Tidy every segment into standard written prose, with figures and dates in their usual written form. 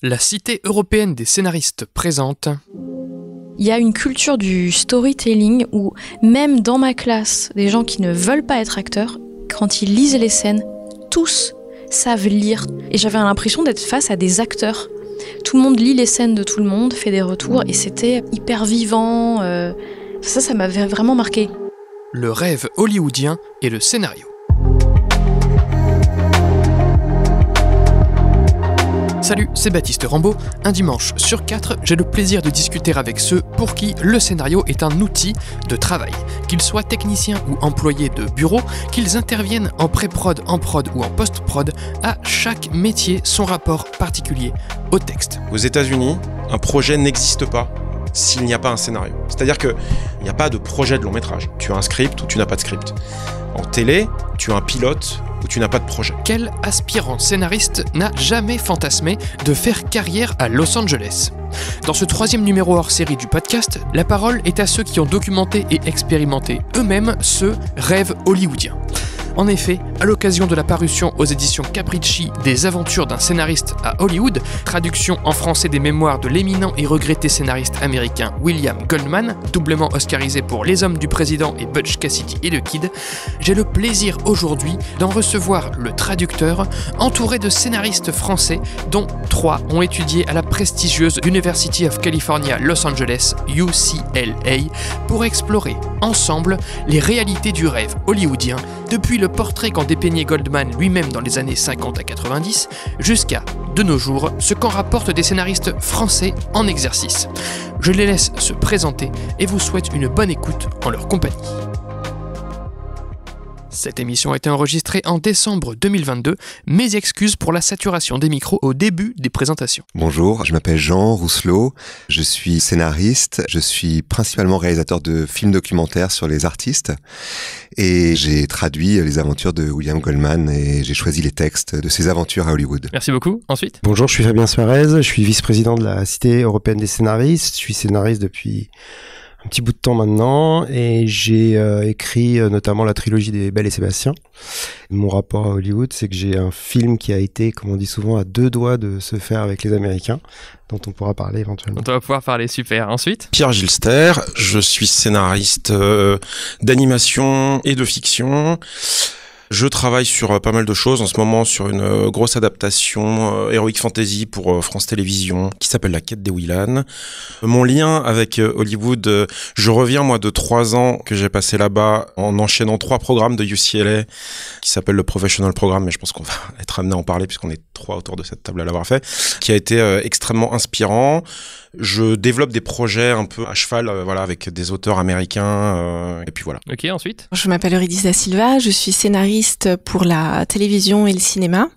La Cité européenne des scénaristes présente. Il y a une culture du storytelling où même dans ma classe, des gens qui ne veulent pas être acteurs, quand ils lisent les scènes, tous savent lire. Et j'avais l'impression d'être face à des acteurs. Tout le monde lit les scènes de tout le monde, fait des retours et c'était hyper vivant. Ça m'avait vraiment marqué. Le rêve hollywoodien et le scénario. Salut, c'est Baptiste Rambaud. Un dimanche sur 4, j'ai le plaisir de discuter avec ceux pour qui le scénario est un outil de travail. Qu'ils soient techniciens ou employés de bureau, qu'ils interviennent en pré-prod, en prod ou en post-prod, à chaque métier son rapport particulier au texte. Aux États-Unis, un projet n'existe pas s'il n'y a pas un scénario. C'est-à-dire qu'il n'y a pas de projet de long métrage. Tu as un script ou tu n'as pas de script. En télé, tu as un pilote ou tu n'as pas de projet. Quel aspirant scénariste n'a jamais fantasmé de faire carrière à Los Angeles ? Dans ce 3e numéro hors série du podcast, la parole est à ceux qui ont documenté et expérimenté eux-mêmes ce rêve hollywoodien. En effet, à l'occasion de la parution aux éditions Capricci des aventures d'un scénariste à Hollywood, traduction en français des mémoires de l'éminent et regretté scénariste américain William Goldman, doublement oscarisé pour Les Hommes du Président et Butch Cassidy et le Kid, j'ai le plaisir aujourd'hui d'en recevoir le traducteur, entouré de scénaristes français, dont 3 ont étudié à la prestigieuse University of California Los Angeles, UCLA, pour explorer ensemble les réalités du rêve hollywoodien, depuis le portrait qu'en dépeignait Goldman lui-même dans les années 50 à 90, jusqu'à, de nos jours, ce qu'en rapportent des scénaristes français en exercice. Je les laisse se présenter et vous souhaite une bonne écoute en leur compagnie. Cette émission a été enregistrée en décembre 2022. Mes excuses pour la saturation des micros au début des présentations. Bonjour, je m'appelle Jean Rousselot, je suis scénariste, je suis principalement réalisateur de films documentaires sur les artistes et j'ai traduit les aventures de William Goldman et j'ai choisi les textes de ses aventures à Hollywood. Merci beaucoup. Ensuite ? Bonjour, je suis Fabien Suarez, je suis vice-président de la Cité européenne des scénaristes, je suis scénariste depuis un petit bout de temps maintenant et j'ai écrit notamment la trilogie des Belle et Sébastien. Mon rapport à Hollywood, c'est que j'ai un film qui a été, comme on dit souvent, à 2 doigts de se faire avec les Américains, dont on pourra parler éventuellement. On va pouvoir parler, super. Ensuite ? Pierre Gilster, je suis scénariste d'animation et de fiction. Je travaille sur pas mal de choses en ce moment, sur une grosse adaptation Heroic Fantasy pour France Télévisions qui s'appelle La Quête des Willan. Mon lien avec Hollywood, je reviens moi de 3 ans que j'ai passé là-bas en enchaînant 3 programmes de UCLA qui s'appellent le Professional Programme, mais je pense qu'on va être amené à en parler puisqu'on est 3 autour de cette table à l'avoir fait, qui a été extrêmement inspirant. Je développe des projets un peu à cheval, avec des auteurs américains, et puis voilà. Ok, ensuite ? Je m'appelle Eurydice da Silva, je suis scénariste pour la télévision et le cinéma.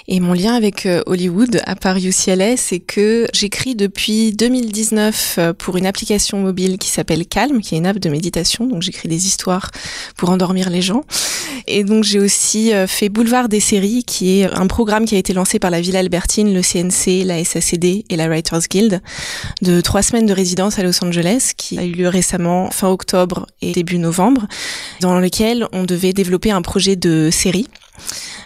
Et mon lien avec Hollywood, à part UCLA, c'est que j'écris depuis 2019 pour une application mobile qui s'appelle Calm, qui est une app de méditation. Donc j'écris des histoires pour endormir les gens. Et donc j'ai aussi fait Boulevard des séries, qui est un programme qui a été lancé par la Ville Albertine, le CNC, la SACD et la Writers Guild, de 3 semaines de résidence à Los Angeles, qui a eu lieu récemment, fin octobre et début novembre, dans lequel on devait développer un projet de série.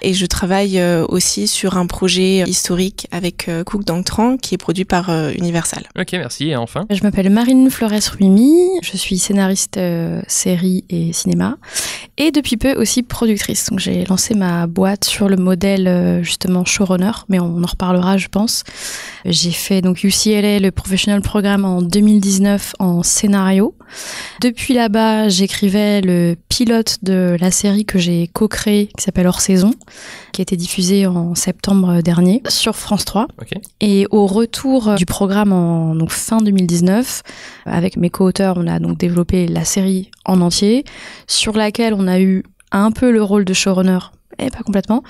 Et je travaille aussi sur un projet historique avec Cook Dang Trang qui est produit par Universal. Ok, merci. Et enfin ? Je m'appelle Marine Flores-Ruimi, je suis scénariste série et cinéma et depuis peu aussi productrice. Donc j'ai lancé ma boîte sur le modèle justement showrunner, mais on en reparlera je pense. J'ai fait donc UCLA, le Professional Programme en 2019 en scénario. Depuis là-bas, j'écrivais le pilote de la série que j'ai co-créée qui s'appelle Hors Saison, qui a été diffusée en septembre dernier sur France 3. Okay. Et au retour du programme en donc fin 2019, avec mes co-auteurs, on a donc développé la série en entier, sur laquelle on a eu un peu le rôle de showrunner, et pas complètement.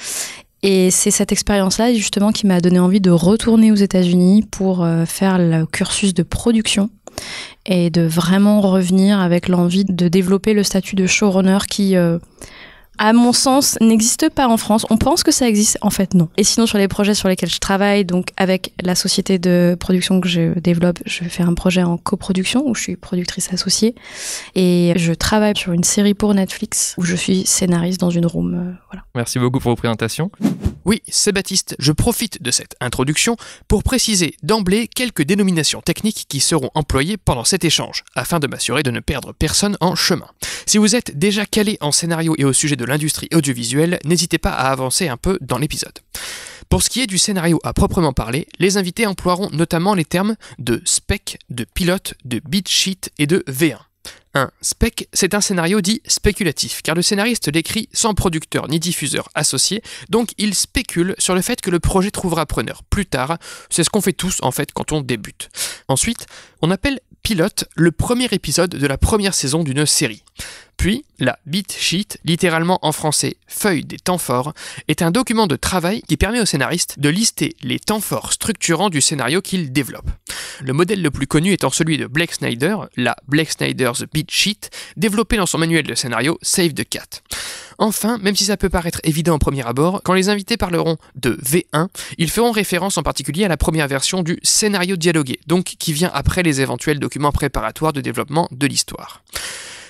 Et c'est cette expérience-là justement qui m'a donné envie de retourner aux États-Unis pour faire le cursus de production et de vraiment revenir avec l'envie de développer le statut de showrunner qui à mon sens, n'existe pas en France. On pense que ça existe, en fait non. Et sinon, sur les projets sur lesquels je travaille, donc avec la société de production que je développe, je fais un projet en coproduction où je suis productrice associée et je travaille sur une série pour Netflix où je suis scénariste dans une room. Voilà. Merci beaucoup pour vos présentations. Oui, c'est Baptiste, je profite de cette introduction pour préciser d'emblée quelques dénominations techniques qui seront employées pendant cet échange, afin de m'assurer de ne perdre personne en chemin. Si vous êtes déjà calé en scénario et au sujet de l'industrie audiovisuelle, n'hésitez pas à avancer un peu dans l'épisode. Pour ce qui est du scénario à proprement parler, les invités emploieront notamment les termes de spec, de pilote, de beat sheet et de V1. Un spec, c'est un scénario dit spéculatif, car le scénariste l'écrit sans producteur ni diffuseur associé, donc il spécule sur le fait que le projet trouvera preneur plus tard. C'est ce qu'on fait tous en fait quand on débute. Ensuite, on appelle pilote le premier épisode de la première saison d'une série. Puis, la beat sheet, littéralement en français feuille des temps forts, est un document de travail qui permet au scénariste de lister les temps forts structurants du scénario qu'il développe. Le modèle le plus connu étant celui de Blake Snyder, la Blake Snyder's Beat Sheet, développée dans son manuel de scénario Save the Cat. Enfin, même si ça peut paraître évident au premier abord, quand les invités parleront de V1, ils feront référence en particulier à la première version du scénario dialogué, donc qui vient après les éventuels documents préparatoires de développement de l'histoire.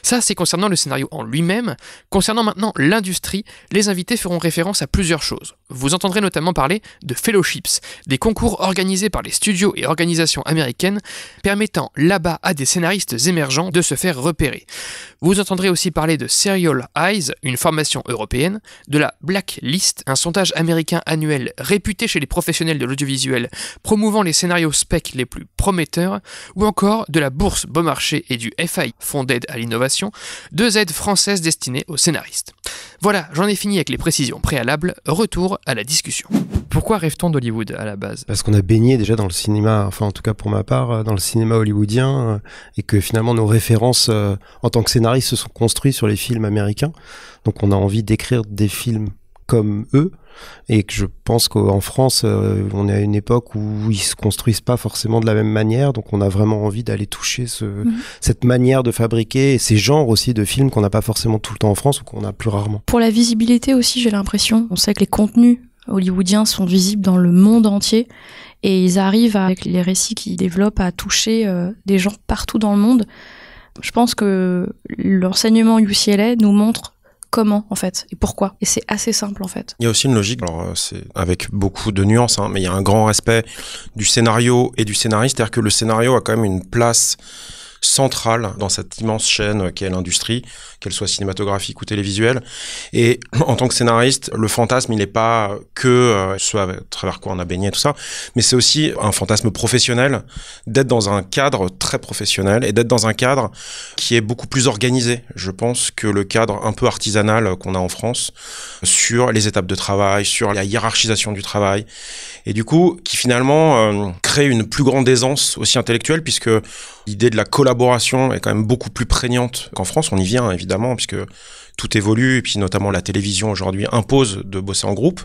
Ça, c'est concernant le scénario en lui-même. Concernant maintenant l'industrie, les invités feront référence à plusieurs choses. Vous entendrez notamment parler de fellowships, des concours organisés par les studios et organisations américaines, permettant là-bas à des scénaristes émergents de se faire repérer. Vous entendrez aussi parler de Serial Eyes, une formation européenne, de la Black List, un sondage américain annuel réputé chez les professionnels de l'audiovisuel, promouvant les scénarios spec les plus prometteurs, ou encore de la Bourse Beaumarchais et du FI, Fonds d'aide à l'innovation, deux aides françaises destinées aux scénaristes. Voilà, j'en ai fini avec les précisions préalables, retour à la discussion. Pourquoi rêve-t-on d'Hollywood à la base ? Parce qu'on a baigné déjà dans le cinéma, enfin en tout cas pour ma part, dans le cinéma hollywoodien, et que finalement nos références en tant que scénaristes se sont construites sur les films américains. Donc on a envie d'écrire des films comme eux, et que je pense qu'en France, on est à une époque où ils se construisent pas forcément de la même manière, donc on a vraiment envie d'aller toucher cette manière de fabriquer, et ces genres aussi de films qu'on n'a pas forcément tout le temps en France, ou qu'on a plus rarement. Pour la visibilité aussi, j'ai l'impression, on sait que les contenus hollywoodiens sont visibles dans le monde entier, et ils arrivent avec les récits qu'ils développent à toucher des gens partout dans le monde. Je pense que l'enseignement UCLA nous montre comment en fait et pourquoi, et c'est assez simple en fait. Il y a aussi une logique, alors c'est avec beaucoup de nuances, mais il y a un grand respect du scénario et du scénariste, c'est-à-dire que le scénario a quand même une place centrale dans cette immense chaîne qu'est l'industrie, qu'elle soit cinématographique ou télévisuelle. Et en tant que scénariste, le fantasme, il n'est pas que ce à travers quoi on a baigné, tout ça, mais c'est aussi un fantasme professionnel, d'être dans un cadre très professionnel et d'être dans un cadre qui est beaucoup plus organisé, je pense, que le cadre un peu artisanal qu'on a en France, sur les étapes de travail, sur la hiérarchisation du travail, et du coup, qui finalement crée une plus grande aisance aussi intellectuelle, puisque l'idée de la collaboration est quand même beaucoup plus prégnante qu'en France. On y vient évidemment, puisque tout évolue, et puis notamment la télévision aujourd'hui impose de bosser en groupe.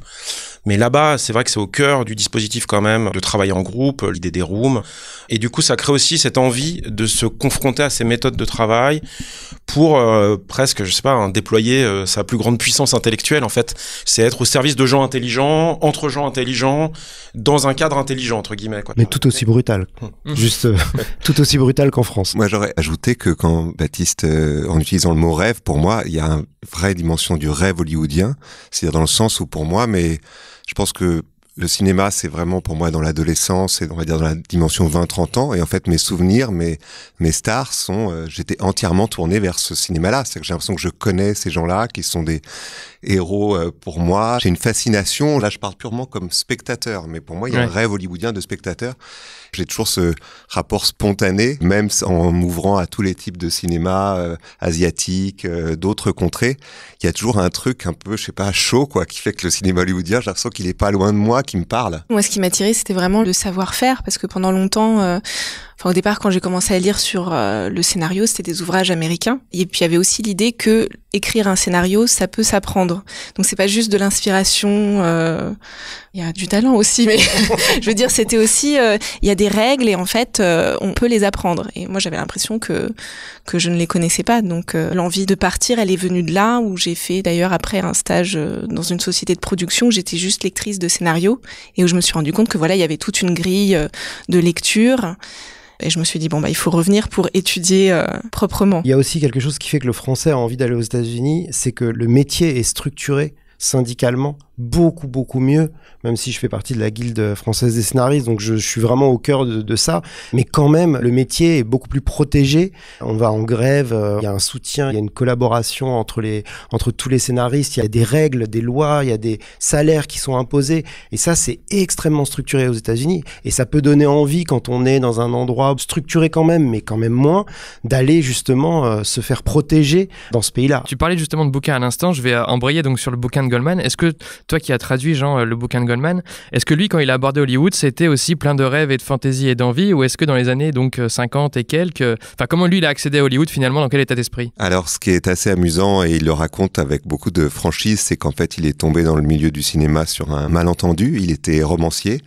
Mais là-bas, c'est vrai que c'est au cœur du dispositif quand même de travailler en groupe, l'idée des rooms. Et du coup, ça crée aussi cette envie de se confronter à ces méthodes de travail pour presque, je sais pas, déployer sa plus grande puissance intellectuelle. En fait, c'est être au service de gens intelligents, entre gens intelligents, dans un cadre intelligent, entre guillemets, quoi. Mais tout aussi brutal. Juste tout aussi brutal qu'en France. Moi, j'aurais ajouté que quand Baptiste, en utilisant le mot rêve, pour moi, il y a une vraie dimension du rêve hollywoodien. C'est-à-dire dans le sens où, pour moi, mais je pense que le cinéma, c'est vraiment pour moi dans l'adolescence et on va dire dans la dimension 20-30 ans. Et en fait, mes souvenirs, mes stars sont, j'étais entièrement tourné vers ce cinéma-là. C'est que j'ai l'impression que je connais ces gens-là, qui sont des héros pour moi. J'ai une fascination. Là, je parle purement comme spectateur, mais pour moi, il y a un rêve hollywoodien de spectateur. J'ai toujours ce rapport spontané, même en m'ouvrant à tous les types de cinéma asiatique, d'autres contrées. Il y a toujours un truc un peu, je sais pas, chaud, quoi, qui fait que le cinéma hollywoodien, j'ai l'impression qu'il est pas loin de moi, qui me parle. Moi, ce qui m'attirait, c'était vraiment le savoir-faire, parce que pendant longtemps, Enfin, au départ, quand j'ai commencé à lire sur le scénario, c'était des ouvrages américains. Et puis, il y avait aussi l'idée que écrire un scénario, ça peut s'apprendre. Donc, c'est pas juste de l'inspiration. Il y a du talent aussi, mais je veux dire, c'était aussi, il y a des règles et en fait, on peut les apprendre. Et moi, j'avais l'impression que je ne les connaissais pas. Donc, l'envie de partir, elle est venue de là, où j'ai fait d'ailleurs après un stage dans une société de production où j'étais juste lectrice de scénario et où je me suis rendu compte que voilà, il y avait toute une grille de lecture. Et je me suis dit, bon, il faut revenir pour étudier proprement. Il y a aussi quelque chose qui fait que le français a envie d'aller aux États-Unis, c'est que le métier est structuré syndicalement beaucoup mieux, même si je fais partie de la guilde française des scénaristes, donc je suis vraiment au cœur de ça, mais quand même le métier est beaucoup plus protégé. On va en grève, il y a un soutien, il y a une collaboration entre tous les scénaristes, il y a des règles, des lois, il y a des salaires qui sont imposés, et ça c'est extrêmement structuré aux États-Unis, et ça peut donner envie quand on est dans un endroit structuré quand même, mais quand même moins, d'aller justement se faire protéger dans ce pays-là. Tu parlais justement de bouquin à l'instant, je vais embrayer donc sur le bouquin de Goldman. Est-ce que toi qui as traduit, Jean, le bouquin de Goldman, est-ce que lui, quand il a abordé Hollywood, c'était aussi plein de rêves et de fantaisie et d'envie, ou est-ce que dans les années donc 50 et quelques, enfin comment lui il a accédé à Hollywood finalement, dans quel état d'esprit? Alors ce qui est assez amusant, et il le raconte avec beaucoup de franchise, c'est qu'en fait il est tombé dans le milieu du cinéma sur un malentendu. Il était romancier,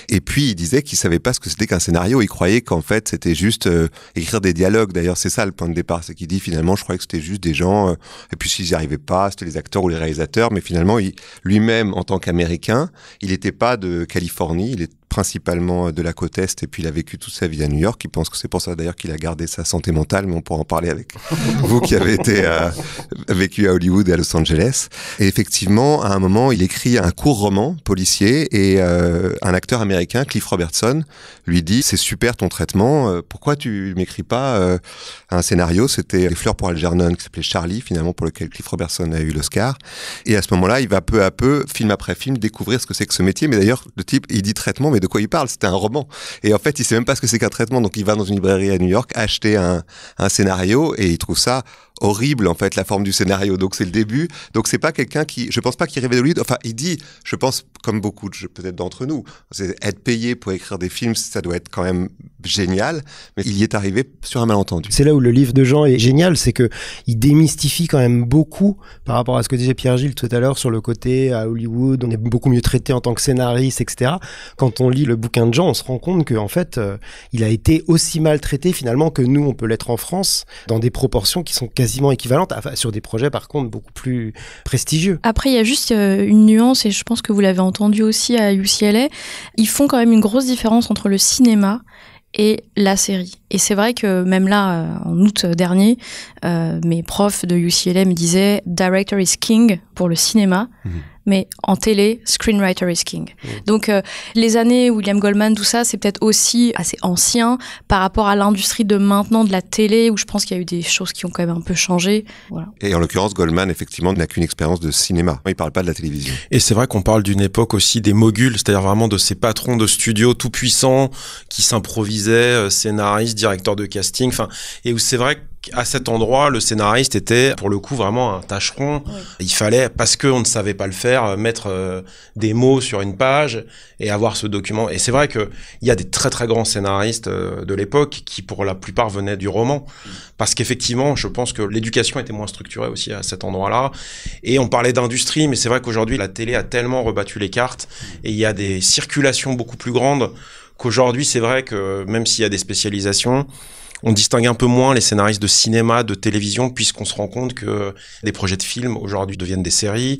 et puis il disait qu'il savait pas ce que c'était qu'un scénario. Il croyait qu'en fait c'était juste écrire des dialogues. D'ailleurs c'est ça le point de départ, c'est qu'il dit finalement je croyais que c'était juste des gens, et puis s'ils n'y arrivaient pas, c'était les acteurs ou les réalisateurs, mais finalement lui-même, en tant qu'Américain, il n'était pas de Californie, il est principalement de la côte Est, et puis il a vécu toute sa vie à New York. Il pense que c'est pour ça d'ailleurs qu'il a gardé sa santé mentale, mais on pourra en parler avec vous qui avez été vécu à Hollywood et à Los Angeles. Et effectivement, à un moment, il écrit un court roman policier, et un acteur américain, Cliff Robertson, lui dit « C'est super ton traitement, pourquoi tu m'écris pas un scénario ?» C'était Les Fleurs pour Algernon, qui s'appelait Charlie, finalement, pour lequel Cliff Robertson a eu l'Oscar. Et à ce moment-là, il va peu à peu, film après film, découvrir ce que c'est que ce métier. Mais d'ailleurs, le type, il dit traitement, mais de quoi il parle? C'était un roman. Et en fait, il sait même pas ce que c'est qu'un traitement. Donc, il va dans une librairie à New York acheter un scénario, et il trouve ça horrible, en fait, la forme du scénario. Donc, c'est le début. Donc, c'est pas quelqu'un qui, je pense pas qu'il rêvait d'Hollywood. Enfin, il dit, je pense, comme beaucoup peut-être d'entre nous, c'est être payé pour écrire des films, ça doit être quand même génial. Mais il y est arrivé sur un malentendu. C'est là où le livre de Jean est génial, c'est que il démystifie quand même beaucoup par rapport à ce que disait Pierre-Gilles tout à l'heure sur le côté à Hollywood, on est beaucoup mieux traité en tant que scénariste, etc. Quand on lit le bouquin de Jean, on se rend compte qu'en fait, il a été aussi mal traité finalement que nous, on peut l'être en France, dans des proportions qui sont quasiment équivalentes, enfin, sur des projets par contre beaucoup plus prestigieux. Après, il y a juste une nuance, et je pense que vous l'avez entendu aussi à UCLA, ils font quand même une grosse différence entre le cinéma et la série. Et c'est vrai que même là, en août dernier, mes profs de UCLA me disaient « Director is king » pour le cinéma, mais en télé, screenwriter is king. Donc les années William Goldman, tout ça, c'est peut-être aussi assez ancien par rapport à l'industrie de maintenant de la télé, où je pense qu'il y a eu des choses qui ont quand même un peu changé. Voilà. Et en l'occurrence, Goldman, effectivement, n'a qu'une expérience de cinéma. Il parle pas de la télévision. Et c'est vrai qu'on parle d'une époque aussi des moguls, c'est-à-dire vraiment de ces patrons de studio tout puissants qui s'improvisaient, scénaristes, directeurs de casting, enfin, et où c'est vrai qu'à cet endroit, le scénariste était pour le coup vraiment un tâcheron. Oui. Il fallait, parce qu'on ne savait pas le faire, mettre des mots sur une page et avoir ce document. Et c'est vrai qu'il y a des très très grands scénaristes de l'époque qui pour la plupart venaient du roman. Parce qu'effectivement, je pense que l'éducation était moins structurée aussi à cet endroit-là. Et on parlait d'industrie, mais c'est vrai qu'aujourd'hui, la télé a tellement rebattu les cartes et il y a des circulations beaucoup plus grandes qu'aujourd'hui, c'est vrai que même s'il y a des spécialisations, on distingue un peu moins les scénaristes de cinéma, de télévision, puisqu'on se rend compte que des projets de films aujourd'hui deviennent des séries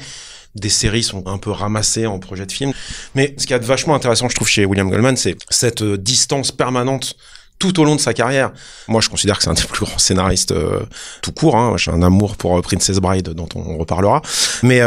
sont un peu ramassées en projets de films. Mais ce qui est vachement intéressant, je trouve, chez William Goldman, c'est cette distance permanente tout au long de sa carrière. Moi, je considère que c'est un des plus grands scénaristes tout court. Hein. J'ai un amour pour Princess Bride, dont on reparlera. Mais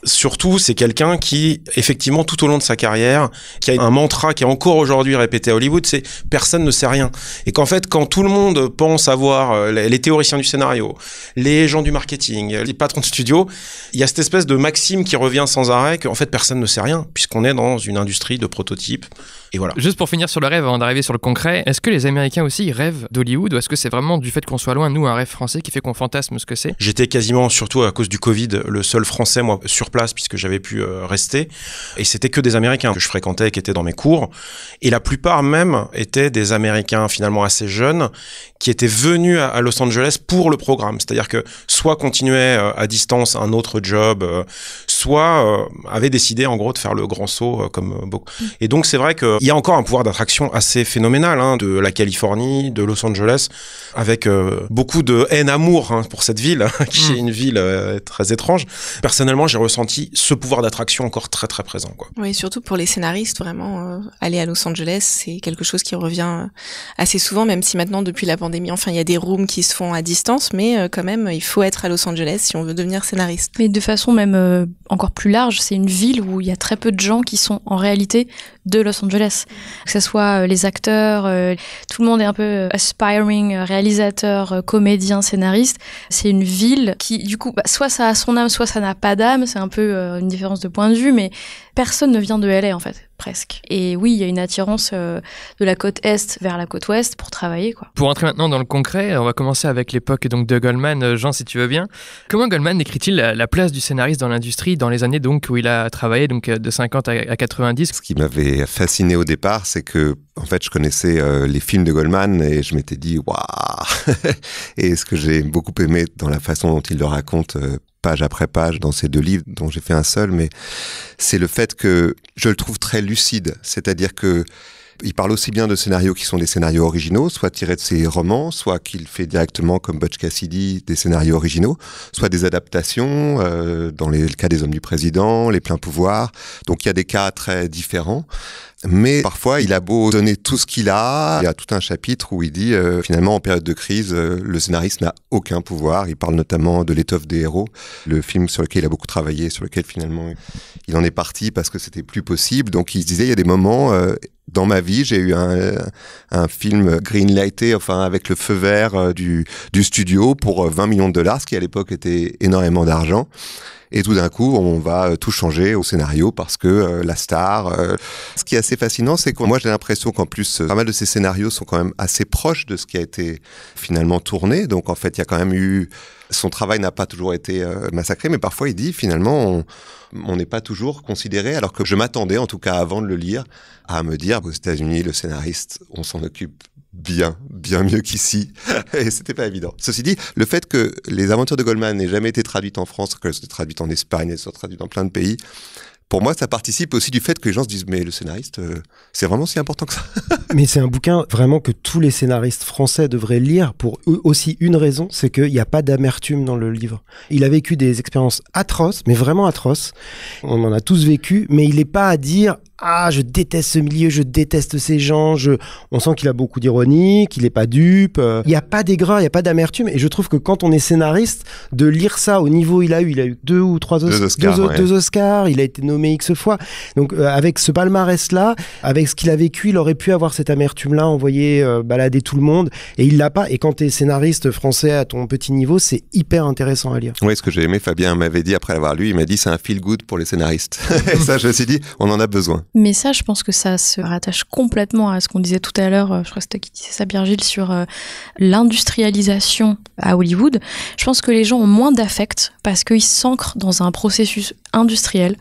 surtout, c'est quelqu'un qui, effectivement, tout au long de sa carrière, qui a un mantra qui est encore aujourd'hui répété à Hollywood, c'est « personne ne sait rien ». Et qu'en fait, quand tout le monde pense avoir les théoriciens du scénario, les gens du marketing, les patrons de studio, il y a cette espèce de maxime qui revient sans arrêt qu'en fait, personne ne sait rien, puisqu'on est dans une industrie de prototypes, Et voilà. Juste pour finir sur le rêve, avant d'arriver sur le concret, est-ce que les Américains aussi rêvent d'Hollywood ou est-ce que c'est vraiment du fait qu'on soit loin, nous, un rêve français qui fait qu'on fantasme ce que c'est? J'étais quasiment, surtout à cause du Covid, le seul Français, moi, sur place, puisque j'avais pu rester. Et c'était que des Américains que je fréquentais, qui étaient dans mes cours. Et la plupart même étaient des Américains finalement assez jeunes, qui étaient venus à Los Angeles pour le programme. C'est-à-dire que soit continuaient à distance un autre job, soit avaient décidé en gros de faire le grand saut comme beaucoup. Et donc c'est vrai qu'il y a encore un pouvoir d'attraction assez phénoménal de la Californie, de Los Angeles, avec beaucoup de haine-amour pour cette ville, qui est une ville très étrange. Personnellement, j'ai ressenti ce pouvoir d'attraction encore très très présent, quoi. Oui, surtout pour les scénaristes, vraiment, aller à Los Angeles, c'est quelque chose qui revient assez souvent, même si maintenant, depuis la pandémie, enfin, il y a des rooms qui se font à distance, mais quand même, il faut être à Los Angeles si on veut devenir scénariste. Mais de façon même encore plus large, c'est une ville où il y a très peu de gens qui sont en réalité de Los Angeles. Que ce soit les acteurs, tout le monde est un peu aspiring, réalisateur, comédien, scénariste. C'est une ville qui, du coup, soit ça a son âme, soit ça n'a pas d'âme. C'est un peu une différence de point de vue, mais personne ne vient de LA, en fait, presque. Et oui, il y a une attirance de la côte Est vers la côte Ouest pour travailler, quoi. Pour entrer maintenant dans le concret, on va commencer avec l'époque donc de Goldman. Jean, si tu veux bien. Comment Goldman décrit-il la place du scénariste dans l'industrie dans les années donc où il a travaillé, donc de 50 à 90? Ce qui m'avait fasciné au départ, c'est que en fait, je connaissais les films de Goldman et je m'étais dit waouh. Et ce que j'ai beaucoup aimé dans la façon dont il le raconte, page après page, dans ces 2 livres dont j'ai fait un seul, mais c'est le fait que je le trouve très lucide. C'est-à-dire que il parle aussi bien de scénarios qui sont des scénarios originaux, soit tirés de ses romans, soit qu'il fait directement, comme Butch Cassidy, des scénarios originaux, soit des adaptations, dans le cas des Hommes du Président, Les Pleins Pouvoirs. Donc il y a des cas très différents. Mais parfois, il a beau donner tout ce qu'il a, il y a tout un chapitre où il dit, finalement, en période de crise, le scénariste n'a aucun pouvoir. Il parle notamment de L'étoffe des héros, le film sur lequel il a beaucoup travaillé, sur lequel finalement il en est parti parce que c'était plus possible. Donc il se disait, il y a des moments, dans ma vie, j'ai eu un film greenlighté, enfin avec le feu vert du studio pour $20 millions, ce qui à l'époque était énormément d'argent. Et tout d'un coup, on va tout changer au scénario parce que la star... Ce qui est assez fascinant, c'est que moi, j'ai l'impression qu'en plus, pas mal de ces scénarios sont quand même assez proches de ce qui a été finalement tourné. Donc, en fait, il y a quand même eu... Son travail n'a pas toujours été massacré, mais parfois, il dit, finalement, on n'est pas toujours considéré, alors que je m'attendais, en tout cas avant de le lire, à me dire qu'aux États-Unis, le scénariste, on s'en occupe bien mieux qu'ici. Et c'était pas évident. Ceci dit, le fait que les aventures de Goldman n'aient jamais été traduites en France, qu'elles soient traduites en Espagne, elles soient traduites dans plein de pays, pour moi, ça participe aussi du fait que les gens se disent mais le scénariste, c'est vraiment si important que ça. Mais c'est un bouquin vraiment que tous les scénaristes français devraient lire pour aussi une raison, c'est qu'il n'y a pas d'amertume dans le livre. Il a vécu des expériences atroces, mais vraiment atroces. On en a tous vécu, mais il n'est pas à dire ah, je déteste ce milieu, je déteste ces gens. On sent qu'il a beaucoup d'ironie, qu'il n'est pas dupe. Il n'y a pas d'aigreur, il n'y a pas d'amertume. Et je trouve que quand on est scénariste, de lire ça au niveau il a eu 2 ou 3 Oscars, il a été nommé X fois. Donc avec ce palmarès-là, avec ce qu'il a vécu, il aurait pu avoir cette amertume-là, envoyer balader tout le monde. Et il l'a pas. Et quand tu es scénariste français à ton petit niveau, c'est hyper intéressant à lire. Oui, ce que j'ai aimé, Fabien m'avait dit après l'avoir lu, il m'a dit c'est un feel good pour les scénaristes. Et ça, je me suis dit, on en a besoin. Mais ça, je pense que ça se rattache complètement à ce qu'on disait tout à l'heure, je crois que c'était qui disait ça, Birgile, sur l'industrialisation à Hollywood. Je pense que les gens ont moins d'affect parce qu'ils s'ancrent dans un processus industriel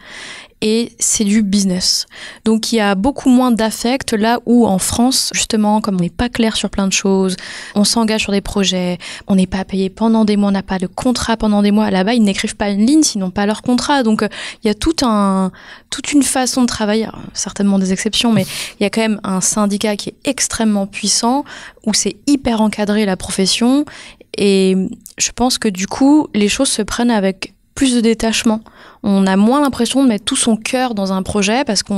et c'est du business. Donc il y a beaucoup moins d'affect là où en France, justement, comme on n'est pas clair sur plein de choses, on s'engage sur des projets, on n'est pas payé pendant des mois, on n'a pas de contrat pendant des mois. Là-bas, ils n'écrivent pas une ligne, sinon pas leur contrat. Donc il y a toute une façon de travailler, alors, certainement des exceptions, mais il y a quand même un syndicat qui est extrêmement puissant, où c'est hyper encadré la profession. Et je pense que du coup, les choses se prennent avec plus de détachement. On a moins l'impression de mettre tout son cœur dans un projet parce que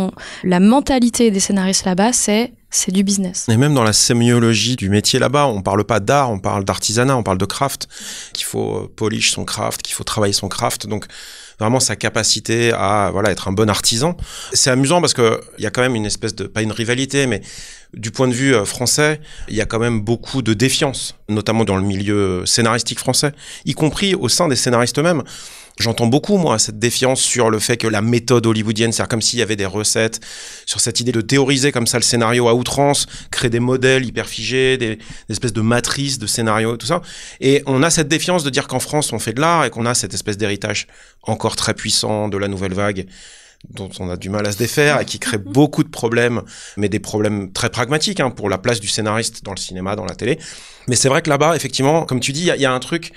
la mentalité des scénaristes là-bas, c'est du business. Et même dans la sémiologie du métier là-bas, on parle pas d'art, on parle d'artisanat, on parle de craft, qu'il faut polish son craft, qu'il faut travailler son craft. Donc vraiment sa capacité à être un bon artisan. C'est amusant parce que il y a quand même une espèce de, pas une rivalité, mais du point de vue français, il y a quand même beaucoup de défiance, notamment dans le milieu scénaristique français, y compris au sein des scénaristes eux-mêmes. J'entends beaucoup, moi, cette défiance sur le fait que la méthode hollywoodienne, c'est comme s'il y avait des recettes, sur cette idée de théoriser comme ça le scénario à outrance, créer des modèles hyper figés, des espèces de matrices de scénarios et tout ça. Et on a cette défiance de dire qu'en France, on fait de l'art et qu'on a cette espèce d'héritage encore très puissant de la nouvelle vague dont on a du mal à se défaire et qui crée beaucoup de problèmes, mais des problèmes très pragmatiques pour la place du scénariste dans le cinéma, dans la télé. Mais c'est vrai que là-bas, effectivement, comme tu dis, il y a un truc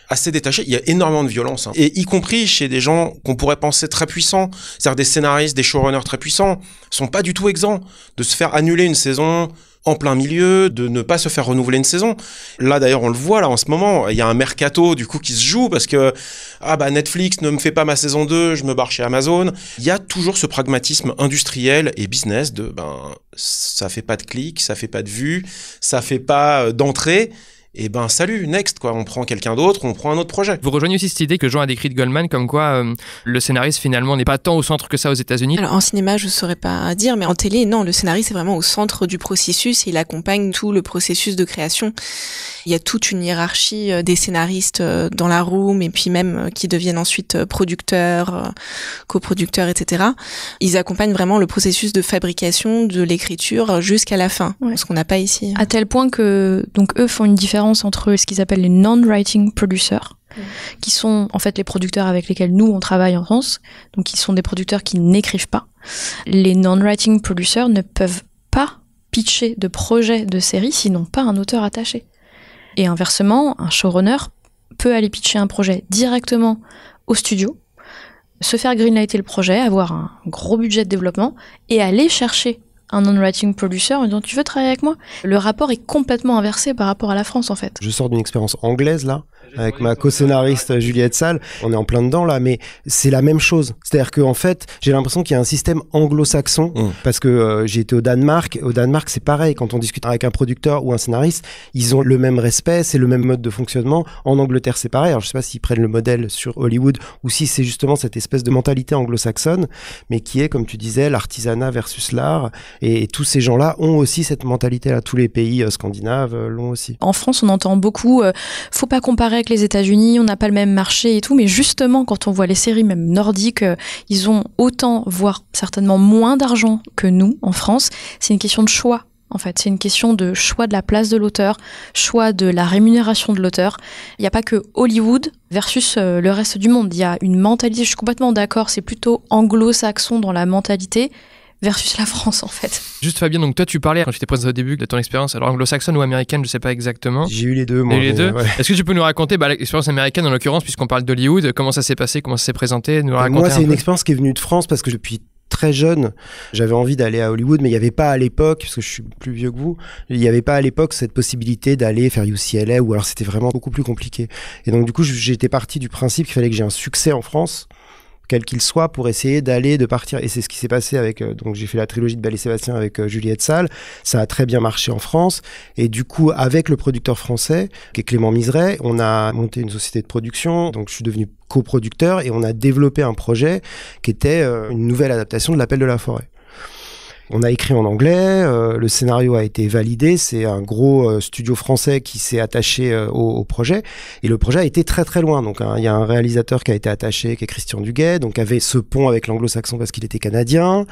assez détaché, il y a énormément de violence, et y compris chez des gens qu'on pourrait penser très puissants, c'est-à-dire des scénaristes, des showrunners très puissants, sont pas du tout exempts de se faire annuler une saison en plein milieu, de ne pas se faire renouveler une saison. Là d'ailleurs on le voit là en ce moment, il y a un mercato du coup qui se joue parce que Netflix ne me fait pas ma saison 2, je me barre chez Amazon. Il y a toujours ce pragmatisme industriel et business de ça fait pas de clics, ça fait pas de vues, ça fait pas d'entrée. Et salut, next, quoi. On prend quelqu'un d'autre, on prend un autre projet. Vous rejoignez aussi cette idée que Jean a décrite Goldman, comme quoi le scénariste finalement n'est pas tant au centre que ça aux États-Unis. Alors en cinéma, je saurais pas dire, mais en télé, non, le scénariste est vraiment au centre du processus et il accompagne tout le processus de création. Il y a toute une hiérarchie des scénaristes dans la room et puis même qui deviennent ensuite producteurs, coproducteurs, etc. Ils accompagnent vraiment le processus de fabrication de l'écriture jusqu'à la fin, ce qu'on n'a pas ici. À tel point que donc eux font une différence entre ce qu'ils appellent les non-writing producers, qui sont en fait les producteurs avec lesquels nous on travaille en France, donc qui sont des producteurs qui n'écrivent pas. Les non-writing producers ne peuvent pas pitcher de projet de série s'ils n'ont pas un auteur attaché. Et inversement, un showrunner peut aller pitcher un projet directement au studio, se faire greenlighter le projet, avoir un gros budget de développement et aller chercher un non-writing producer en disant tu veux travailler avec moi. Le rapport est complètement inversé par rapport à la France en fait. Je sors d'une expérience anglaise là, avec ma co-scénariste Juliette Salle. On est en plein dedans là, mais c'est la même chose. C'est-à-dire qu'en fait, j'ai l'impression qu'il y a un système anglo-saxon parce que j'ai été au Danemark. Au Danemark, c'est pareil. Quand on discute avec un producteur ou un scénariste, ils ont le même respect, c'est le même mode de fonctionnement. En Angleterre, c'est pareil. Alors je sais pas s'ils prennent le modèle sur Hollywood ou si c'est justement cette espèce de mentalité anglo-saxonne, mais qui est, comme tu disais, l'artisanat versus l'art. Et tous ces gens-là ont aussi cette mentalité-là. Tous les pays scandinaves l'ont aussi. En France, on entend beaucoup faut pas comparer avec les États-Unis, on n'a pas le même marché et tout. Mais justement, quand on voit les séries même nordiques, ils ont autant, voire certainement moins d'argent que nous en France. C'est une question de choix. En fait, c'est une question de choix de la place de l'auteur, choix de la rémunération de l'auteur. Il n'y a pas que Hollywood versus le reste du monde. Il y a une mentalité, je suis complètement d'accord, c'est plutôt anglo-saxon dans la mentalité versus la France en fait. Juste Fabien, donc toi tu parlais, quand je t'ai présenté au début de ton expérience, alors anglo-saxonne ou américaine, je sais pas exactement. J'ai eu les deux, moi. Les deux. Ouais. Est-ce que tu peux nous raconter l'expérience américaine en l'occurrence, puisqu'on parle d'Hollywood, comment ça s'est passé, comment ça s'est présenté, nous raconter. Moi, c'est une expérience qui est venue de France parce que depuis très jeune, j'avais envie d'aller à Hollywood, mais il n'y avait pas à l'époque, parce que je suis plus vieux que vous, il n'y avait pas à l'époque cette possibilité d'aller faire UCLA, ou alors c'était vraiment beaucoup plus compliqué. Et donc du coup, j'étais parti du principe qu'il fallait que j'ai un succès en France, quel qu'il soit, pour essayer de partir. Et c'est ce qui s'est passé avec, donc j'ai fait la trilogie de Belle et Sébastien avec Juliette Salle. Ça a très bien marché en France. Et du coup, avec le producteur français, qui est Clément Miseret, on a monté une société de production. Donc je suis devenu coproducteur et on a développé un projet qui était une nouvelle adaptation de L'Appel de la forêt. On a écrit en anglais, le scénario a été validé, c'est un gros studio français qui s'est attaché au projet, et le projet a été très très loin. Donc il y a un réalisateur qui a été attaché, qui est Christian Duguay, donc avait ce pont avec l'anglo-saxon parce qu'il était canadien.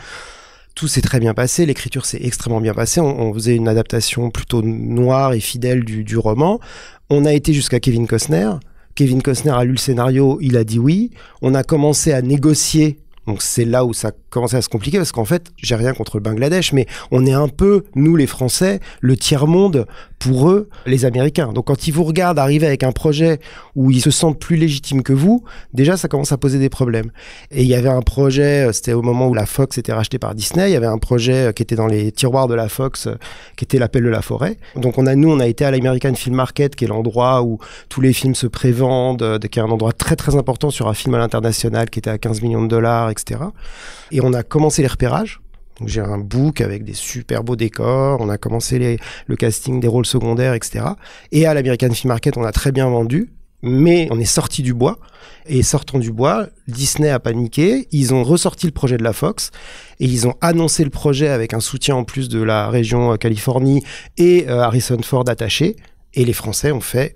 Tout s'est très bien passé, l'écriture s'est extrêmement bien passée, on faisait une adaptation plutôt noire et fidèle du roman. On a été jusqu'à Kevin Costner. Kevin Costner a lu le scénario, il a dit oui. On a commencé à négocier. Donc c'est là où ça commençait à se compliquer parce qu'en fait, j'ai rien contre le Bangladesh, mais on est un peu, nous les Français, le tiers-monde pour eux, les Américains. Donc quand ils vous regardent arriver avec un projet où ils se sentent plus légitimes que vous, déjà ça commence à poser des problèmes. Et il y avait un projet, c'était au moment où la Fox était rachetée par Disney, il y avait un projet qui était dans les tiroirs de la Fox, qui était L'Appel de la forêt. Donc on a été à l'American Film Market, qui est l'endroit où tous les films se prévendent, qui est un endroit très très important sur un film à l'international qui était à 15 millions de dollars, etc. Et on a commencé les repérages. Donc j'ai un book avec des super beaux décors, on a commencé le casting des rôles secondaires, etc. Et à l'American Film Market, on a très bien vendu, mais on est sorti du bois. Et sortant du bois, Disney a paniqué, ils ont ressorti le projet de la Fox, et ils ont annoncé le projet avec un soutien en plus de la région Californie et Harrison Ford attaché, et les Français ont fait,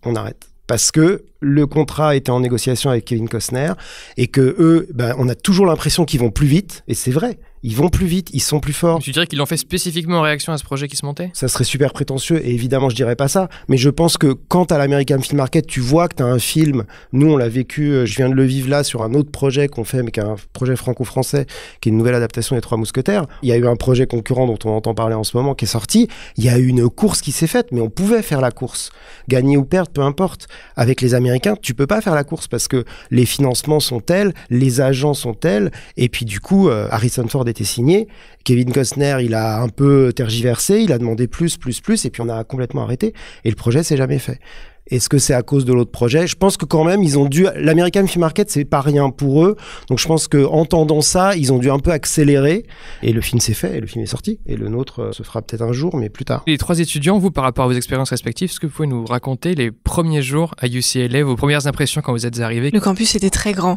on arrête. parce que le contrat était en négociation avec Kevin Costner et que eux, on a toujours l'impression qu'ils vont plus vite, et c'est vrai. Ils vont plus vite, ils sont plus forts. Tu dirais qu'ils l'ont fait spécifiquement en réaction à ce projet qui se montait ? Ça serait super prétentieux, et évidemment, je dirais pas ça. Mais je pense que quand à l'American Film Market, tu vois que tu as un film, nous, on l'a vécu, je viens de le vivre là, sur un autre projet qu'on fait, mais qui est un projet franco-français, qui est une nouvelle adaptation des Trois Mousquetaires. Il y a eu un projet concurrent dont on entend parler en ce moment, qui est sorti. Il y a eu une course qui s'est faite, mais on pouvait faire la course. Gagner ou perdre, peu importe. Avec les Américains, tu peux pas faire la course parce que les financements sont tels, les agents sont tels, et puis du coup, Harrison Ford était signé. Kevin Costner, il a un peu tergiversé, il a demandé plus, et puis on a complètement arrêté. Et le projet s'est jamais fait. Est-ce que c'est à cause de l'autre projet ? Je pense que quand même, ils ont dû... L'American Film Market, c'est pas rien pour eux. Donc je pense qu'en entendant ça, ils ont dû un peu accélérer. Et le film s'est fait, et le film est sorti. Et le nôtre se fera peut-être un jour, mais plus tard. Les 3 étudiants, vous, par rapport à vos expériences respectives, est-ce que vous pouvez nous raconter les premiers jours à UCLA, vos premières impressions quand vous êtes arrivés ? Le campus était très grand.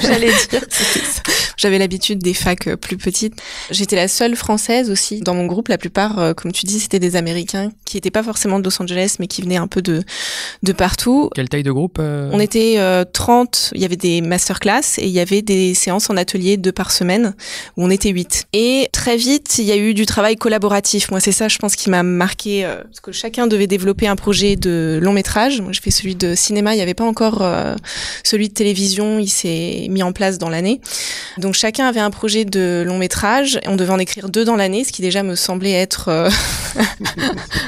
J'allais dire. J'avais l'habitude des facs plus petites. J'étais la seule française aussi dans mon groupe. La plupart, comme tu dis, c'était des Américains qui n'étaient pas forcément de Los Angeles, mais qui venaient un peu de partout. Quelle taille de groupe On était 30. Il y avait des masterclass et il y avait des séances en atelier 2 par semaine où on était 8. Et très vite, il y a eu du travail collaboratif. Moi, c'est ça, je pense, qui m'a marqué parce que chacun devait développer un projet de long métrage. Moi, je fais celui de cinéma. Il n'y avait pas encore celui de télévision. Il s'est mis en place dans l'année. Donc chacun avait un projet de long métrage. On devait en écrire 2 dans l'année, ce qui déjà me semblait être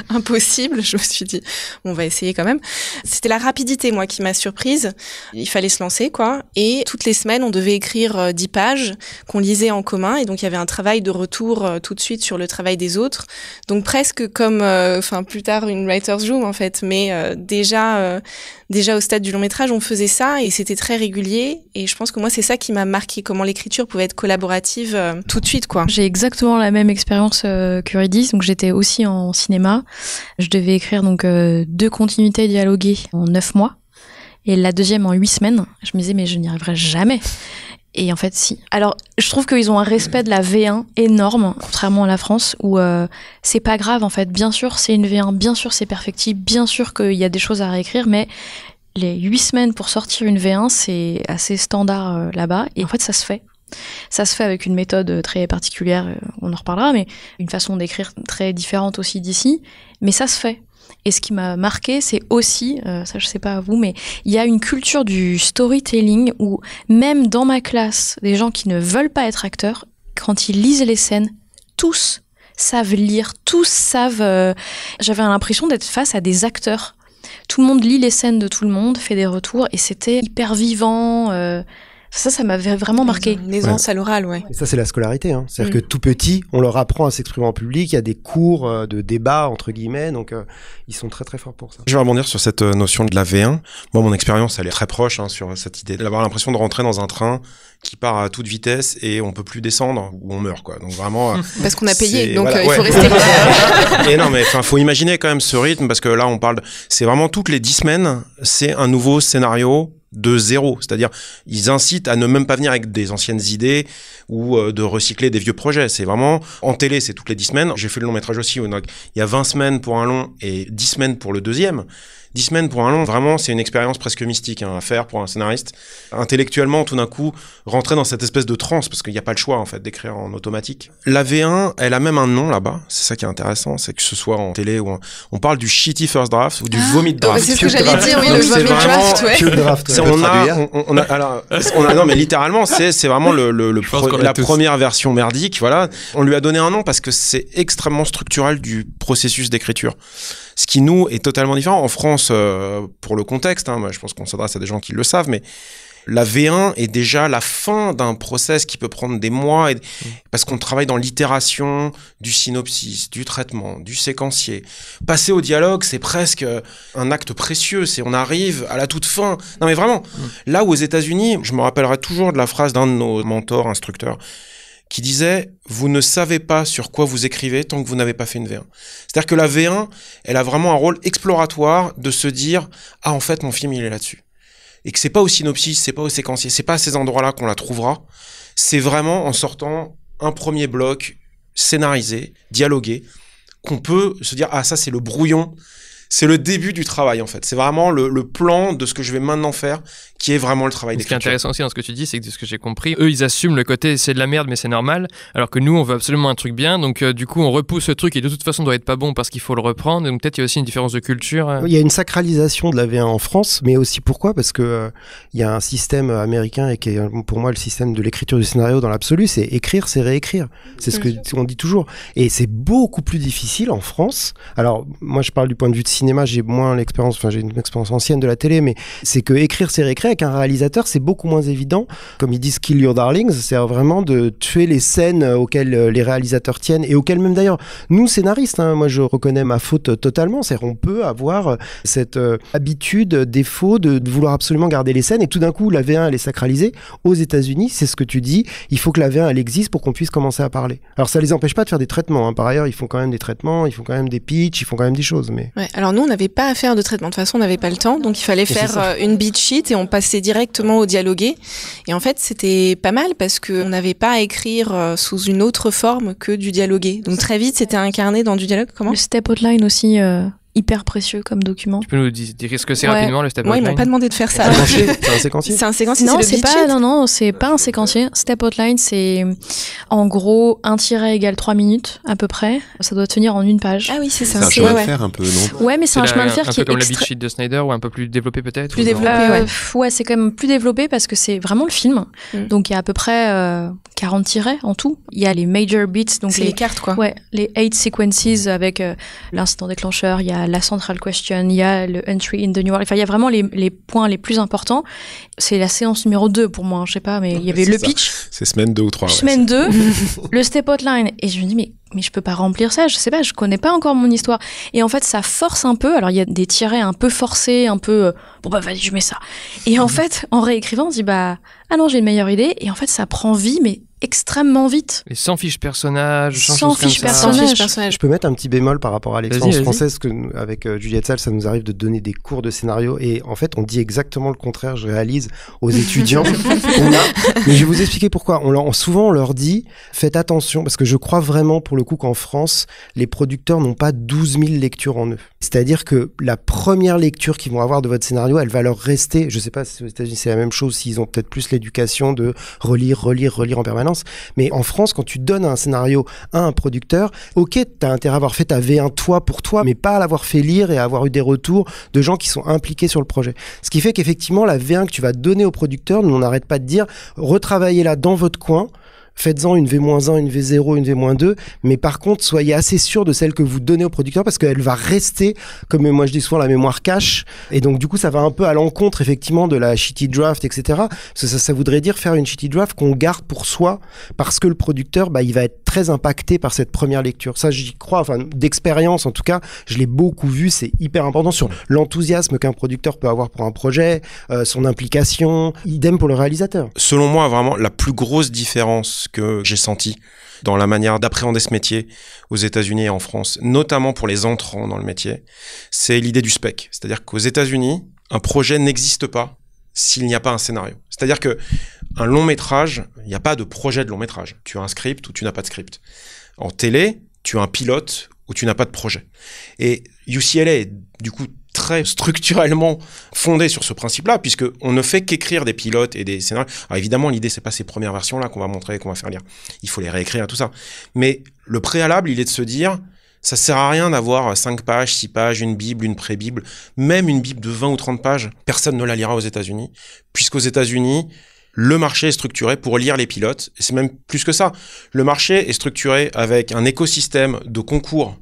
impossible. Je me suis dit, on va essayer quand même. C'était la rapidité, moi, qui m'a surprise. Il fallait se lancer, quoi. Et toutes les semaines, on devait écrire 10 pages qu'on lisait en commun. Et donc, il y avait un travail de retour tout de suite sur le travail des autres. Donc, presque comme, plus tard, une writer's room, en fait. Mais déjà au stade du long métrage, on faisait ça et c'était très régulier. Et je pense que moi, c'est ça qui m'a marqué, comment l'écriture pouvait être collaborative tout de suite, quoi. J'ai exactement la même expérience qu'Eurydice. Donc, j'étais aussi en cinéma. Je devais écrire donc 2 continuités dialoguées en 9 mois et la deuxième en 8 semaines. Je me disais mais je n'y arriverai jamais. Et en fait si. Alors je trouve qu'ils ont un respect de la V1 énorme, contrairement à la France où c'est pas grave en fait. Bien sûr c'est une V1, bien sûr c'est perfectible, bien sûr qu'il y a des choses à réécrire, mais les 8 semaines pour sortir une V1 c'est assez standard là-bas et en fait ça se fait. Ça se fait avec une méthode très particulière, on en reparlera, mais une façon d'écrire très différente aussi d'ici, mais ça se fait. Et ce qui m'a marqué, c'est aussi, ça je sais pas à vous, mais il y a une culture du storytelling où même dans ma classe, des gens qui ne veulent pas être acteurs, quand ils lisent les scènes, tous savent lire, tous savent... J'avais l'impression d'être face à des acteurs. Tout le monde lit les scènes de tout le monde, fait des retours, et c'était hyper vivant... Ça m'avait vraiment marqué. Une aisance à l'oral, ouais. Et ça, c'est la scolarité. Hein. C'est-à-dire que tout petit, on leur apprend à s'exprimer en public. Il y a des cours de débat, entre guillemets. Donc, ils sont très, très forts pour ça. Je vais rebondir sur cette notion de la V1. Moi, mon expérience, elle est très proche sur cette idée d'avoir l'impression de rentrer dans un train qui part à toute vitesse et on peut plus descendre ou on meurt, quoi. Donc, vraiment... Parce qu'on a payé, donc voilà, il faut rester là. Et non, mais faut imaginer quand même ce rythme parce que là, on parle... C'est vraiment toutes les 10 semaines, c'est un nouveau scénario de zéro, c'est-à-dire ils incitent à ne même pas venir avec des anciennes idées ou de recycler des vieux projets. C'est vraiment en télé, c'est toutes les 10 semaines. J'ai fait le long métrage aussi, donc il y a 20 semaines pour un long et 10 semaines pour le deuxième. 10 semaines pour un long, vraiment, c'est une expérience presque mystique à faire pour un scénariste. Intellectuellement, tout d'un coup, rentrer dans cette espèce de transe, parce qu'il n'y a pas le choix, en fait, d'écrire en automatique. La V1, elle a même un nom là-bas. C'est ça qui est intéressant, c'est que ce soit en télé ou on parle du shitty first draft ou du vomit draft. C'est ce que j'allais dire, oui, le vomit draft, ouais. Non, mais littéralement, c'est vraiment la première version merdique, voilà. On lui a donné un nom parce que c'est extrêmement structurel du processus d'écriture. Ce qui, nous, est totalement différent. En France, pour le contexte, moi, je pense qu'on s'adresse à des gens qui le savent, mais la V1 est déjà la fin d'un process qui peut prendre des mois, parce qu'on travaille dans l'itération du synopsis, du traitement, du séquencier. Passer au dialogue, c'est presque un acte précieux. On arrive à la toute fin. Non, mais vraiment, là où aux États-Unis, je me rappellerai toujours de la phrase d'un de nos mentors, instructeurs, qui disait « Vous ne savez pas sur quoi vous écrivez tant que vous n'avez pas fait une V1 ». C'est-à-dire que la V1, elle a vraiment un rôle exploratoire de se dire « Ah, en fait, mon film, il est là-dessus ». Et que c'est pas au synopsis, c'est pas au séquencier, c'est pas à ces endroits-là qu'on la trouvera. C'est vraiment en sortant un premier bloc scénarisé, dialogué, qu'on peut se dire « Ah, ça, c'est le brouillon ». c'est le début du travail en fait. C'est vraiment le plan de ce que je vais maintenant faire qui est vraiment le travail d'écriture. Ce qui est intéressant aussi dans ce que tu dis, c'est que de ce que j'ai compris, eux ils assument le côté c'est de la merde mais c'est normal, alors que nous on veut absolument un truc bien, donc du coup on repousse ce truc et de toute façon doit être pas bon parce qu'il faut le reprendre, donc peut-être il y a aussi une différence de culture. Il y a une sacralisation de la V1 en France, mais aussi pourquoi ? Parce que il y a un système américain et qui est pour moi le système de l'écriture du scénario dans l'absolu, c'est écrire, c'est réécrire. C'est ce qu'on dit toujours. Et c'est beaucoup plus difficile en France. Alors moi je parle du point de vue de cinéma, j'ai moins l'expérience, j'ai une expérience ancienne de la télé, mais c'est que écrire, c'est réécrire. Avec un réalisateur, c'est beaucoup moins évident. Comme ils disent kill your darlings, c'est vraiment de tuer les scènes auxquelles les réalisateurs tiennent et auxquelles même d'ailleurs nous scénaristes, moi je reconnais ma faute totalement, c'est qu'on peut avoir cette habitude, défaut de vouloir absolument garder les scènes et tout d'un coup la V1 elle est sacralisée. Aux États-Unis, c'est ce que tu dis, il faut que la V1 elle existe pour qu'on puisse commencer à parler. Alors ça les empêche pas de faire des traitements, par ailleurs ils font quand même des traitements, ils font quand même des pitchs, ils font quand même des choses. Mais ouais, alors nous on n'avait pas à faire de traitement, de toute façon on n'avait pas le temps, donc il fallait faire une beat sheet et on passait directement au dialogué. Et en fait c'était pas mal parce qu'on n'avait pas à écrire sous une autre forme que du dialogué. Donc très vite c'était incarné dans du dialogue. Comment ? Le step outline aussi, hyper précieux comme document. Tu peux nous dire ce que c'est rapidement le step outline ? Moi ils m'ont pas demandé de faire ça. C'est un séquencier. C'est un séquencier. Non, c'est pas un séquencier. Step outline, c'est en gros un tiret égale 3 minutes à peu près. Ça doit tenir en une page. Ah oui, c'est ça. C'est un chemin de fer un peu, non ? Ouais, mais c'est un chemin de fer qui est un peu comme est la beat sheet de Snyder ou un peu plus développé peut-être. Plus développé, ouais, c'est quand même plus développé parce que c'est vraiment le film. Donc il y a à peu près 40 tirets en tout. Il y a les major beats, donc c'est les cartes quoi. Ouais, les 8 sequences avec l'incident déclencheur, il y a la central question, il y a le entry in the new world. Enfin, il y a vraiment les points les plus importants. C'est la séance numéro 2 pour moi, je sais pas, mais il y avait le pitch. C'est semaine 2 ou 3. Semaine 2, le step outline. Et je me dis, mais je peux pas remplir ça, je sais pas, je connais pas encore mon histoire. Et en fait, ça force un peu. Alors, il y a des tirets un peu forcés, un peu, bon bah vas-y, je mets ça. Et en fait, en réécrivant, on se dit, ah non, j'ai une meilleure idée. Et en fait, ça prend vie, mais extrêmement vite. Et sans fiche personnage, sans fiche personnage. Je peux mettre un petit bémol par rapport à l'expérience Vas-y. française que avec Juliette Salle, ça nous arrive de donner des cours de scénario et en fait, on dit exactement le contraire. Je réalise aux étudiants. Mais je vais vous expliquer pourquoi. Souvent, on leur dit, faites attention parce que je crois vraiment pour le coup qu'en France, les producteurs n'ont pas 12 000 lectures en eux. C'est-à-dire que la première lecture qu'ils vont avoir de votre scénario, elle va leur rester. Je sais pas si aux États-Unis c'est la même chose, s'ils ont peut-être plus l'éducation de relire en permanence. Mais en France, quand tu donnes un scénario à un producteur, ok, t'as intérêt à avoir fait ta V1 toi pour toi, mais pas à l'avoir fait lire et à avoir eu des retours de gens qui sont impliqués sur le projet. Ce qui fait qu'effectivement, la V1 que tu vas donner au producteur, nous on n'arrête pas de dire, retravaillez-la dans votre coin. Faites-en une V-1, une V0, une V-2, mais par contre, soyez assez sûr de celle que vous donnez au producteur parce qu'elle va rester, comme moi je dis souvent, la mémoire cache. Et donc, du coup, ça va un peu à l'encontre, effectivement, de la shitty draft, etc. Parce que ça voudrait dire faire une shitty draft qu'on garde pour soi parce que le producteur, il va être très impacté par cette première lecture. Ça, j'y crois, d'expérience, en tout cas, je l'ai beaucoup vu, c'est hyper important sur l'enthousiasme qu'un producteur peut avoir pour un projet, son implication, idem pour le réalisateur. Selon moi, vraiment, la plus grosse différence que j'ai senti dans la manière d'appréhender ce métier aux États-Unis et en France, notamment pour les entrants dans le métier, c'est l'idée du spec. C'est-à-dire qu'aux États-Unis, un projet n'existe pas s'il n'y a pas un scénario. C'est-à-dire que un long métrage, il n'y a pas de projet de long métrage. Tu as un script ou tu n'as pas de script. En télé, tu as un pilote ou tu n'as pas de projet. Et UCLA est du coup très structurellement fondé sur ce principe-là, puisqu'on ne fait qu'écrire des pilotes et des scénarios. Alors évidemment, l'idée, c'est pas ces premières versions-là qu'on va montrer, qu'on va faire lire. Il faut les réécrire et tout ça. Mais le préalable, il est de se dire, ça sert à rien d'avoir 5 pages, 6 pages, une Bible, une pré-Bible, même une Bible de 20 ou 30 pages. Personne ne la lira aux États-Unis, puisqu'aux États-Unis, le marché est structuré pour lire les pilotes. Et c'est même plus que ça. Le marché est structuré avec un écosystème de concours,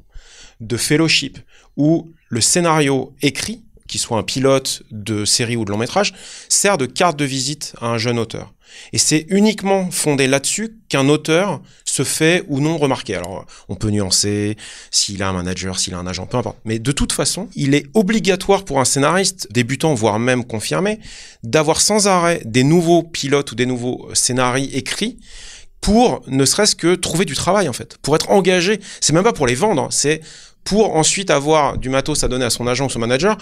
de fellowship, où le scénario écrit, qu'il soit un pilote de série ou de long métrage, sert de carte de visite à un jeune auteur. Et c'est uniquement fondé là-dessus qu'un auteur se fait ou non remarquer. Alors, on peut nuancer s'il a un manager, s'il a un agent, peu importe. Mais de toute façon, il est obligatoire pour un scénariste, débutant, voire même confirmé, d'avoir sans arrêt des nouveaux pilotes ou des nouveaux scénarios écrits pour ne serait-ce que trouver du travail, en fait. Pour être engagé. C'est même pas pour les vendre, c'est pour ensuite avoir du matos à donner à son agent ou son manager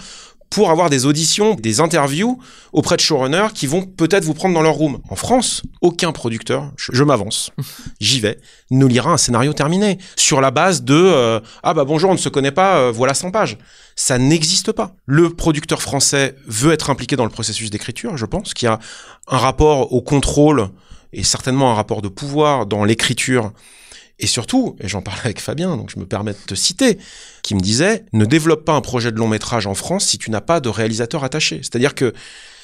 pour avoir des auditions, des interviews auprès de showrunners qui vont peut-être vous prendre dans leur room. En France, aucun producteur, je m'avance, j'y vais, ne lira un scénario terminé sur la base de ah bah bonjour, on ne se connaît pas, voilà 100 pages. Ça n'existe pas. Le producteur français veut être impliqué dans le processus d'écriture, je pense qu'il y a un rapport au contrôle et certainement un rapport de pouvoir dans l'écriture. Et surtout, et j'en parlais avec Fabien, donc je me permets de te citer, qui me disait, ne développe pas un projet de long métrage en France si tu n'as pas de réalisateur attaché. C'est-à-dire que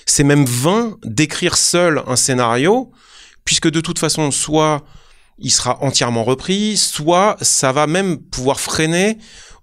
c'est même vain d'écrire seul un scénario, puisque de toute façon, soit il sera entièrement repris, soit ça va même pouvoir freiner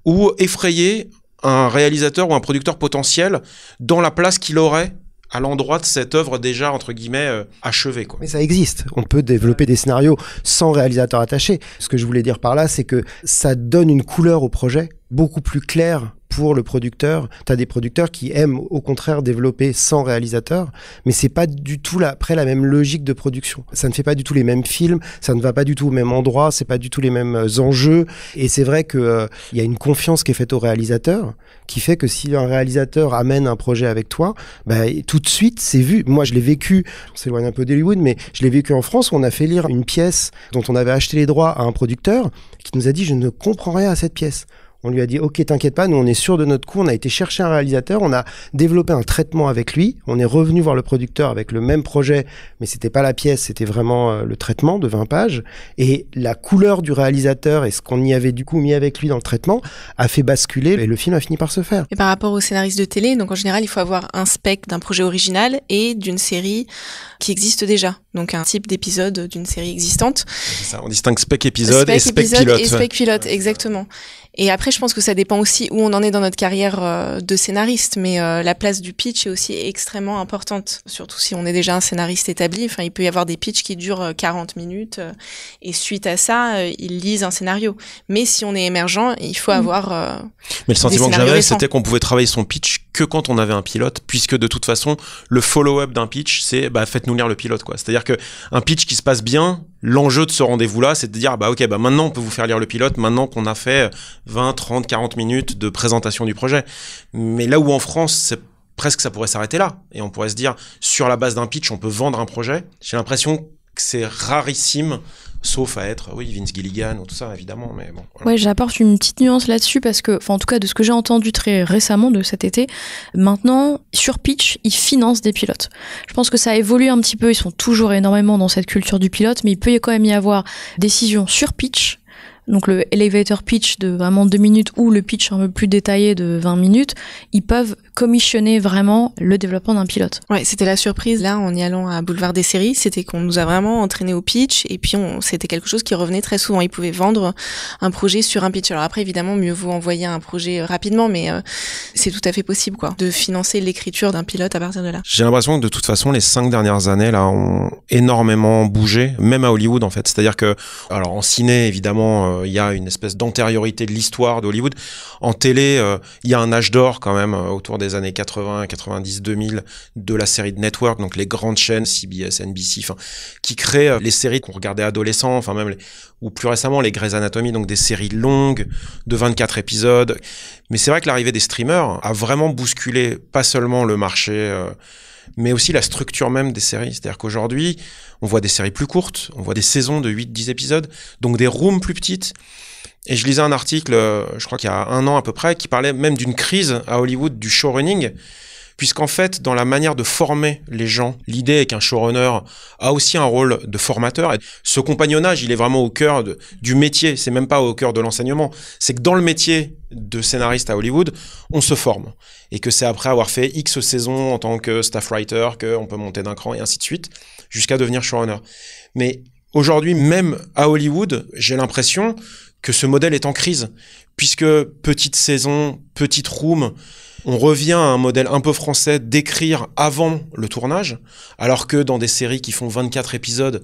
ou effrayer un réalisateur ou un producteur potentiel dans la place qu'il aurait à l'endroit de cette œuvre déjà, entre guillemets, achevée, quoi. Mais ça existe. On peut développer des scénarios sans réalisateur attaché. Ce que je voulais dire par là, c'est que ça donne une couleur au projet beaucoup plus claire pour le producteur. T'as des producteurs qui aiment au contraire développer sans réalisateur, mais c'est pas du tout après la même logique de production. Ça ne fait pas du tout les mêmes films, ça ne va pas du tout au même endroit, c'est pas du tout les mêmes enjeux. Et c'est vrai que y a une confiance qui est faite au réalisateur, qui fait que si un réalisateur amène un projet avec toi, bah, tout de suite c'est vu. Moi je l'ai vécu, on s'éloigne un peu d'Hollywood, mais je l'ai vécu en France où on a fait lire une pièce dont on avait acheté les droits à un producteur qui nous a dit je ne comprends rien à cette pièce. On lui a dit, ok, t'inquiète pas, nous on est sûr de notre coup, on a été chercher un réalisateur, on a développé un traitement avec lui, on est revenu voir le producteur avec le même projet, mais c'était pas la pièce, c'était vraiment le traitement de 20 pages, et la couleur du réalisateur et ce qu'on y avait du coup mis avec lui dans le traitement a fait basculer, et le film a fini par se faire. Et par rapport aux scénaristes de télé, donc en général, il faut avoir un spec d'un projet original et d'une série qui existe déjà, donc un type d'épisode d'une série existante. C'est ça, on distingue spec épisode et spec pilote. Et spec pilote, exactement. Et après, je pense que ça dépend aussi où on en est dans notre carrière de scénariste, mais la place du pitch est aussi extrêmement importante, surtout si on est déjà un scénariste établi. Enfin, il peut y avoir des pitchs qui durent 40 minutes, et suite à ça, ils lisent un scénario. Mais si on est émergent, il faut avoir mais le sentiment que j'avais, c'était qu'on pouvait travailler son pitch que quand on avait un pilote, puisque de toute façon, le follow-up d'un pitch, c'est bah, faites-nous lire le pilote, quoi. C'est-à-dire que un pitch qui se passe bien, l'enjeu de ce rendez-vous-là, c'est de dire bah ok, bah maintenant on peut vous faire lire le pilote, maintenant qu'on a fait 20, 30, 40 minutes de présentation du projet. Mais là où en France, c'est presque ça pourrait s'arrêter là. Et on pourrait se dire, sur la base d'un pitch, on peut vendre un projet. J'ai l'impression que c'est rarissime, sauf à être, oui, Vince Gilligan ou tout ça, évidemment, mais bon. Voilà. Ouais, j'apporte une petite nuance là-dessus parce que, enfin, en tout cas, de ce que j'ai entendu très récemment de cet été, maintenant, sur Pitch, ils financent des pilotes. Je pense que ça a évolué un petit peu, ils sont toujours énormément dans cette culture du pilote, mais il peut quand même y avoir décision sur Pitch, donc le elevator pitch de vraiment 2 minutes ou le pitch un peu plus détaillé de 20 minutes, ils peuvent commissionner vraiment le développement d'un pilote. Ouais, c'était la surprise là en y allant à Boulevard des Séries, c'était qu'on nous a vraiment entraîné au pitch et puis c'était quelque chose qui revenait très souvent. Ils pouvaient vendre un projet sur un pitch. Alors après évidemment mieux vaut envoyer un projet rapidement, mais c'est tout à fait possible quoi, de financer l'écriture d'un pilote à partir de là. J'ai l'impression que de toute façon les 5 dernières années là ont énormément bougé, même à Hollywood en fait. C'est-à-dire que, alors en ciné évidemment il y a une espèce d'antériorité de l'histoire d'Hollywood. En télé il y a un âge d'or quand même autour des années 80, 90, 2000 de la série de network, donc les grandes chaînes CBS, NBC, enfin qui créent les séries qu'on regardait adolescents, enfin même ou plus récemment les Grey's Anatomy, donc des séries longues de 24 épisodes. Mais c'est vrai que l'arrivée des streamers a vraiment bousculé pas seulement le marché mais aussi la structure même des séries. C'est-à-dire qu'aujourd'hui, on voit des séries plus courtes, on voit des saisons de 8-10 épisodes, donc des rooms plus petites. Et je lisais un article, je crois qu'il y a 1 an à peu près, qui parlait même d'une crise à Hollywood du showrunning, puisqu'en fait, dans la manière de former les gens, l'idée est qu'un showrunner a aussi un rôle de formateur. Et ce compagnonnage, il est vraiment au cœur du métier, c'est même pas au cœur de l'enseignement. C'est que dans le métier de scénariste à Hollywood, on se forme. Et que c'est après avoir fait X saisons en tant que staff writer qu'on peut monter d'un cran et ainsi de suite, jusqu'à devenir showrunner. Mais aujourd'hui, même à Hollywood, j'ai l'impression que ce modèle est en crise, puisque petite saison, petite room, on revient à un modèle un peu français d'écrire avant le tournage, alors que dans des séries qui font 24 épisodes,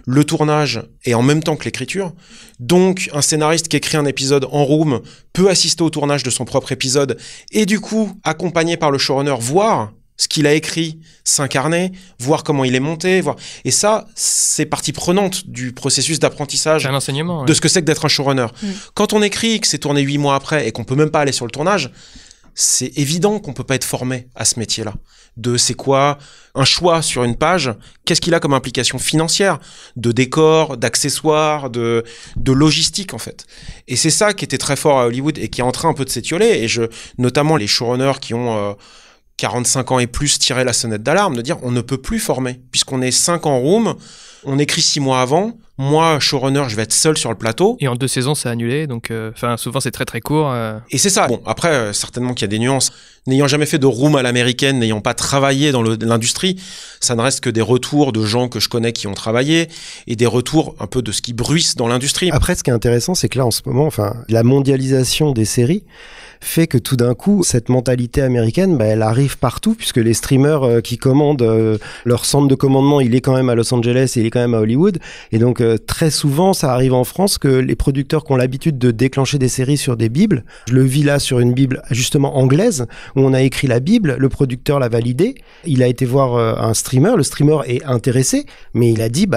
le tournage est en même temps que l'écriture. Donc, un scénariste qui écrit un épisode en room peut assister au tournage de son propre épisode et du coup, accompagné par le showrunner, voir ce qu'il a écrit s'incarner, voir comment il est monté, voir. Et ça, c'est partie prenante du processus d'apprentissage. C'est un enseignement. De ce que c'est que d'être un showrunner. Quand on écrit, que c'est tourné 8 mois après et qu'on peut même pas aller sur le tournage, c'est évident qu'on peut pas être formé à ce métier-là. De c'est quoi un choix sur une page, qu'est-ce qu'il a comme implication financière, de décor, d'accessoires, de logistique en fait. Et c'est ça qui était très fort à Hollywood et qui est en train un peu de s'étioler. Et notamment les showrunners qui ont 45 ans et plus tiré la sonnette d'alarme, de dire on ne peut plus former puisqu'on est 5 en room, on écrit 6 mois avant. Moi, showrunner, je vais être seul sur le plateau. Et en 2 saisons, c'est annulé, donc souvent c'est très très court. Et c'est ça. Bon, après, certainement qu'il y a des nuances. N'ayant jamais fait de room à l'américaine, n'ayant pas travaillé dans l'industrie, ça ne reste que des retours de gens que je connais qui ont travaillé et des retours un peu de ce qui bruisse dans l'industrie. Après, ce qui est intéressant, c'est que là, en ce moment, la mondialisation des séries fait que tout d'un coup, cette mentalité américaine, elle arrive partout, puisque les streamers qui commandent, leur centre de commandement, il est quand même à Los Angeles et il est quand même à Hollywood. Et donc, très souvent, ça arrive en France que les producteurs qui ont l'habitude de déclencher des séries sur des bibles, je le vis là sur une bible justement anglaise, où on a écrit la bible, le producteur l'a validée, il a été voir un streamer, le streamer est intéressé, mais il a dit,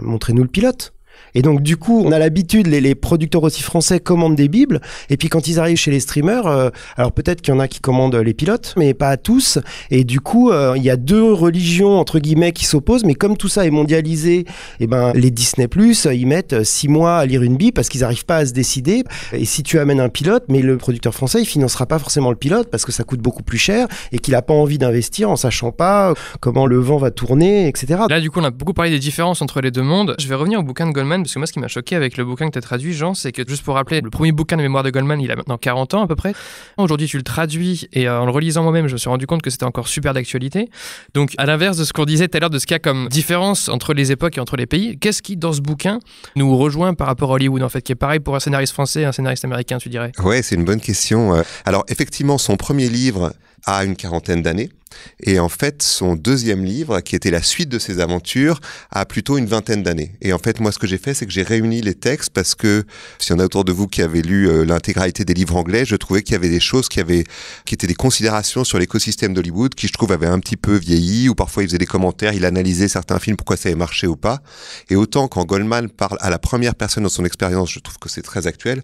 montrez-nous le pilote. Et donc du coup, on a l'habitude, les producteurs aussi français commandent des bibles, et puis quand ils arrivent chez les streamers, alors peut-être qu'il y en a qui commandent les pilotes, mais pas à tous, et du coup, il y a 2 religions, entre guillemets, qui s'opposent, mais comme tout ça est mondialisé, les Disney+, ils mettent 6 mois à lire une bible parce qu'ils n'arrivent pas à se décider, et si tu amènes un pilote, mais le producteur français, il financera pas forcément le pilote parce que ça coûte beaucoup plus cher, et qu'il a pas envie d'investir en sachant pas comment le vent va tourner, etc. Là, du coup, on a beaucoup parlé des différences entre les 2 mondes. Je vais revenir au bouquin de Goldman, parce que moi, ce qui m'a choqué avec le bouquin que tu as traduit, Jean, c'est que, juste pour rappeler, le premier bouquin de mémoire de Goldman, il a maintenant 40 ans à peu près. Aujourd'hui, tu le traduis, et en le relisant moi-même, je me suis rendu compte que c'était encore super d'actualité. Donc, à l'inverse de ce qu'on disait tout à l'heure, de ce qu'il y a comme différence entre les époques et entre les pays, qu'est-ce qui, dans ce bouquin, nous rejoint par rapport à Hollywood, en fait, qui est pareil pour un scénariste français et un scénariste américain, tu dirais? Ouais, c'est une bonne question. Alors, effectivement, son premier livre a une 40aine d'années. Et en fait, son 2e livre, qui était la suite de ses aventures, a plutôt une 20aine d'années. Et en fait, moi, ce que j'ai fait, c'est que j'ai réuni les textes parce que, s'il y en a autour de vous qui avaient lu l'intégralité des livres anglais, je trouvais qu'il y avait des choses qui étaient des considérations sur l'écosystème d'Hollywood qui, je trouve, avaient un petit peu vieilli, ou parfois il faisait des commentaires, il analysait certains films, pourquoi ça avait marché ou pas. Et autant quand Goldman parle à la première personne dans son expérience, je trouve que c'est très actuel,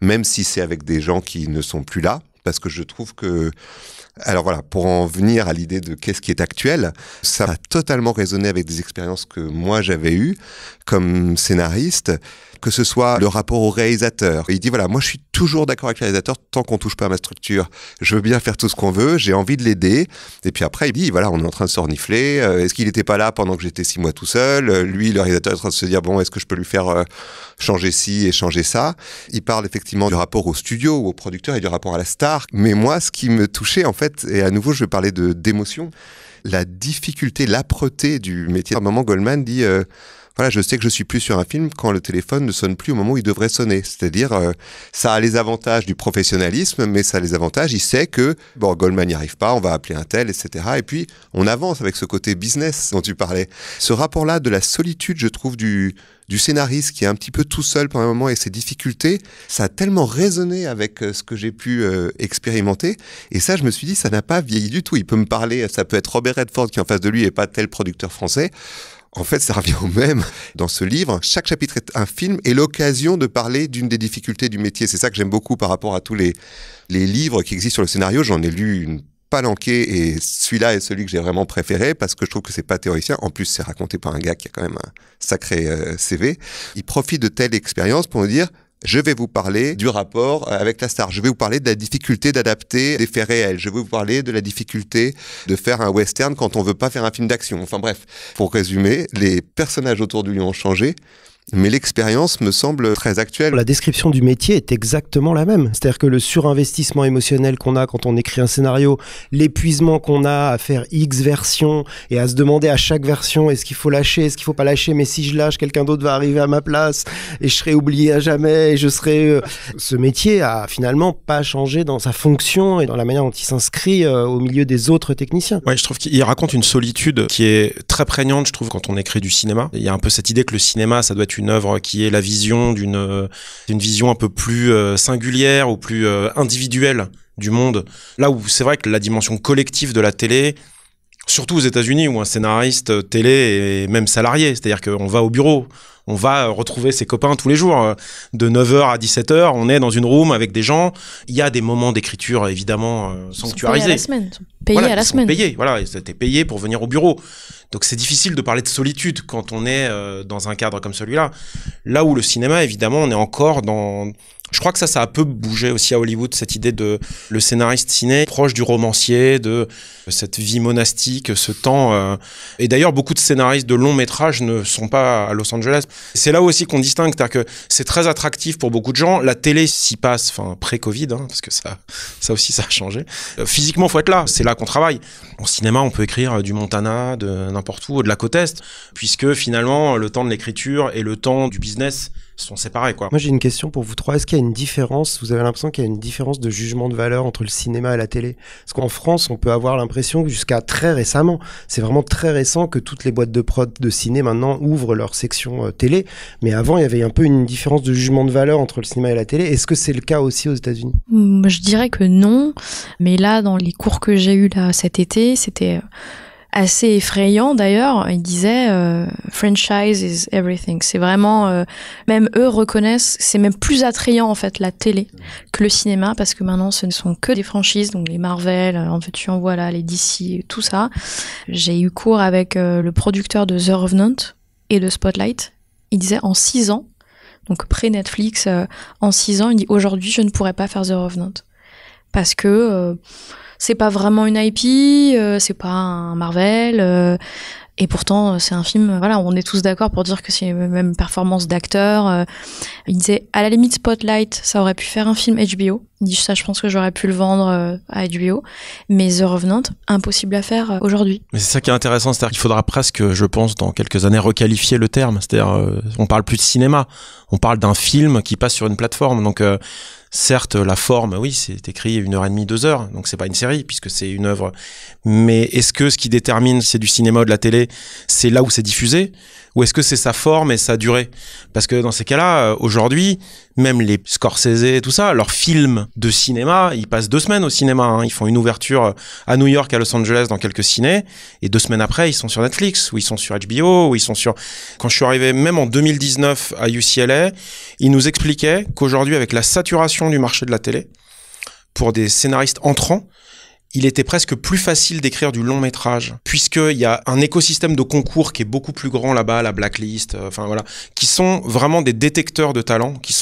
même si c'est avec des gens qui ne sont plus là, parce que je trouve que... Alors voilà, pour en venir à l'idée de qu'est-ce qui est actuel, ça a totalement résonné avec des expériences que moi j'avais eues comme scénariste, que ce soit le rapport au réalisateur. Il dit voilà, moi je suis toujours d'accord avec le réalisateur tant qu'on touche pas à ma structure. Je veux bien faire tout ce qu'on veut, j'ai envie de l'aider. Et puis après il dit voilà, on est en train de se renifler. Est-ce qu'il n'était pas là pendant que j'étais 6 mois tout seul? Lui, le réalisateur est en train de se dire bon, est-ce que je peux lui faire changer ci et changer ça? Il parle effectivement du rapport au studio ou au producteur et du rapport à la star. Mais moi, ce qui me touchait en fait, et à nouveau je vais parler d'émotion, la difficulté, l'âpreté du métier. À un moment, Goldman dit voilà, je sais que je suis plus sur un film quand le téléphone ne sonne plus au moment où il devrait sonner. C'est-à-dire, ça a les avantages du professionnalisme, mais ça a les avantages, il sait que, bon, Goldman n'y arrive pas, on va appeler un tel, etc. Et puis, on avance avec ce côté business dont tu parlais. Ce rapport-là de la solitude, je trouve, du scénariste qui est un petit peu tout seul pendant un moment et ses difficultés, ça a tellement résonné avec ce que j'ai pu expérimenter. Et ça, je me suis dit, ça n'a pas vieilli du tout. Il peut me parler, ça peut être Robert Redford qui est en face de lui et pas tel producteur français. En fait, ça revient au même. Dans ce livre, chaque chapitre est un film et l'occasion de parler d'une des difficultés du métier. C'est ça que j'aime beaucoup par rapport à tous les livres qui existent sur le scénario. J'en ai lu une palanquée et celui-là est celui que j'ai vraiment préféré parce que je trouve que c'est pas théoricien. En plus, c'est raconté par un gars qui a quand même un sacré CV. Il profite de telle expérience pour me dire je vais vous parler du rapport avec la star. Je vais vous parler de la difficulté d'adapter des faits réels. Je vais vous parler de la difficulté de faire un western quand on veut pas faire un film d'action. Enfin bref, pour résumer, les personnages autour de lui ont changé. Mais l'expérience me semble très actuelle. La description du métier est exactement la même. C'est-à-dire que le surinvestissement émotionnel qu'on a quand on écrit un scénario, l'épuisement qu'on a à faire X versions et à se demander à chaque version est-ce qu'il faut lâcher, est-ce qu'il faut pas lâcher, mais si je lâche, quelqu'un d'autre va arriver à ma place et je serai oublié à jamais et je serai... Ce métier a finalement pas changé dans sa fonction et dans la manière dont il s'inscrit au milieu des autres techniciens. Ouais, je trouve qu'il raconte une solitude qui est très prégnante, je trouve, quand on écrit du cinéma. Il y a un peu cette idée que le cinéma, ça doit être une œuvre qui est la vision d'une vision un peu plus singulière ou plus individuelle du monde. Là où c'est vrai que la dimension collective de la télé, surtout aux États-Unis, où un scénariste télé est même salarié, c'est-à-dire qu'on va au bureau, on va retrouver ses copains tous les jours. De 9h à 17h, on est dans une room avec des gens. Il y a des moments d'écriture, évidemment, sanctuarisés. Ils sont payés à la semaine. Payés, voilà, t'es payé pour venir au bureau. Donc c'est difficile de parler de solitude quand on est dans un cadre comme celui-là. Là où le cinéma, évidemment, on est encore dans... Je crois que ça a peu bougé aussi à Hollywood, cette idée de le scénariste ciné proche du romancier, de cette vie monastique, ce temps. Et d'ailleurs, beaucoup de scénaristes de longs métrages ne sont pas à Los Angeles. C'est là aussi qu'on distingue, c'est-à-dire que c'est très attractif pour beaucoup de gens. La télé s'y passe, enfin pré-Covid, parce que ça aussi ça a changé. Physiquement, faut être là. C'est là qu'on travaille. En cinéma, on peut écrire du Montana, de n'importe où, de la côte est, puisque finalement, le temps de l'écriture et le temps du business sont séparés, quoi. Moi, j'ai une question pour vous trois. Est-ce qu'il y a une différence, vous avez l'impression qu'il y a une différence de jugement de valeur entre le cinéma et la télé? Parce qu'en France, on peut avoir l'impression que jusqu'à très récemment, c'est vraiment très récent que toutes les boîtes de prod de ciné maintenant ouvrent leur section télé. Mais avant, il y avait un peu une différence de jugement de valeur entre le cinéma et la télé. Est-ce que c'est le cas aussi aux États-Unis? Je dirais que non. Mais là, dans les cours que j'ai eus là cet été, c'était assez effrayant d'ailleurs. Il disait franchise is everything. C'est vraiment, même eux reconnaissent, c'est même plus attrayant en fait la télé que le cinéma, parce que maintenant ce ne sont que des franchises, donc les Marvel, en veux-tu en voilà, les DC, tout ça. J'ai eu cours avec le producteur de The Revenant et de Spotlight. Il disait en 6 ans, donc pré-Netflix, en 6 ans, il dit aujourd'hui je ne pourrais pas faire The Revenant parce que c'est pas vraiment une IP, c'est pas un Marvel, et pourtant c'est un film, voilà, on est tous d'accord pour dire que c'est même performance d'acteur. Il disait, à la limite Spotlight, ça aurait pu faire un film HBO. Il dit, ça, je pense que j'aurais pu le vendre à HBO, mais The Revenant, impossible à faire aujourd'hui. Mais c'est ça qui est intéressant, c'est-à-dire qu'il faudra presque, je pense, dans quelques années, requalifier le terme. C'est-à-dire, on parle plus de cinéma, on parle d'un film qui passe sur une plateforme, donc... certes, la forme, oui, c'est écrit 1h30, 2h, donc c'est pas une série, puisque c'est une œuvre. Mais est-ce que ce qui détermine si c'est du cinéma ou de la télé, c'est là où c'est diffusé, ou est-ce que c'est sa forme et sa durée? Parce que dans ces cas-là, aujourd'hui, même les Scorsese et tout ça, leurs films de cinéma, ils passent 2 semaines au cinéma. Ils font une ouverture à New York, à Los Angeles, dans quelques cinés, et 2 semaines après, ils sont sur Netflix, ou ils sont sur HBO, ou ils sont sur... Quand je suis arrivé, même en 2019 à UCLA, ils nous expliquaient qu'aujourd'hui, avec la saturation du marché de la télé, pour des scénaristes entrants, il était presque plus facile d'écrire du long métrage, puisqu'il y a un écosystème de concours qui est beaucoup plus grand là-bas, la Blacklist, voilà, qui sont vraiment des détecteurs de talent, qui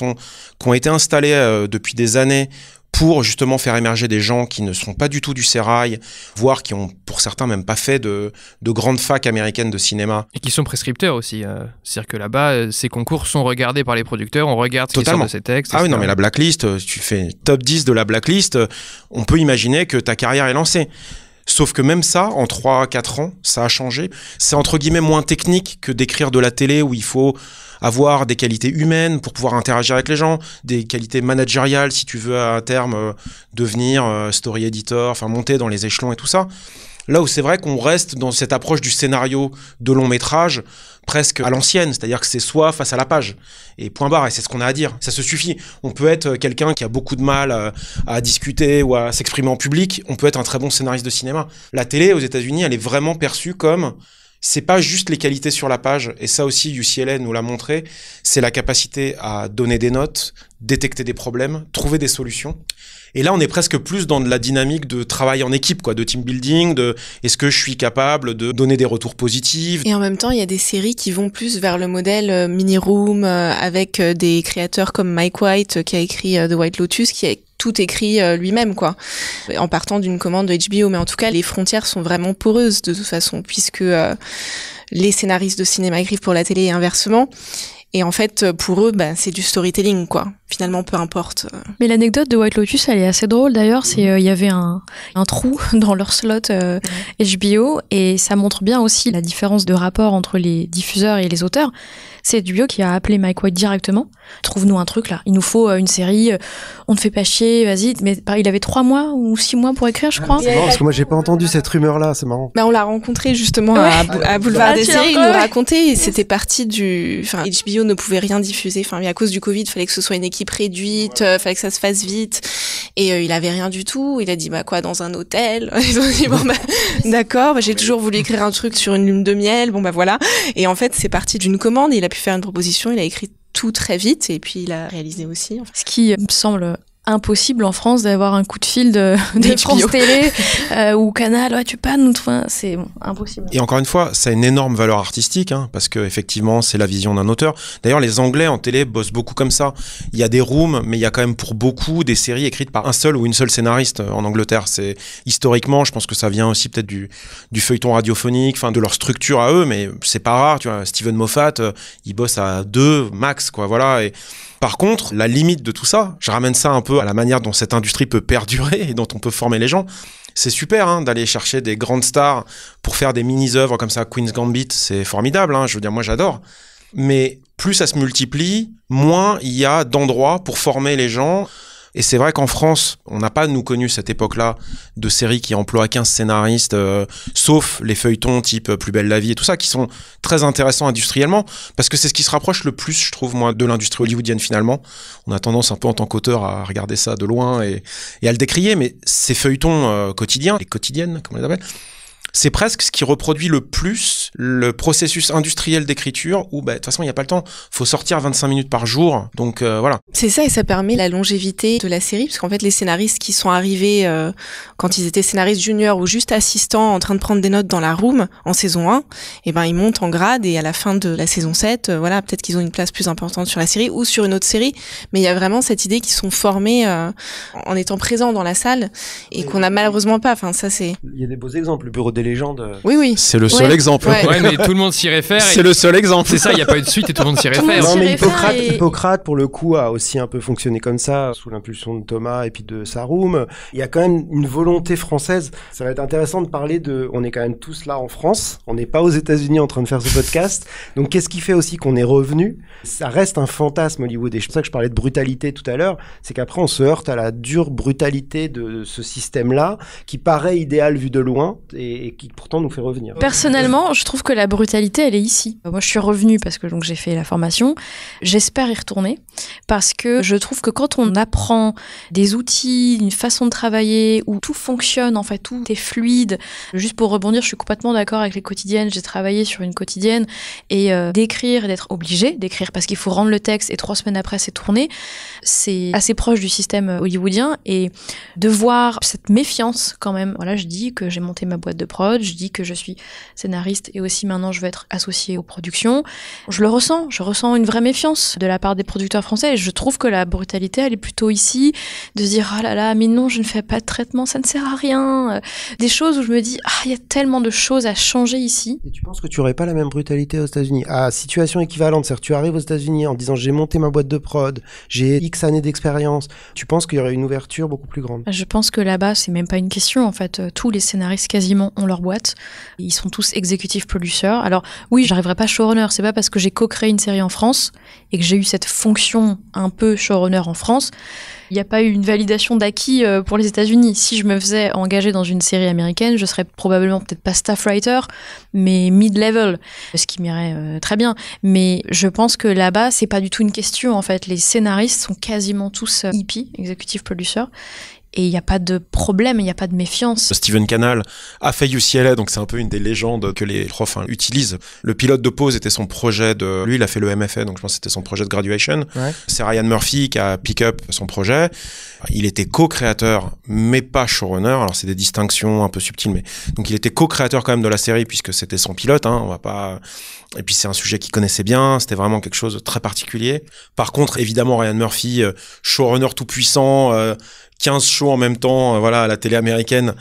ont été installés depuis des années pour justement faire émerger des gens qui ne sont pas du tout du sérail, voire qui ont, pour certains, même pas fait de grandes facs américaines de cinéma. Et qui sont prescripteurs aussi. C'est-à-dire que là-bas, ces concours sont regardés par les producteurs, on regarde ce qui sort de ces textes. Ah oui, non, mais la Blacklist, tu fais top 10 de la Blacklist, on peut imaginer que ta carrière est lancée. Sauf que même ça, en 3-4 ans, ça a changé. C'est entre guillemets moins technique que d'écrire de la télé où il faut avoir des qualités humaines pour pouvoir interagir avec les gens, des qualités managériales si tu veux à terme devenir story editor, enfin monter dans les échelons et tout ça. Là où c'est vrai qu'on reste dans cette approche du scénario de long métrage presque à l'ancienne, c'est-à-dire que c'est soi face à la page et point barre, et c'est ce qu'on a à dire, ça se suffit. On peut être quelqu'un qui a beaucoup de mal à discuter ou à s'exprimer en public, on peut être un très bon scénariste de cinéma. La télé aux États-Unis, elle est vraiment perçue comme... C'est pas juste les qualités sur la page, et ça aussi UCLA nous l'a montré, c'est la capacité à donner des notes, détecter des problèmes, trouver des solutions. Et là, on est presque plus dans de la dynamique de travail en équipe, quoi, de team building, de est-ce que je suis capable de donner des retours positifs. Et en même temps, il y a des séries qui vont plus vers le modèle mini-room, avec des créateurs comme Mike White, qui a écrit The White Lotus, qui a tout écrit lui-même, quoi, en partant d'une commande de HBO. Mais en tout cas, les frontières sont vraiment poreuses de toute façon, puisque les scénaristes de cinéma écrivent pour la télé et inversement. Et en fait, pour eux, c'est du storytelling, quoi. Finalement, peu importe. Mais l'anecdote de White Lotus, elle est assez drôle d'ailleurs. C'est il y avait un trou dans leur slot HBO, et ça montre bien aussi la différence de rapport entre les diffuseurs et les auteurs. C'est HBO qui a appelé Mike White directement. Trouve-nous un truc là. Il nous faut une série. On ne fait pas chier. Vas-y. Mais il avait 3 mois ou 6 mois pour écrire, je crois. C'est marrant parce que moi j'ai pas entendu cette rumeur là. C'est marrant. On l'a rencontré justement à Boulevard des séries. Il nous racontait. Et c'était parti HBO ne pouvait rien diffuser. À cause du Covid, il fallait que ce soit une équipe réduite. Fallait que ça se fasse vite. Et il avait rien du tout. Il a dit, quoi, dans un hôtel? Ils ont dit, d'accord, j'ai toujours voulu écrire un truc sur une lune de miel. Voilà. Et en fait, c'est parti d'une commande. Il a pu faire une proposition. Il a écrit tout très vite. Et puis, il a réalisé aussi. Ce qui me semble impossible en France d'avoir un coup de fil de France Télé ou Canal, ouais, tu peux nous trouver, c'est impossible. Et encore une fois, ça a une énorme valeur artistique, parce que effectivement, c'est la vision d'un auteur. D'ailleurs, les Anglais en télé bossent beaucoup comme ça. Il y a des rooms, mais il y a quand même pour beaucoup des séries écrites par un seul ou une seule scénariste en Angleterre. C'est historiquement, je pense que ça vient aussi peut-être du feuilleton radiophonique, de leur structure à eux, mais c'est pas rare. Tu vois, Steven Moffat, il bosse à 2 max, quoi. Voilà. Et par contre, la limite de tout ça, je ramène ça un peu à la manière dont cette industrie peut perdurer et dont on peut former les gens. C'est super d'aller chercher des grandes stars pour faire des mini-œuvres comme ça. Queen's Gambit, c'est formidable. Je veux dire, moi j'adore. Mais plus ça se multiplie, moins il y a d'endroits pour former les gens. Et c'est vrai qu'en France, on n'a pas, nous, connu cette époque-là de séries qui emploient 15 scénaristes, sauf les feuilletons type Plus belle la vie et tout ça, qui sont très intéressants industriellement, parce que c'est ce qui se rapproche le plus, je trouve, moi, de l'industrie hollywoodienne, finalement. On a tendance un peu, en tant qu'auteur, à regarder ça de loin et à le décrier, mais ces feuilletons quotidiens, les quotidiennes, comme on les appelle, c'est presque ce qui reproduit le plus le processus industriel d'écriture où, de toute façon, il n'y a pas le temps. Faut sortir 25 minutes par jour. Donc, voilà. C'est ça, et ça permet la longévité de la série, parce qu'en fait, les scénaristes qui sont arrivés quand ils étaient scénaristes juniors ou juste assistants en train de prendre des notes dans la room en saison 1, ils montent en grade et à la fin de la saison 7, peut-être qu'ils ont une place plus importante sur la série ou sur une autre série. Mais il y a vraiment cette idée qu'ils sont formés en étant présents dans la salle et qu'on n'a malheureusement pas. Ça, c'est... Il y a des beaux exemples. Le Bureau des légendes. Oui. C'est le seul exemple. Ouais, mais tout le monde s'y réfère. C'est le seul exemple. C'est ça, il n'y a pas eu de suite et tout le monde s'y réfère. Non, mais Hippocrate, pour le coup, a aussi un peu fonctionné comme ça, sous l'impulsion de Thomas et puis de Saroum. Il y a quand même une volonté française. Ça va être intéressant de parler on est quand même tous là en France. On n'est pas aux États-Unis en train de faire ce podcast. Donc, qu'est-ce qui fait aussi qu'on est revenu? Ça reste un fantasme Hollywood. Et c'est pour ça que je parlais de brutalité tout à l'heure. C'est qu'après, on se heurte à la dure brutalité de ce système-là, qui paraît idéal vu de loin et qui pourtant nous fait revenir. Personnellement, je trouve que la brutalité, elle est ici. Moi, je suis revenue parce que j'ai fait la formation. J'espère y retourner parce que je trouve que quand on apprend des outils, une façon de travailler où tout fonctionne, en fait, tout est fluide. Juste pour rebondir, je suis complètement d'accord avec les quotidiennes. J'ai travaillé sur une quotidienne et d'écrire, d'être obligé d'écrire parce qu'il faut rendre le texte et 3 semaines après, c'est tourné. C'est assez proche du système hollywoodien et de voir cette méfiance quand même. Voilà, je dis que j'ai monté ma boîte de prod, je dis que je suis scénariste et aussi maintenant je veux être associée aux productions. Je ressens une vraie méfiance de la part des producteurs français et je trouve que la brutalité elle est plutôt ici, de se dire ah là là mais non je ne fais pas de traitement, ça ne sert à rien. Des choses où je me dis il y a tellement de choses à changer ici. Et tu penses que tu aurais pas la même brutalité aux États-Unis à situation équivalente, c'est-à-dire tu arrives aux États-Unis en disant j'ai monté ma boîte de prod, j'ai X années d'expérience, tu penses qu'il y aurait une ouverture beaucoup plus grande? Je pense que là-bas c'est même pas une question en fait, tous les scénaristes quasiment ont leur boîte. Ils sont tous executive producers. Alors oui, j'arriverai pas showrunner, c'est pas parce que j'ai co-créé une série en France et que j'ai eu cette fonction un peu showrunner en France, il n'y a pas eu une validation d'acquis pour les États-Unis. Si je me faisais engager dans une série américaine, je serais probablement peut-être pas staff writer, mais mid-level, ce qui m'irait très bien. Mais je pense que là-bas, c'est pas du tout une question en fait. Les scénaristes sont quasiment tous EP, executive producers. Et il n'y a pas de problème, il n'y a pas de méfiance. Steven Canal a fait UCLA, donc c'est un peu une des légendes que les profs utilisent. Le pilote de pause était son projet de... Lui, il a fait le MFA, donc je pense que c'était son projet de graduation. Ouais. C'est Ryan Murphy qui a pick up son projet. Il était co-créateur, mais pas showrunner. Alors c'est des distinctions un peu subtiles, mais... Donc il était co-créateur quand même de la série, puisque c'était son pilote, on va pas... Et puis c'est un sujet qu'il connaissait bien, c'était vraiment quelque chose de très particulier. Par contre, évidemment, Ryan Murphy, showrunner tout puissant, 15 shows en même temps, à la télé américaine,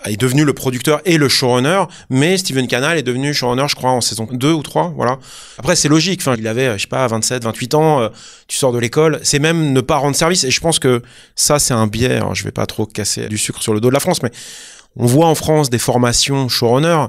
est devenu le producteur et le showrunner, mais Steven Canal est devenu showrunner, je crois, en saison 2 ou 3, voilà. Après, c'est logique, il avait, 27, 28 ans, tu sors de l'école, c'est même ne pas rendre service, et je pense que ça, c'est un biais, alors je vais pas trop casser du sucre sur le dos de la France, mais on voit en France des formations showrunner,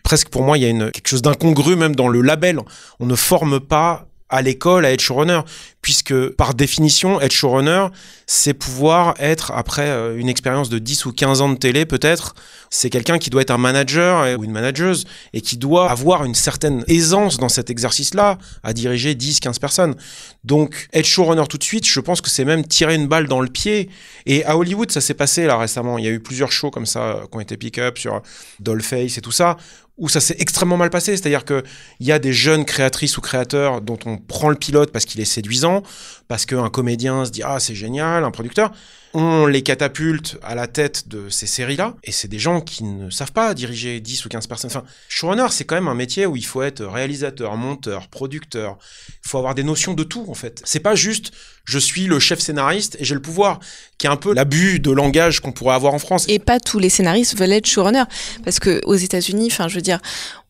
presque pour moi, il y a quelque chose d'incongru même dans le label, on ne forme pas à l'école à être showrunner, puisque par définition, être showrunner, c'est pouvoir être, après une expérience de 10 ou 15 ans de télé peut-être, c'est quelqu'un qui doit être un manager ou une manageuse et qui doit avoir une certaine aisance dans cet exercice-là, à diriger 10, 15 personnes. Donc, être showrunner tout de suite, je pense que c'est même tirer une balle dans le pied. Et à Hollywood, ça s'est passé là récemment. Il y a eu plusieurs shows comme ça qui ont été pick-up sur Dollface et tout ça, où ça s'est extrêmement mal passé. C'est-à-dire qu'il y a des jeunes créatrices ou créateurs dont on prend le pilote parce qu'il est séduisant, parce qu'un comédien se dit « Ah, c'est génial », un producteur. On les catapulte à la tête de ces séries-là, et c'est des gens qui ne savent pas diriger 10 ou 15 personnes. Enfin, showrunner, c'est quand même un métier où il faut être réalisateur, monteur, producteur. Il faut avoir des notions de tout, en fait. C'est pas juste « je suis le chef scénariste et j'ai le pouvoir », qui est un peu l'abus de langage qu'on pourrait avoir en France. Et pas tous les scénaristes veulent être showrunner, parce que aux États-Unis, enfin, je veux dire,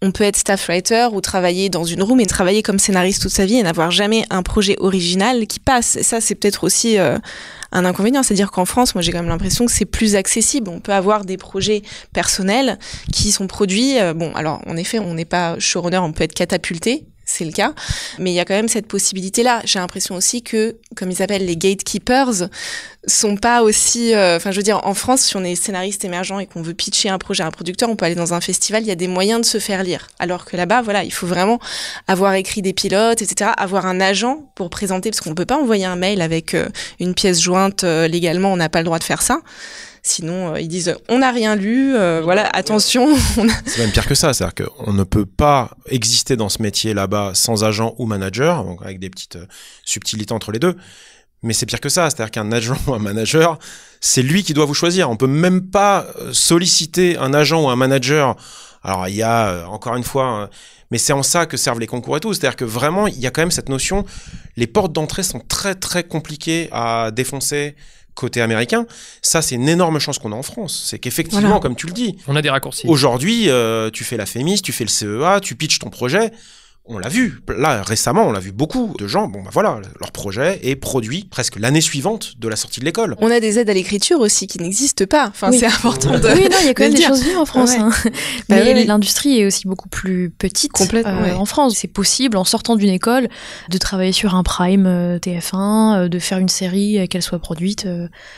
on peut être staff writer ou travailler dans une room et travailler comme scénariste toute sa vie et n'avoir jamais un projet original qui passe. Et ça, c'est peut-être aussi un inconvénient, c'est-à-dire qu'en France, moi, j'ai quand même l'impression que c'est plus accessible. On peut avoir des projets personnels qui sont produits. Bon, alors, en effet, on n'est pas showrunner, on peut être catapulté. C'est le cas, mais il y a quand même cette possibilité-là. J'ai l'impression aussi que, comme ils appellent les gatekeepers, sont pas aussi... Enfin, je veux dire, en France, si on est scénariste émergent et qu'on veut pitcher un projet à un producteur, on peut aller dans un festival, il y a des moyens de se faire lire. Alors que là-bas, voilà, il faut vraiment avoir écrit des pilotes, etc., avoir un agent pour présenter, parce qu'on peut pas envoyer un mail avec une pièce jointe légalement, on n'a pas le droit de faire ça. Sinon, ils disent « on n'a rien lu, voilà, attention ». C'est même pire que ça, c'est-à-dire qu'on ne peut pas exister dans ce métier là-bas sans agent ou manager, donc avec des petites subtilités entre les deux. Mais c'est pire que ça, c'est-à-dire qu'un agent ou un manager, c'est lui qui doit vous choisir. On peut même pas solliciter un agent ou un manager. Alors il y a, encore une fois... mais c'est en ça que servent les concours et tout. C'est-à-dire que vraiment, il y a quand même cette notion, les portes d'entrée sont très très compliquées à défoncer côté américain. Ça, c'est une énorme chance qu'on a en France. C'est qu'effectivement, voilà, comme tu le dis, on a des raccourcis. Aujourd'hui, tu fais la FEMIS, tu fais le CEA, tu pitches ton projet. On l'a vu. Là, récemment, on l'a vu beaucoup de gens. Bon, bah voilà, leur projet est produit presque l'année suivante de la sortie de l'école. On a des aides à l'écriture aussi qui n'existent pas. Enfin, oui, c'est important de. Oui, non, il y a quand même des choses bien en France. Ouais. Hein. Mais l'industrie est aussi beaucoup plus petite en France. C'est possible, en sortant d'une école, de travailler sur un prime TF1, de faire une série, qu'elle soit produite.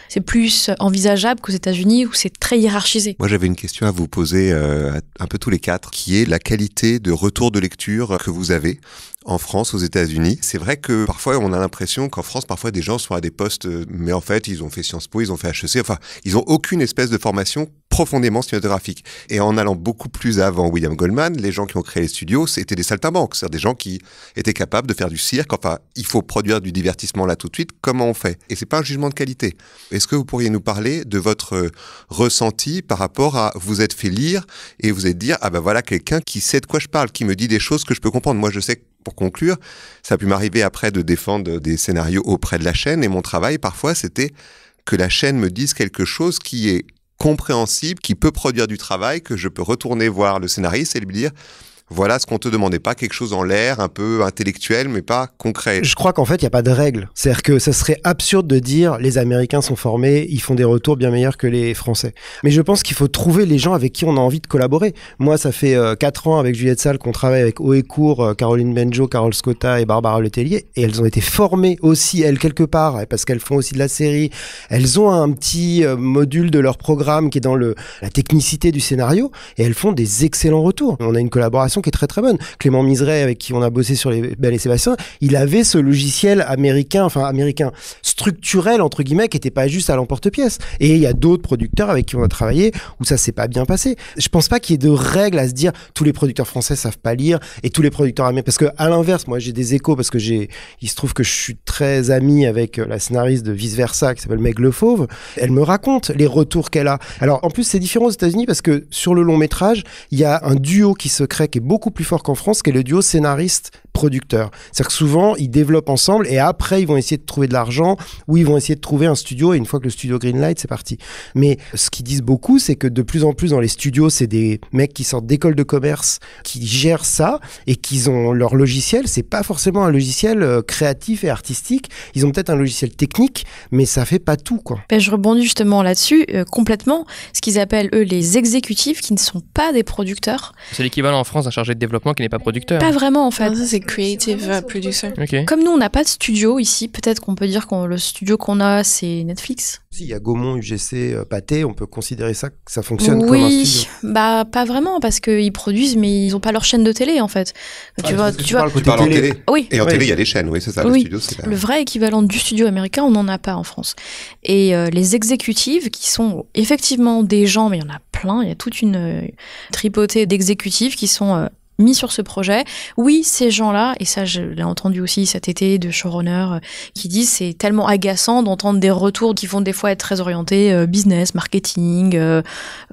C'est plus envisageable qu'aux États-Unis où c'est très hiérarchisé. Moi, j'avais une question à vous poser, un peu tous les quatre, qui est la qualité de retour de lecture que vous avez en France, aux États-Unis. C'est vrai que parfois, on a l'impression qu'en France, parfois, des gens sont à des postes, mais en fait, ils ont fait Sciences Po, ils ont fait HEC, enfin, ils ont aucune espèce de formation profondément cinématographique. Et en allant beaucoup plus avant William Goldman, les gens qui ont créé les studios, c'était des saltimbanques, c'est-à-dire des gens qui étaient capables de faire du cirque. Enfin, il faut produire du divertissement là tout de suite. Comment on fait? Et c'est pas un jugement de qualité. Est-ce que vous pourriez nous parler de votre ressenti par rapport à vous êtes fait lire et vous êtes dire, ah ben voilà quelqu'un qui sait de quoi je parle, qui me dit des choses que je peux comprendre. Moi, je sais que pour conclure, ça a pu m'arriver après de défendre des scénarios auprès de la chaîne et mon travail, parfois, c'était que la chaîne me dise quelque chose qui est compréhensible, qui peut produire du travail, que je peux retourner voir le scénariste et lui dire voilà ce qu'on te demandait, pas quelque chose en l'air, un peu intellectuel, mais pas concret. Je crois qu'en fait, il n'y a pas de règle. C'est-à-dire que ça serait absurde de dire les Américains sont formés, ils font des retours bien meilleurs que les Français. Mais je pense qu'il faut trouver les gens avec qui on a envie de collaborer. Moi, ça fait 4 ans avec Juliette Salle qu'on travaille avec haut et court, Caroline Benjo, Carole Scotta et Barbara Letellier, et elles ont été formées aussi, elles, quelque part, parce qu'elles font aussi de la série. Elles ont un petit module de leur programme qui est dans la technicité du scénario, et elles font des excellents retours. On a une collaboration qui est très très bonne. Clément Miseret, avec qui on a bossé sur les Belle et Sébastien, il avait ce logiciel américain structurel entre guillemets, qui était pas juste à l'emporte-pièce. Et il y a d'autres producteurs avec qui on a travaillé où ça s'est pas bien passé. Je pense pas qu'il y ait de règles à se dire tous les producteurs français savent pas lire et tous les producteurs américains, parce que à l'inverse, moi j'ai des échos parce que il se trouve que je suis très ami avec la scénariste de Vice Versa qui s'appelle Meg Le Fauve. Elle me raconte les retours qu'elle a. Alors en plus c'est différent aux États-Unis parce que sur le long métrage, il y a un duo qui se crée qui est beaucoup plus fort qu'en France, qui est le duo scénariste-producteur. C'est-à-dire que souvent, ils développent ensemble et après, ils vont essayer de trouver de l'argent ou ils vont essayer de trouver un studio et une fois que le studio greenlight, c'est parti. Mais ce qu'ils disent beaucoup, c'est que de plus en plus dans les studios, c'est des mecs qui sortent d'écoles de commerce qui gèrent ça et qu'ils ont leur logiciel. C'est pas forcément un logiciel créatif et artistique. Ils ont peut-être un logiciel technique, mais ça fait pas tout, quoi. Ben, je rebondis justement là-dessus, complètement. Ce qu'ils appellent, eux, les exécutifs qui ne sont pas des producteurs. C'est l'équivalent en France d'un chargé de développement qui n'est pas producteur. Pas vraiment, en fait. Alors ça, c'est creative producer. Ok. Comme nous, on n'a pas de studio ici, peut-être qu'on peut dire que le studio qu'on a, c'est Netflix. Si, il y a Gaumont, UGC, Pathé, on peut considérer ça que ça fonctionne comme un studio. Bah pas vraiment, parce qu'ils produisent, mais ils n'ont pas leur chaîne de télé, en fait. Tu vois, Tu parles en télé. Oui. Et en télé, il y a des chaînes, oui, c'est ça. Le Oui. studio, c'est Le vrai équivalent du studio américain, on n'en a pas en France. Et les exécutives, qui sont effectivement des gens, mais il y en a plein, il y a toute une tripotée d'exécutifs qui sont mis sur ce projet. Oui, ces gens-là, et ça je l'ai entendu aussi cet été de showrunners qui disent c'est tellement agaçant d'entendre des retours qui vont des fois être très orientés business, marketing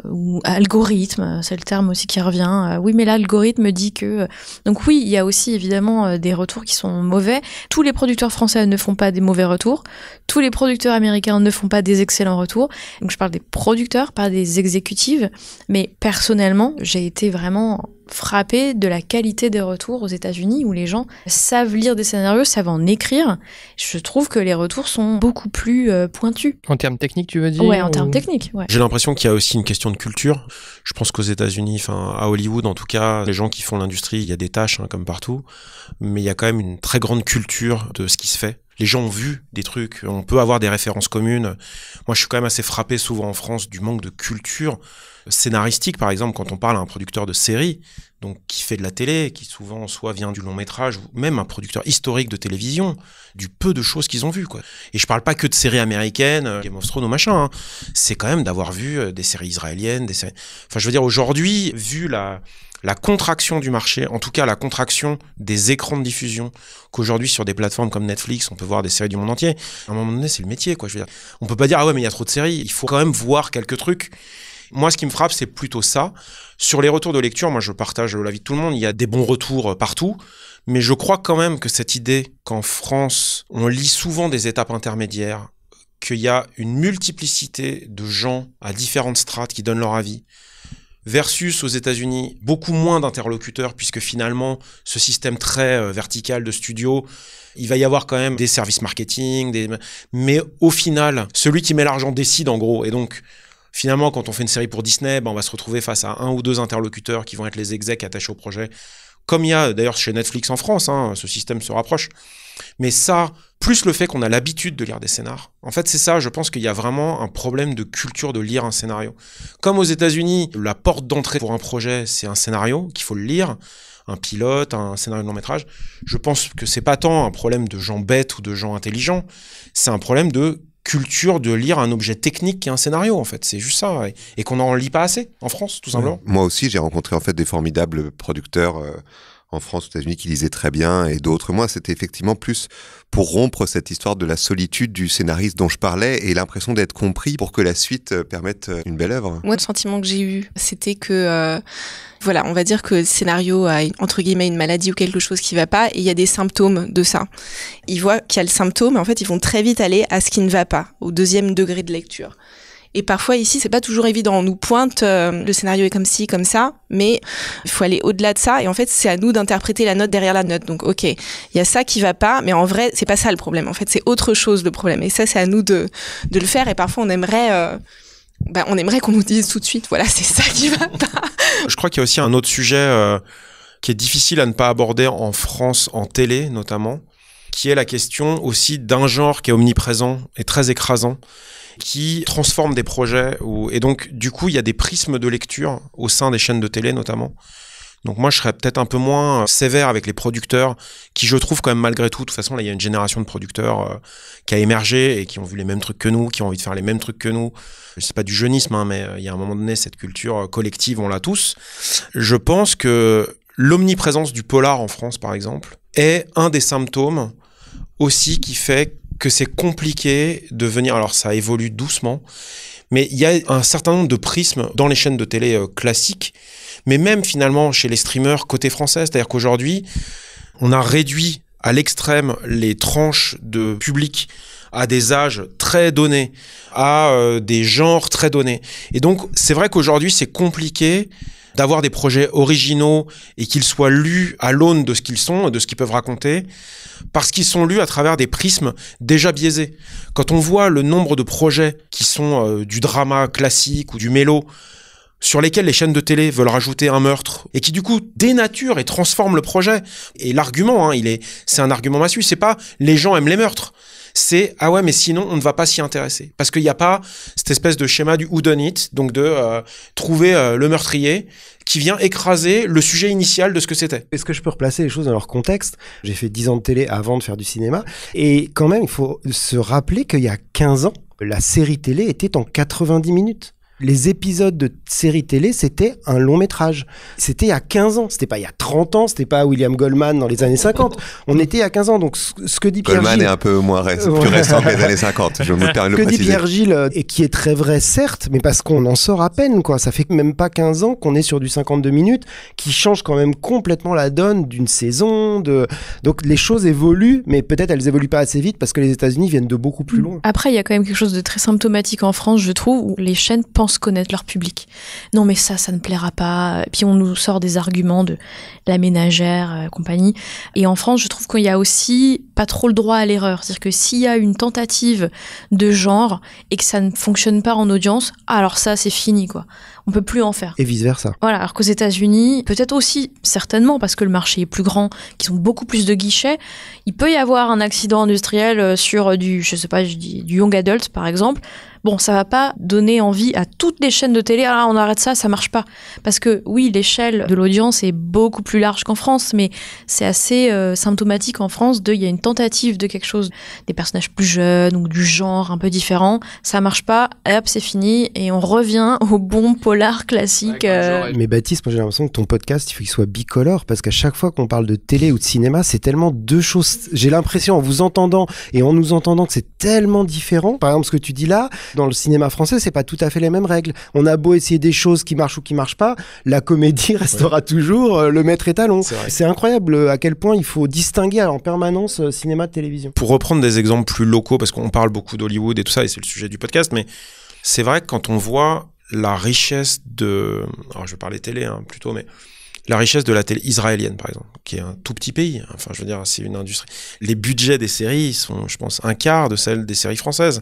ou algorithme, c'est le terme aussi qui revient. Oui, mais l'algorithme dit que... Donc oui, il y a aussi évidemment des retours qui sont mauvais. Tous les producteurs français ne font pas des mauvais retours. Tous les producteurs américains ne font pas des excellents retours. Donc je parle des producteurs, pas des exécutives. Mais personnellement, j'ai été vraiment frappée de la qualité des retours aux États-Unis où les gens savent lire des scénarios, savent en écrire. Je trouve que les retours sont beaucoup plus pointus. En termes techniques, tu veux dire? Ouais, en termes techniques, ouais. J'ai l'impression qu'il y a aussi une question de culture. Je pense qu'aux États-Unis, enfin à Hollywood en tout cas, les gens qui font l'industrie, il y a des tâches comme partout, mais il y a quand même une très grande culture de ce qui se fait. Les gens ont vu des trucs, on peut avoir des références communes. Moi, je suis quand même assez frappé souvent en France du manque de culture scénaristique, par exemple, quand on parle à un producteur de série, donc qui fait de la télé, qui souvent soit vient du long métrage, ou même un producteur historique de télévision, du peu de choses qu'ils ont vues, quoi. Et je parle pas que de séries américaines, Game of Thrones ou machin, hein. C'est quand même d'avoir vu des séries israéliennes, des séries... Enfin, je veux dire, aujourd'hui, vu la contraction du marché, en tout cas la contraction des écrans de diffusion, qu'aujourd'hui sur des plateformes comme Netflix, on peut voir des séries du monde entier. À un moment donné, c'est le métier, quoi. Je veux dire, on peut pas dire ah ouais mais il y a trop de séries. Il faut quand même voir quelques trucs. Moi, ce qui me frappe, c'est plutôt ça. Sur les retours de lecture, moi, je partage l'avis de tout le monde. Il y a des bons retours partout, mais je crois quand même que cette idée qu'en France, on lit souvent des étapes intermédiaires, qu'il y a une multiplicité de gens à différentes strates qui donnent leur avis. Versus aux États-Unis, beaucoup moins d'interlocuteurs, puisque finalement, ce système très vertical de studio, il va y avoir quand même des services marketing, mais au final, celui qui met l'argent décide en gros. Et donc, finalement, quand on fait une série pour Disney, on va se retrouver face à un ou deux interlocuteurs qui vont être les execs attachés au projet. Comme il y a d'ailleurs chez Netflix en France, hein, ce système se rapproche. Mais ça, plus le fait qu'on a l'habitude de lire des scénars. En fait, c'est ça, je pense qu'il y a vraiment un problème de culture de lire un scénario. Comme aux États-Unis, la porte d'entrée pour un projet, c'est un scénario qu'il faut le lire, un pilote, un scénario de long métrage. Je pense que c'est pas tant un problème de gens bêtes ou de gens intelligents, c'est un problème de culture de lire un objet technique qui est un scénario, en fait. C'est juste ça. Et qu'on n'en lit pas assez en France, tout simplement. Moi aussi, j'ai rencontré en fait des formidables producteurs en France, aux États-Unis, qui lisaient très bien, et d'autres. Moi, c'était effectivement plus pour rompre cette histoire de la solitude du scénariste dont je parlais et l'impression d'être compris pour que la suite permette une belle œuvre. Moi, le sentiment que j'ai eu, c'était que, voilà, on va dire que le scénario a, entre guillemets, une maladie ou quelque chose qui va pas, et il y a des symptômes de ça. Ils voient qu'il y a le symptôme, et en fait, ils vont très vite aller à ce qui ne va pas, au deuxième degré de lecture. Et parfois ici, c'est pas toujours évident. On nous pointe, le scénario est comme ci, comme ça, mais il faut aller au-delà de ça. Et en fait, c'est à nous d'interpréter la note derrière la note. Donc, ok, il y a ça qui va pas, mais en vrai, c'est pas ça le problème. En fait, c'est autre chose le problème. Et ça, c'est à nous de le faire. Et parfois, on aimerait qu'on nous dise tout de suite, voilà, c'est ça qui va pas. Je crois qu'il y a aussi un autre sujet qui est difficile à ne pas aborder en France, en télé notamment, qui est la question aussi d'un genre qui est omniprésent et très écrasant, qui transforme des projets. Et donc, du coup, il y a des prismes de lecture au sein des chaînes de télé, notamment. Donc moi, je serais peut-être un peu moins sévère avec les producteurs, qui, je trouve, quand même, malgré tout, de toute façon, là, il y a une génération de producteurs qui a émergé et qui ont vu les mêmes trucs que nous, qui ont envie de faire les mêmes trucs que nous. C'est pas du jeunisme, hein, mais il y a un moment donné, cette culture collective, on l'a tous. Je pense que l'omniprésence du polar en France, par exemple, est un des symptômes aussi qui fait que c'est compliqué de venir... Alors, ça évolue doucement, mais il y a un certain nombre de prismes dans les chaînes de télé classiques, mais même finalement chez les streamers côté français. C'est-à-dire qu'aujourd'hui, on a réduit à l'extrême les tranches de public à des âges très donnés, à des genres très donnés. Et donc, c'est vrai qu'aujourd'hui, c'est compliqué d'avoir des projets originaux et qu'ils soient lus à l'aune de ce qu'ils sont, de ce qu'ils peuvent raconter, parce qu'ils sont lus à travers des prismes déjà biaisés. Quand on voit le nombre de projets qui sont du drama classique ou du mélo sur lesquels les chaînes de télé veulent rajouter un meurtre et qui du coup dénaturent et transforment le projet. Et l'argument, c'est un argument massue, c'est pas les gens aiment les meurtres. C'est ah ouais mais sinon on ne va pas s'y intéresser parce qu'il n'y a pas cette espèce de schéma du who done it, donc de trouver le meurtrier qui vient écraser le sujet initial de ce que c'était. Est-ce que je peux replacer les choses dans leur contexte ? J'ai fait 10 ans de télé avant de faire du cinéma et quand même il faut se rappeler qu'il y a 15 ans la série télé était en 90 minutes. Les épisodes de séries télé, c'était un long métrage. C'était il y a 15 ans. C'était pas il y a 30 ans. C'était pas William Goldman dans les années 50. On était il y a 15 ans. Donc, ce que dit Pierre Goldman Gilles... est un peu plus récent que les années 50. Je me permets de le préciser. Ce que dit Pierre Gilles, et qui est très vrai, certes, mais parce qu'on en sort à peine, quoi. Ça fait même pas 15 ans qu'on est sur du 52 minutes, qui change quand même complètement la donne d'une saison. Donc, les choses évoluent, mais peut-être elles évoluent pas assez vite parce que les États-Unis viennent de beaucoup plus loin. Après, il y a quand même quelque chose de très symptomatique en France, je trouve, où les chaînes pensent connaître leur public. Non mais ça ne plaira pas. Puis on nous sort des arguments de la ménagère, compagnie. Et en France, je trouve qu'il y a aussi pas trop le droit à l'erreur. C'est-à-dire que s'il y a une tentative de genre et que ça ne fonctionne pas en audience, alors ça c'est fini quoi. On peut plus en faire. Et vice-versa. Voilà, alors qu'aux États-Unis, peut-être aussi, certainement, parce que le marché est plus grand, qu'ils ont beaucoup plus de guichets, il peut y avoir un accident industriel sur du young adult, par exemple. Bon, ça va pas donner envie à toutes les chaînes de télé, ah, on arrête ça marche pas. Parce que oui, l'échelle de l'audience est beaucoup plus large qu'en France, mais c'est assez symptomatique en France il y a une tentative de quelque chose, des personnages plus jeunes ou du genre un peu différent, ça marche pas, hop, c'est fini, et on revient au bon polar classique. Mais Baptiste, moi j'ai l'impression que ton podcast, il faut qu'il soit bicolore, parce qu'à chaque fois qu'on parle de télé ou de cinéma, c'est tellement deux choses. J'ai l'impression, en vous entendant et en nous entendant, que c'est tellement différent. Par exemple, ce que tu dis là, dans le cinéma français, c'est pas tout à fait les mêmes règles. On a beau essayer des choses qui marchent ou qui marchent pas, la comédie restera toujours le maître étalon. C'est incroyable à quel point il faut distinguer en permanence cinéma de télévision. Pour reprendre des exemples plus locaux, parce qu'on parle beaucoup d'Hollywood et tout ça, et c'est le sujet du podcast, mais c'est vrai que quand on voit la richesse alors je vais parler télé plutôt, mais la richesse de la télé israélienne, par exemple, qui est un tout petit pays. Enfin, je veux dire, c'est une industrie. Les budgets des séries sont, je pense, un quart de celles des séries françaises.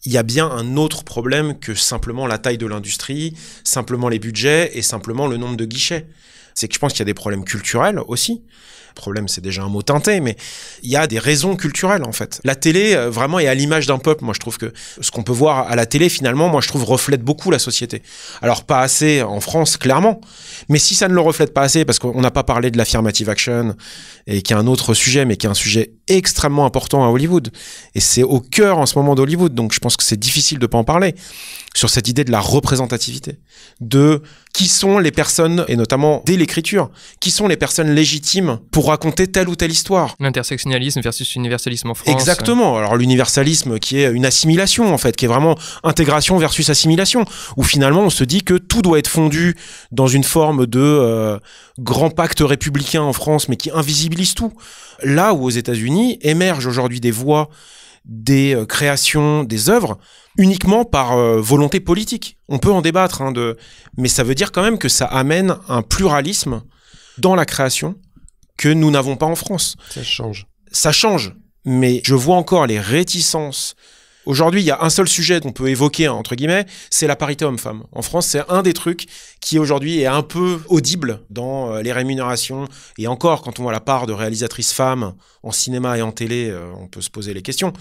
Il y a bien un autre problème que simplement la taille de l'industrie, simplement les budgets et simplement le nombre de guichets. C'est que je pense qu'il y a des problèmes culturels aussi. Problème, c'est déjà un mot teinté, mais il y a des raisons culturelles, en fait. La télé, vraiment, est à l'image d'un peuple. Moi, je trouve que ce qu'on peut voir à la télé, finalement, moi, je trouve, reflète beaucoup la société. Alors, pas assez en France, clairement. Mais si ça ne le reflète pas assez, parce qu'on n'a pas parlé de l'affirmative action, et qui est un autre sujet, mais qui est un sujet extrêmement important à Hollywood. Et c'est au cœur, en ce moment, d'Hollywood. Donc, je pense que c'est difficile de pas en parler. Sur cette idée de la représentativité. De qui sont les personnes, et notamment dès l'écriture, qui sont les personnes légitimes pour raconter telle ou telle histoire. L'intersectionnalisme versus l'universalisme en France. Exactement. Alors l'universalisme qui est une assimilation en fait, qui est vraiment intégration versus assimilation, où finalement on se dit que tout doit être fondu dans une forme de grand pacte républicain en France, mais qui invisibilise tout. Là où aux États-Unis émergent aujourd'hui des voix, des créations, des œuvres, uniquement par volonté politique. On peut en débattre, mais ça veut dire quand même que ça amène un pluralisme dans la création que nous n'avons pas en France. Ça change, mais je vois encore les réticences. Aujourd'hui, il y a un seul sujet qu'on peut évoquer, entre guillemets, c'est la parité homme-femme. En France, c'est un des trucs qui aujourd'hui est un peu audible dans les rémunérations. Et encore, quand on voit la part de réalisatrices femmes en cinéma et en télé, on peut se poser les questions.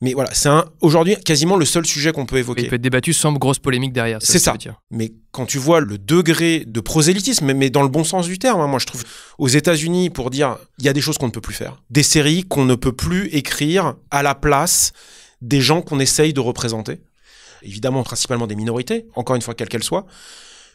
Mais voilà, c'est aujourd'hui quasiment le seul sujet qu'on peut évoquer. Il peut être débattu sans grosse polémique derrière. C'est ça. Mais quand tu vois le degré de prosélytisme, mais dans le bon sens du terme, moi je trouve, aux États-Unis, pour dire, il y a des choses qu'on ne peut plus faire. Des séries qu'on ne peut plus écrire à la place des gens qu'on essaye de représenter, évidemment principalement des minorités, encore une fois quelles qu'elles soient.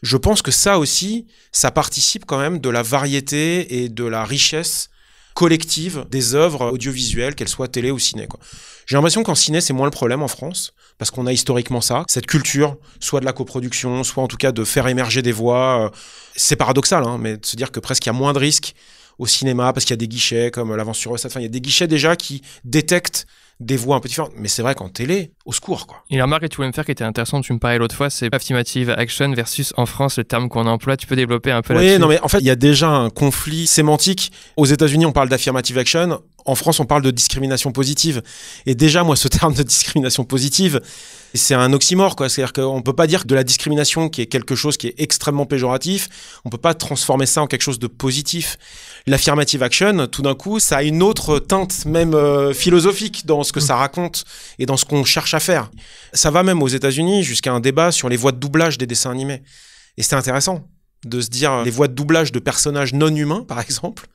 Je pense que ça aussi, ça participe quand même de la variété et de la richesse collective des œuvres audiovisuelles, qu'elles soient télé ou ciné, quoi. J'ai l'impression qu'en ciné, c'est moins le problème en France, parce qu'on a historiquement ça, cette culture, soit de la coproduction, soit en tout cas de faire émerger des voix. C'est paradoxal, mais de se dire que presque il y a moins de risques au cinéma, parce qu'il y a des guichets comme l'Avance sur Recette, il y a des guichets déjà qui détectent des voix un peu différentes. Mais c'est vrai qu'en télé, au secours, quoi. Et la remarque que tu voulais me faire qui était intéressante, tu me parlais l'autre fois, c'est affirmative action versus en France, le terme qu'on emploie. Tu peux développer un peu là-dessus? Oui, non, mais en fait, il y a déjà un conflit sémantique. Aux États-Unis, on parle d'affirmative action. En France, on parle de discrimination positive. Et déjà, moi, ce terme de discrimination positive, c'est un oxymore, quoi. C'est-à-dire qu'on peut pas dire que de la discrimination qui est quelque chose qui est extrêmement péjoratif, on peut pas transformer ça en quelque chose de positif. L'affirmative action, tout d'un coup, ça a une autre teinte, même philosophique, dans ce que ça raconte et dans ce qu'on cherche à faire. Ça va même aux États-Unis jusqu'à un débat sur les voix de doublage des dessins animés. Et c'est intéressant de se dire les voix de doublage de personnages non humains, par exemple.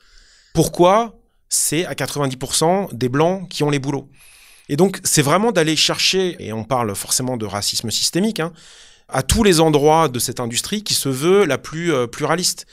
Pourquoi c'est à 90% des blancs qui ont les boulots? Et donc, c'est vraiment d'aller chercher, et on parle forcément de racisme systémique, à tous les endroits de cette industrie qui se veut la plus pluraliste.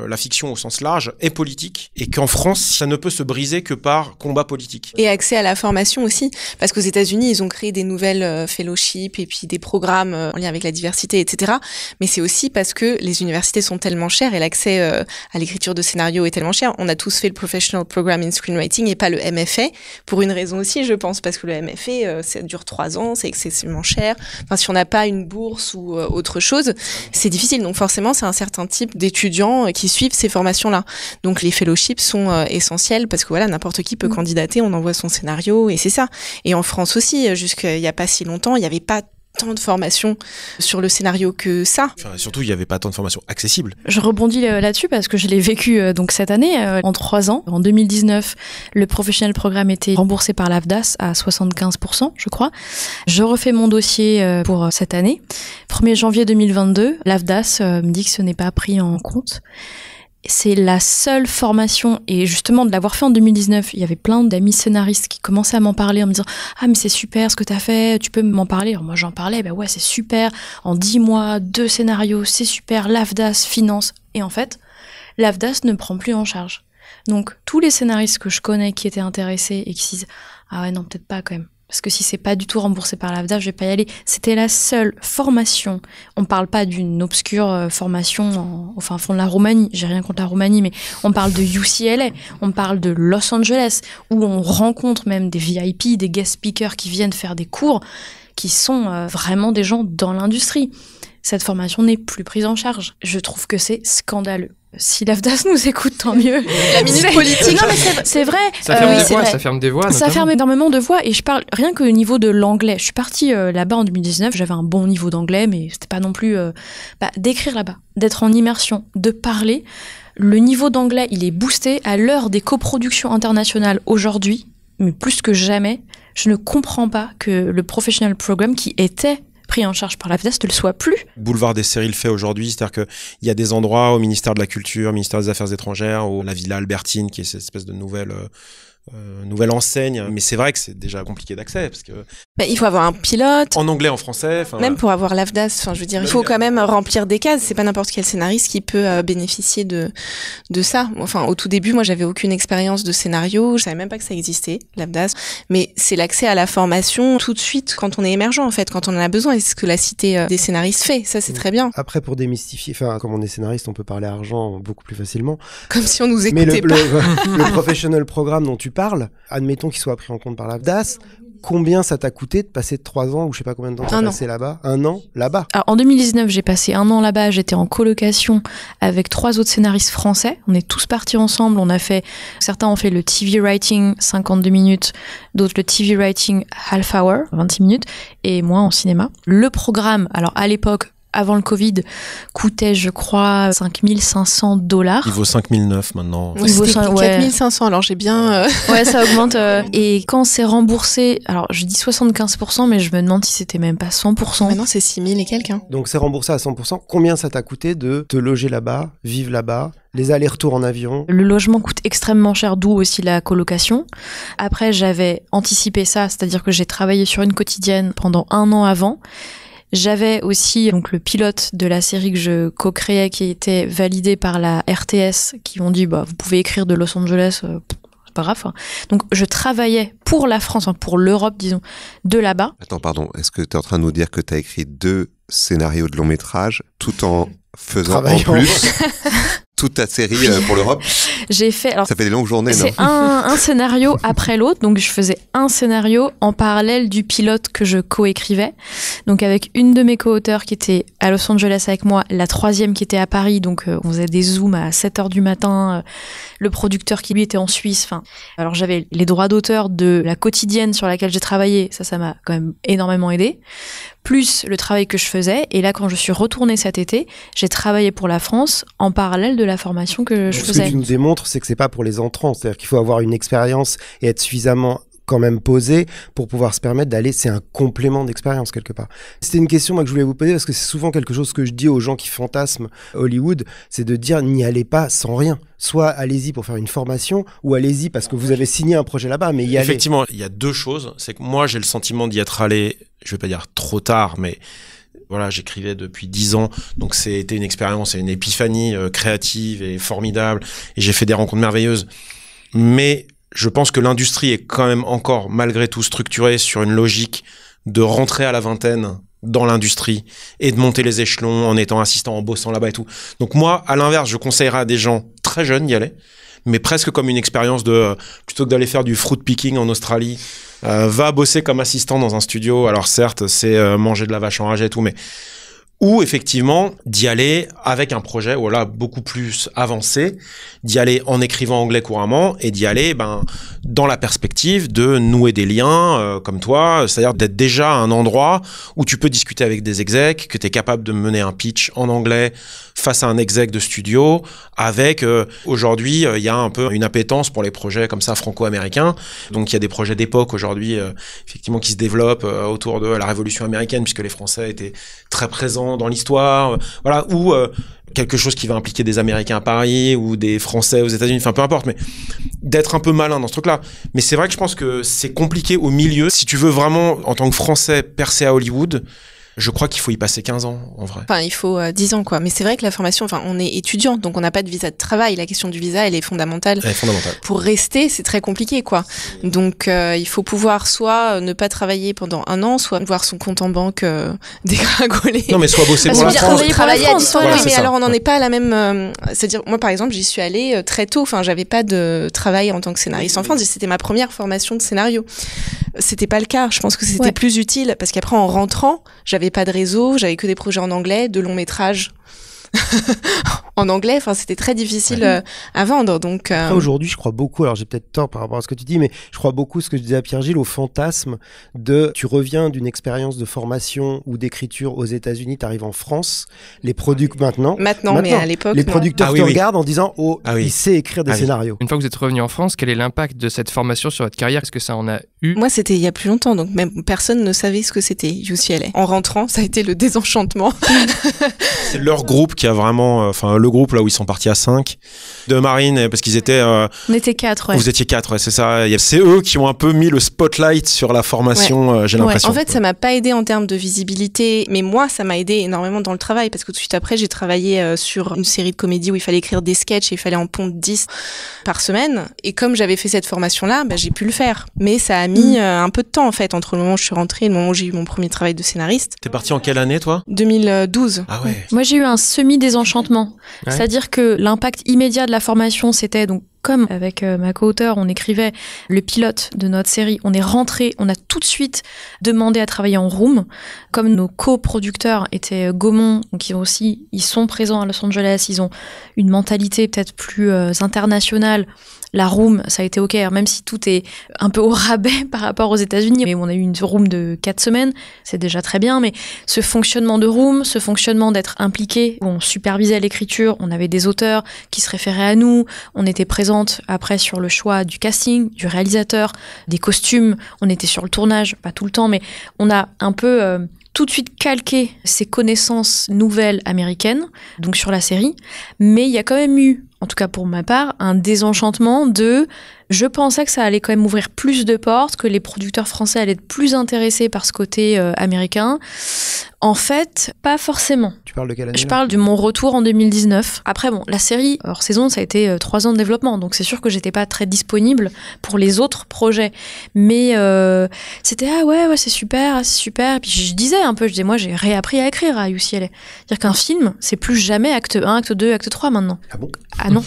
La fiction au sens large est politique et qu'en France, ça ne peut se briser que par combat politique. Et accès à la formation aussi, parce qu'aux États-Unis, ils ont créé des nouvelles fellowships et puis des programmes en lien avec la diversité, etc. Mais c'est aussi parce que les universités sont tellement chères et l'accès à l'écriture de scénarios est tellement cher. On a tous fait le Professional Program in Screenwriting et pas le MFA, pour une raison aussi, je pense, parce que le MFA, ça dure 3 ans, c'est excessivement cher. Enfin, si on n'a pas une bourse ou autre chose, c'est difficile. Donc forcément, c'est un certain type d'étudiants qui suivent ces formations-là. Donc les fellowships sont essentiels parce que voilà, n'importe qui peut candidater, on envoie son scénario et c'est ça. Et en France aussi, jusqu'il y a pas si longtemps, il n'y avait pas tant de formations sur le scénario que ça. Enfin, surtout, il n'y avait pas tant de formations accessibles. Je rebondis là-dessus parce que je l'ai vécu donc cette année, en 3 ans. En 2019, le professionnel programme était remboursé par l'AFDAS à 75%, je crois. Je refais mon dossier pour cette année. 1er janvier 2022, l'AFDAS me dit que ce n'est pas pris en compte. C'est la seule formation, et justement de l'avoir fait en 2019, il y avait plein d'amis scénaristes qui commençaient à m'en parler en me disant « Ah mais c'est super ce que t'as fait, tu peux m'en parler ?» Alors moi j'en parlais, ouais c'est super, en 10 mois, 2 scénarios, c'est super, l'AFDAS finance. Et en fait, l'AFDAS ne prend plus en charge. Donc tous les scénaristes que je connais qui étaient intéressés et qui se disent « Ah ouais non peut-être pas quand même ». Parce que si c'est pas du tout remboursé par l'AFDAS, je vais pas y aller. C'était la seule formation. On parle pas d'une obscure formation au fin fond de la Roumanie. J'ai rien contre la Roumanie, mais on parle de UCLA, on parle de Los Angeles, où on rencontre même des VIP, des guest speakers qui viennent faire des cours, qui sont vraiment des gens dans l'industrie. Cette formation n'est plus prise en charge. Je trouve que c'est scandaleux. Si l'AFDAS nous écoute, tant mieux. La minute politique. Non, mais c'est vrai. Ça ferme des voix, vrai. ça ferme des voix. Ça notamment. ferme énormément de voix. Et je parle rien que au niveau de l'anglais. Je suis partie là-bas en 2019. J'avais un bon niveau d'anglais, mais c'était pas non plus d'écrire là-bas, d'être en immersion, de parler. Le niveau d'anglais, il est boosté à l'heure des coproductions internationales aujourd'hui, mais plus que jamais. Je ne comprends pas que le Professional Program qui était pris en charge par l'AFDAS ne le soit plus. Boulevard des séries le fait aujourd'hui, c'est-à-dire qu'il y a des endroits au ministère de la Culture, au ministère des Affaires étrangères, ou la Villa Albertine, qui est cette espèce de nouvelle enseigne. Mais c'est vrai que c'est déjà compliqué d'accès, parce que... Il faut avoir un pilote. En anglais, en français... Même pour avoir l'AFDAS, je veux dire, il faut quand même remplir des cases. C'est pas n'importe quel scénariste qui peut bénéficier de ça. Enfin, au tout début, moi, j'avais aucune expérience de scénario. Je savais même pas que ça existait, l'AFDAS. Mais c'est l'accès à la formation tout de suite quand on est émergent, en fait, quand on en a besoin. Et c'est ce que la Cité des scénaristes fait. Ça, c'est très bien. Après, pour démystifier, comme on est scénariste, on peut parler argent beaucoup plus facilement. Comme si on nous Mais écoutait pas. le professional programme dont tu parles, admettons qu'il soit pris en compte par l'AFDAS, combien ça t'a coûté de passer 3 ans ou je sais pas combien de temps t'as passé là-bas? 1 an là-bas? Alors, en 2019, j'ai passé 1 an là-bas. J'étais en colocation avec 3 autres scénaristes français. On est tous partis ensemble. Certains ont fait le TV writing 52 minutes, d'autres le TV writing half hour, 26 minutes, et moi en cinéma. Le programme, alors à l'époque, avant le Covid, coûtait, je crois, $5,500. Il vaut 5,900 maintenant. Moi, c'était 4,500, alors j'ai bien... Ouais, ça augmente. Et quand c'est remboursé, alors je dis 75%, mais je me demande si c'était même pas 100%. Maintenant, c'est 6 000 et quelques. Donc c'est remboursé à 100%. Combien ça t'a coûté de te loger là-bas, vivre là-bas, les allers-retours en avion? Le logement coûte extrêmement cher, d'où aussi la colocation. Après, j'avais anticipé ça, c'est-à-dire que j'ai travaillé sur une quotidienne pendant 1 an avant. J'avais aussi donc le pilote de la série que je co-créais qui était validé par la RTS, qui m'ont dit vous pouvez écrire de Los Angeles, c'est pas grave. Donc je travaillais pour la France, pour l'Europe disons, de là-bas. Attends, pardon, est-ce que tu es en train de nous dire que tu as écrit 2 scénarios de long métrage tout en faisant en plus toute ta série pour l'Europe. J'ai fait... Alors, ça fait des longues journées, non? C'est un scénario après l'autre. Donc, je faisais un scénario en parallèle du pilote que je co-écrivais. Donc, avec une de mes co-auteurs qui était à Los Angeles avec moi, la troisième qui était à Paris. Donc, on faisait des zooms à 7h du matin. Le producteur qui, lui, était en Suisse. Enfin, alors, j'avais les droits d'auteur de la quotidienne sur laquelle j'ai travaillé. Ça m'a quand même énormément aidé. Plus le travail que je faisais. Et là, quand je suis retournée cet été, j'ai travaillé pour la France en parallèle de la formation que je faisais. Ce que tu nous démontres, c'est que c'est pas pour les entrants. C'est-à-dire qu'il faut avoir une expérience et être suffisamment quand même posé pour pouvoir se permettre d'aller, c'est un complément d'expérience quelque part. C'était une question moi que je voulais vous poser parce que c'est souvent quelque chose que je dis aux gens qui fantasment Hollywood, c'est de dire n'y allez pas sans rien. Soit allez-y pour faire une formation ou allez-y parce que vous avez signé un projet là-bas, mais y aller. Effectivement, il y a deux choses. C'est que moi j'ai le sentiment d'y être allé, je vais pas dire trop tard, mais voilà, j'écrivais depuis 10 ans, donc c'était une expérience et une épiphanie créative et formidable, et j'ai fait des rencontres merveilleuses. Mais je pense que l'industrie est quand même encore, malgré tout, structurée sur une logique de rentrer à la vingtaine dans l'industrie et de monter les échelons en étant assistant, en bossant là-bas et tout. Donc moi, à l'inverse, je conseillerais à des gens très jeunes d'y aller, mais presque comme une expérience de, plutôt que d'aller faire du fruit picking en Australie, va bosser comme assistant dans un studio. Alors certes, c'est manger de la vache enragée et tout, mais ou effectivement d'y aller avec un projet voilà beaucoup plus avancé, d'y aller en écrivant anglais couramment et d'y aller dans la perspective de nouer des liens comme toi, c'est-à-dire d'être déjà à un endroit où tu peux discuter avec des execs, que tu es capable de mener un pitch en anglais face à un exec de studio avec aujourd'hui il y a un peu une appétence pour les projets comme ça franco-américains, donc il y a des projets d'époque aujourd'hui effectivement qui se développent autour de la Révolution américaine puisque les Français étaient très présents dans l'histoire, voilà, ou quelque chose qui va impliquer des Américains à Paris ou des Français aux États-Unis, enfin peu importe, mais d'être un peu malin dans ce truc-là. Mais c'est vrai que je pense que c'est compliqué au milieu. Si tu veux vraiment, en tant que Français, percer à Hollywood, je crois qu'il faut y passer 15 ans, en vrai. Enfin, il faut 10 ans, quoi. Mais c'est vrai que la formation, enfin, on est étudiant, donc on n'a pas de visa de travail. La question du visa, elle est fondamentale. Elle est fondamentale. Pour rester, c'est très compliqué, quoi. Donc, il faut pouvoir soit ne pas travailler pendant 1 an, soit voir son compte en banque dégringoler. Non, mais soit bosser pour la France. Travailler à distance. Voilà, oui, mais ça. alors on n'en est pas à la même... c'est-à-dire, moi, par exemple, j'y suis allée très tôt. Enfin, j'avais pas de travail en tant que scénariste en France. C'était ma première formation de scénario. C'était pas le cas. Je pense que c'était plus utile parce qu'après, en rentrant, j'avais pas de réseau, j'avais que des projets en anglais, de longs métrages en anglais. Enfin, c'était très difficile à vendre. Donc, après, aujourd'hui, je crois beaucoup, alors j'ai peut-être tort par rapport à ce que tu dis, mais je crois beaucoup ce que je disais à Pierre-Gilles, au fantasme de tu reviens d'une expérience de formation ou d'écriture aux États-Unis, tu arrives en France, les producteurs maintenant, mais à l'époque, les producteurs te regardent en disant il sait écrire des scénarios. Une fois que vous êtes revenu en France, quel est l'impact de cette formation sur votre carrière? Est-ce que ça en a eu? Moi, c'était il y a plus longtemps, donc même personne ne savait ce que c'était UCLA. En rentrant, ça a été le désenchantement. C'est leur groupe qui a vraiment, enfin le groupe là où ils sont partis à 5 de Marine, parce qu'ils étaient... on était 4, ouais. Vous étiez 4, ouais, c'est ça. C'est eux qui ont un peu mis le spotlight sur la formation, j'ai l'impression. En fait, ça m'a pas aidé en termes de visibilité, mais moi, ça m'a aidé énormément dans le travail, parce que tout de suite après, j'ai travaillé sur une série de comédies où il fallait écrire des sketchs et il fallait en pondre 10 par semaine. Et comme j'avais fait cette formation-là, j'ai pu le faire. Mais ça a mis un peu de temps, en fait, entre le moment où je suis rentrée et le moment où j'ai eu mon premier travail de scénariste. T'es partie en quelle année, toi? 2012. Ah ouais. Moi, j'ai eu un semi-désenchantement. Ouais. C'est-à-dire que l'impact immédiat de la formation, c'était donc comme avec ma co-auteure, on écrivait le pilote de notre série, on est rentré, on a tout de suite demandé à travailler en room. Comme nos coproducteurs étaient Gaumont, donc ils sont présents à Los Angeles, ils ont une mentalité peut-être plus internationale. La room, ça a été ok, même si tout est un peu au rabais par rapport aux États-Unis. Mais on a eu une room de 4 semaines, c'est déjà très bien. Mais ce fonctionnement de room, ce fonctionnement d'être impliqué, où on supervisait l'écriture, on avait des auteurs qui se référaient à nous, on était présente après sur le choix du casting, du réalisateur, des costumes, on était sur le tournage, pas tout le temps, mais on a un peu... tout de suite calqué ces connaissances nouvelles américaines, donc sur la série, mais il y a quand même eu, en tout cas pour ma part, un désenchantement de Je pensais que ça allait quand même ouvrir plus de portes, que les producteurs français allaient être plus intéressés par ce côté américain. En fait, pas forcément. Tu parles de quelle année? Je parle de mon retour en 2019. Après, bon, la série hors saison, ça a été 3 ans de développement, donc c'est sûr que j'étais pas très disponible pour les autres projets. Mais c'était ouais, c'est super. Et puis je disais, moi j'ai réappris à écrire à UCLA. C'est-à-dire qu'un film, c'est plus jamais acte 1, acte 2, acte 3 maintenant. Ah bon? Ah non.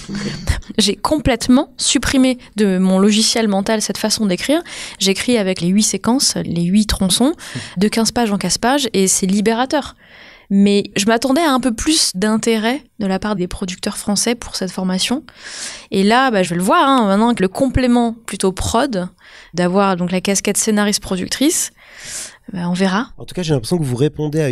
J'ai complètement supprimé de mon logiciel mental cette façon d'écrire. J'écris avec les 8 séquences, les 8 tronçons, de 15 pages en 15 pages, et c'est libérateur. Mais je m'attendais à un peu plus d'intérêt de la part des producteurs français pour cette formation. Et là, je vais le voir, maintenant que le complément plutôt prod, d'avoir donc la casquette scénariste-productrice, on verra. En tout cas, j'ai l'impression que vous répondez à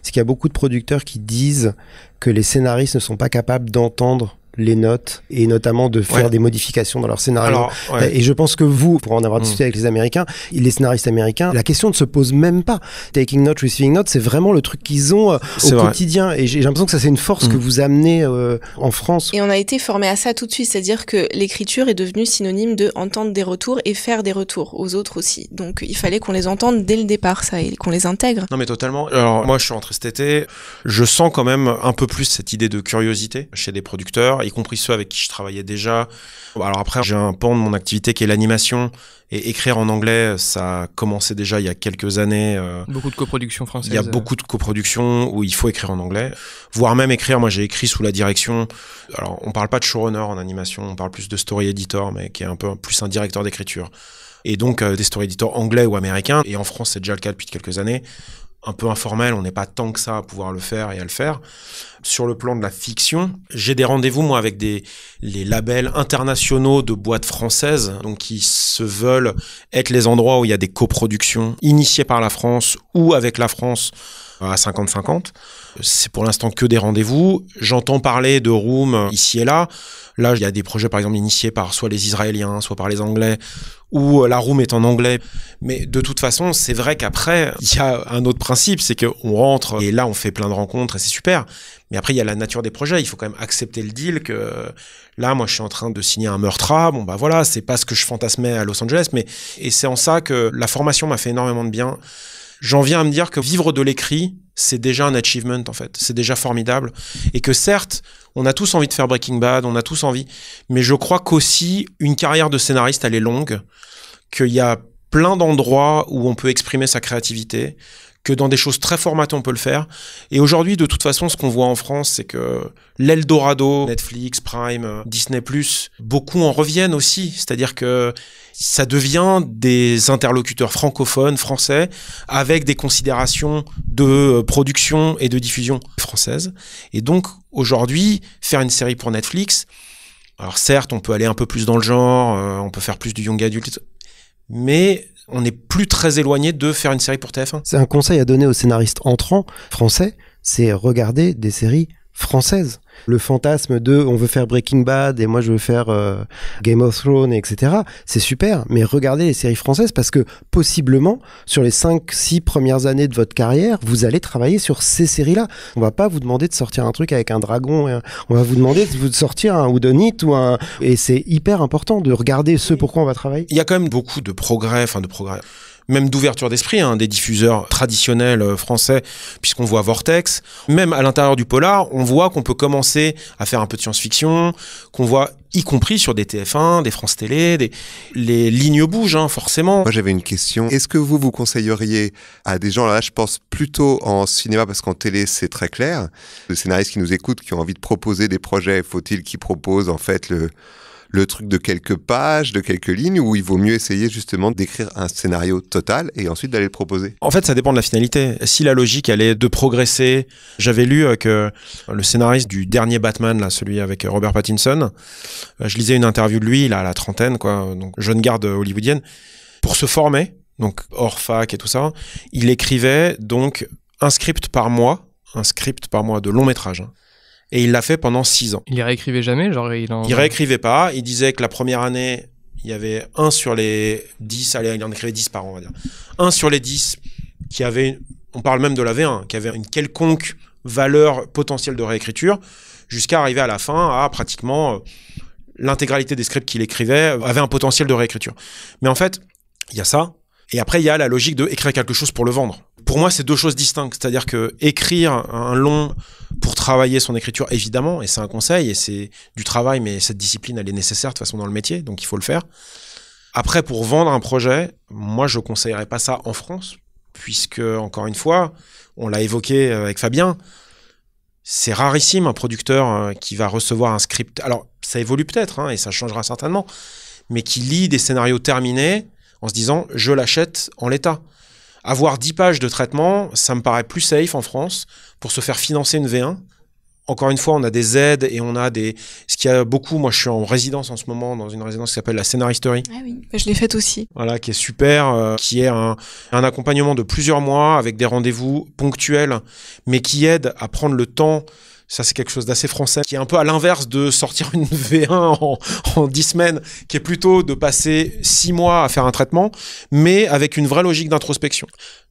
c'est qu'il y a beaucoup de producteurs qui disent que les scénaristes ne sont pas capables d'entendre les notes et notamment de faire des modifications dans leur scénario. Alors, et je pense que vous, pour en avoir discuté avec les Américains, les scénaristes américains, la question ne se pose même pas. Taking note, receiving note, c'est vraiment le truc qu'ils ont au quotidien. Et j'ai l'impression que ça, c'est une force que vous amenez en France. Et on a été formé à ça tout de suite, c'est-à-dire que l'écriture est devenue synonyme de entendre des retours et faire des retours aux autres aussi. Donc il fallait qu'on les entende dès le départ, ça, et qu'on les intègre. Non mais totalement. Alors moi, je suis rentré cet été, je sens quand même un peu plus cette idée de curiosité chez des producteurs, y compris ceux avec qui je travaillais déjà. Alors après, j'ai un pan de mon activité qui est l'animation, et écrire en anglais, ça a commencé déjà il y a quelques années. Beaucoup de coproductions françaises. Il y a beaucoup de coproductions où il faut écrire en anglais, voire même écrire. Moi, j'ai écrit sous la direction. Alors, on parle pas de showrunner en animation, on parle plus de story editor, mais qui est un peu plus un directeur d'écriture. Et donc, des story editors anglais ou américains. Et en France, c'est déjà le cas depuis quelques années. Un peu informel, on n'est pas tant que ça à pouvoir le faire et à le faire. Sur le plan de la fiction, j'ai des rendez-vous, moi, avec les labels internationaux de boîtes françaises, donc qui se veulent être les endroits où il y a des coproductions initiées par la France ou avec la France à 50-50. C'est pour l'instant que des rendez-vous. J'entends parler de Room ici et là. Là, il y a des projets, par exemple, initiés par soit les Israéliens, soit par les Anglais, où la room est en anglais. Mais de toute façon, c'est vrai qu'après, il y a un autre principe, c'est qu'on rentre et là, on fait plein de rencontres et c'est super. Mais après, il y a la nature des projets. Il faut quand même accepter le deal que là, moi, je suis en train de signer un Meurtra. Bon, voilà, c'est pas ce que je fantasmais à Los Angeles, et c'est en ça que la formation m'a fait énormément de bien. J'en viens à me dire que vivre de l'écrit, c'est déjà un achievement, en fait. C'est déjà formidable. Et que certes, on a tous envie de faire Breaking Bad, on a tous envie. Mais je crois qu'aussi, une carrière de scénariste, elle est longue. Qu'il y a plein d'endroits où on peut exprimer sa créativité. Que dans des choses très formatées, on peut le faire. Et aujourd'hui, de toute façon, ce qu'on voit en France, c'est que l'Eldorado, Netflix, Prime, Disney+, beaucoup en reviennent aussi. C'est-à-dire que ça devient des interlocuteurs francophones, français, avec des considérations de production et de diffusion française. Et donc, aujourd'hui, faire une série pour Netflix, alors certes, on peut aller un peu plus dans le genre, on peut faire plus du young adult, mais on n'est plus très éloigné de faire une série pour TF1. C'est un conseil à donner aux scénaristes entrants français, c'est regarder des séries françaises. Le fantasme de on veut faire Breaking Bad et moi je veux faire Game of Thrones, etc. C'est super, mais regardez les séries françaises parce que possiblement, sur les 5-6 premières années de votre carrière, vous allez travailler sur ces séries-là. On va pas vous demander de sortir un truc avec un dragon, on va vous demander de sortir un Whodunit ou un... Et c'est hyper important de regarder ce pourquoi on va travailler. Il y a quand même beaucoup de progrès, même d'ouverture d'esprit, des diffuseurs traditionnels français, puisqu'on voit Vortex. Même à l'intérieur du polar, on voit qu'on peut commencer à faire un peu de science-fiction, qu'on voit, y compris sur des TF1, des France Télé, les lignes bougent, forcément. Moi, j'avais une question. Est-ce que vous conseilleriez à des gens, là, je pense plutôt en cinéma, parce qu'en télé, c'est très clair, les scénaristes qui nous écoutent, qui ont envie de proposer des projets, faut-il qu'ils proposent, en fait, le truc de quelques pages, de quelques lignes, où il vaut mieux essayer justement d'écrire un scénario total et ensuite d'aller le proposer? En fait, ça dépend de la finalité. Si la logique, elle est de progresser, j'avais lu que le scénariste du dernier Batman, là, celui avec Robert Pattinson, je lisais une interview de lui, il a la trentaine, quoi, donc jeune garde hollywoodienne, pour se former, donc hors fac et tout ça, il écrivait donc un script par mois de long métrage. Et il l'a fait pendant 6 ans. Il les réécrivait jamais, Il réécrivait pas. Il disait que la première année, il y avait 1 sur les 10, allez, il en écrivait 10 par an, on va dire. 1 sur les 10 qui avait, on parle même de la V1, qui avait une quelconque valeur potentielle de réécriture, jusqu'à arriver à la fin à pratiquement l'intégralité des scripts qu'il écrivait avait un potentiel de réécriture. Mais en fait, il y a ça. Et après, il y a la logique de écrire quelque chose pour le vendre. Pour moi, c'est deux choses distinctes. C'est-à-dire que écrire un long pour travailler son écriture, évidemment, et c'est un conseil, et c'est du travail, mais cette discipline, elle est nécessaire de toute façon dans le métier, donc il faut le faire. Après, pour vendre un projet, moi, je conseillerais pas ça en France, puisque, encore une fois, on l'a évoqué avec Fabien, c'est rarissime un producteur qui va recevoir un script. Alors, ça évolue peut-être, hein, et ça changera certainement, mais qui lit des scénarios terminés en se disant « je l'achète en l'état ». Avoir 10 pages de traitement, ça me paraît plus safe en France pour se faire financer une V1. Encore une fois, on a des aides et on a des... Ce qu'il y a beaucoup, moi je suis en résidence en ce moment, dans une résidence qui s'appelle la Scénaristerie. Ah oui, je l'ai faite aussi. Voilà, qui est super, qui est un accompagnement de plusieurs mois avec des rendez-vous ponctuels, mais qui aide à prendre le temps. Ça, c'est quelque chose d'assez français, qui est un peu à l'inverse de sortir une V1 en 10 semaines, qui est plutôt de passer 6 mois à faire un traitement, mais avec une vraie logique d'introspection.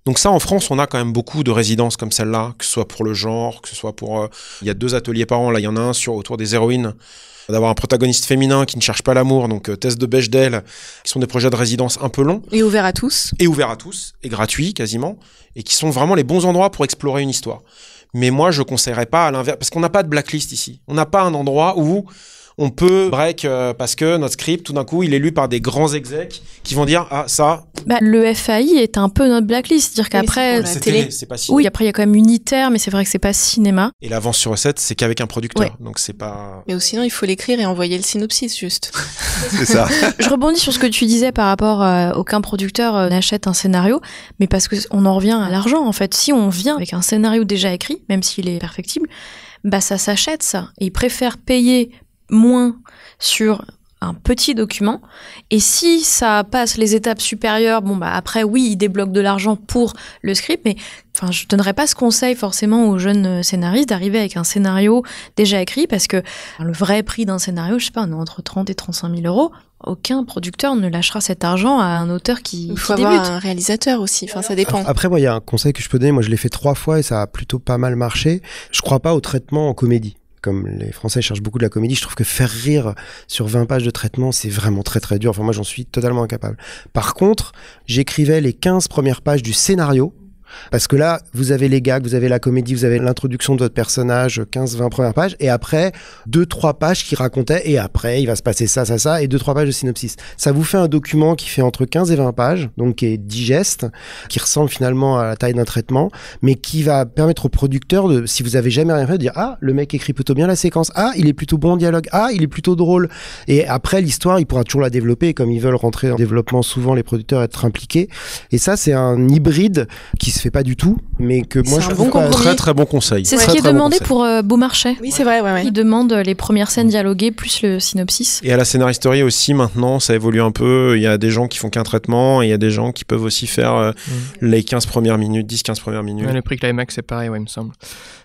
Donc ça, en France, on a quand même beaucoup de résidences comme celle-là, que ce soit pour le genre, que ce soit pour... il y a 2 ateliers par an, là, il y en a un autour des héroïnes, d'avoir un protagoniste féminin qui ne cherche pas l'amour, donc Tess de Bechdel, qui sont des projets de résidence un peu longs. Et ouverts à tous. Et ouverts à tous, et gratuits quasiment, et qui sont vraiment les bons endroits pour explorer une histoire. Mais moi, je conseillerais pas à l'inverse, parce qu'on n'a pas de blacklist ici. On n'a pas un endroit où on peut break parce que notre script, tout d'un coup, il est lu par des grands execs qui vont dire « Ah, ça... » Le FAI est un peu notre blacklist. C'est-à-dire qu'après... C'est télé, c'est pas cinéma. Oui, après, il y a quand même Unitaire, mais c'est vrai que c'est pas cinéma. Et l'avance sur recette, c'est qu'avec un producteur. Ouais. Donc, c'est pas... Mais sinon, il faut l'écrire et envoyer le synopsis, juste. C'est ça. Je rebondis sur ce que tu disais par rapport à aucun producteur n'achète un scénario, mais parce qu'on en revient à l'argent, en fait. Si on vient avec un scénario déjà écrit, même s'il est perfectible, bah ça s'achète, ça. Et ils préfèrent payer moins sur un petit document, et si ça passe les étapes supérieures, bon bah après oui, ils débloquent de l'argent pour le script, mais enfin je donnerais pas ce conseil forcément aux jeunes scénaristes d'arriver avec un scénario déjà écrit, parce que le vrai prix d'un scénario, je sais pas, on est entre 30 et 35 000 euros. Aucun producteur ne lâchera cet argent à un auteur qui débute. Il faut avoir un réalisateur aussi, enfin ça dépend. Après moi il y a un conseil que je peux donner, moi je l'ai fait 3 fois et ça a plutôt pas mal marché. Je crois pas au traitement en comédie. Comme les Français cherchent beaucoup de la comédie, je trouve que faire rire sur 20 pages de traitement, c'est vraiment très très dur. Enfin, moi, j'en suis totalement incapable. Par contre, j'écrivais les 15 premières pages du scénario, parce que là, vous avez les gags, vous avez la comédie, vous avez l'introduction de votre personnage, 15-20 premières pages, et après, 2-3 pages qui racontaient, et après, il va se passer ça, ça, ça, et 2-3 pages de synopsis. Ça vous fait un document qui fait entre 15 et 20 pages, donc qui est digeste, qui ressemble finalement à la taille d'un traitement, mais qui va permettre au producteur de, si vous avez jamais rien fait, de dire, ah, le mec écrit plutôt bien la séquence, ah, il est plutôt bon en dialogue, ah, il est plutôt drôle. Et après, l'histoire, il pourra toujours la développer, et comme ils veulent rentrer en développement, souvent, les producteurs être impliqués. Et ça, c'est un hybride qui se fait pas du tout, mais que moi je trouve pas... Très très bon conseil. C'est ce qui est demandé pour Beaumarchais. Oui, c'est vrai, ouais. Il demande les premières scènes dialoguées plus le synopsis. Et à la scénaristerie aussi, maintenant, ça évolue un peu. Il y a des gens qui font qu'un traitement et il y a des gens qui peuvent aussi faire les 15 premières minutes, 10-15 premières minutes. Ouais, le prix Climax, c'est pareil, ouais, il me semble.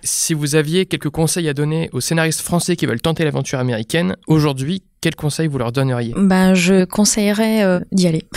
Si vous aviez quelques conseils à donner aux scénaristes français qui veulent tenter l'aventure américaine, aujourd'hui, quels conseils vous leur donneriez ? Je conseillerais d'y aller.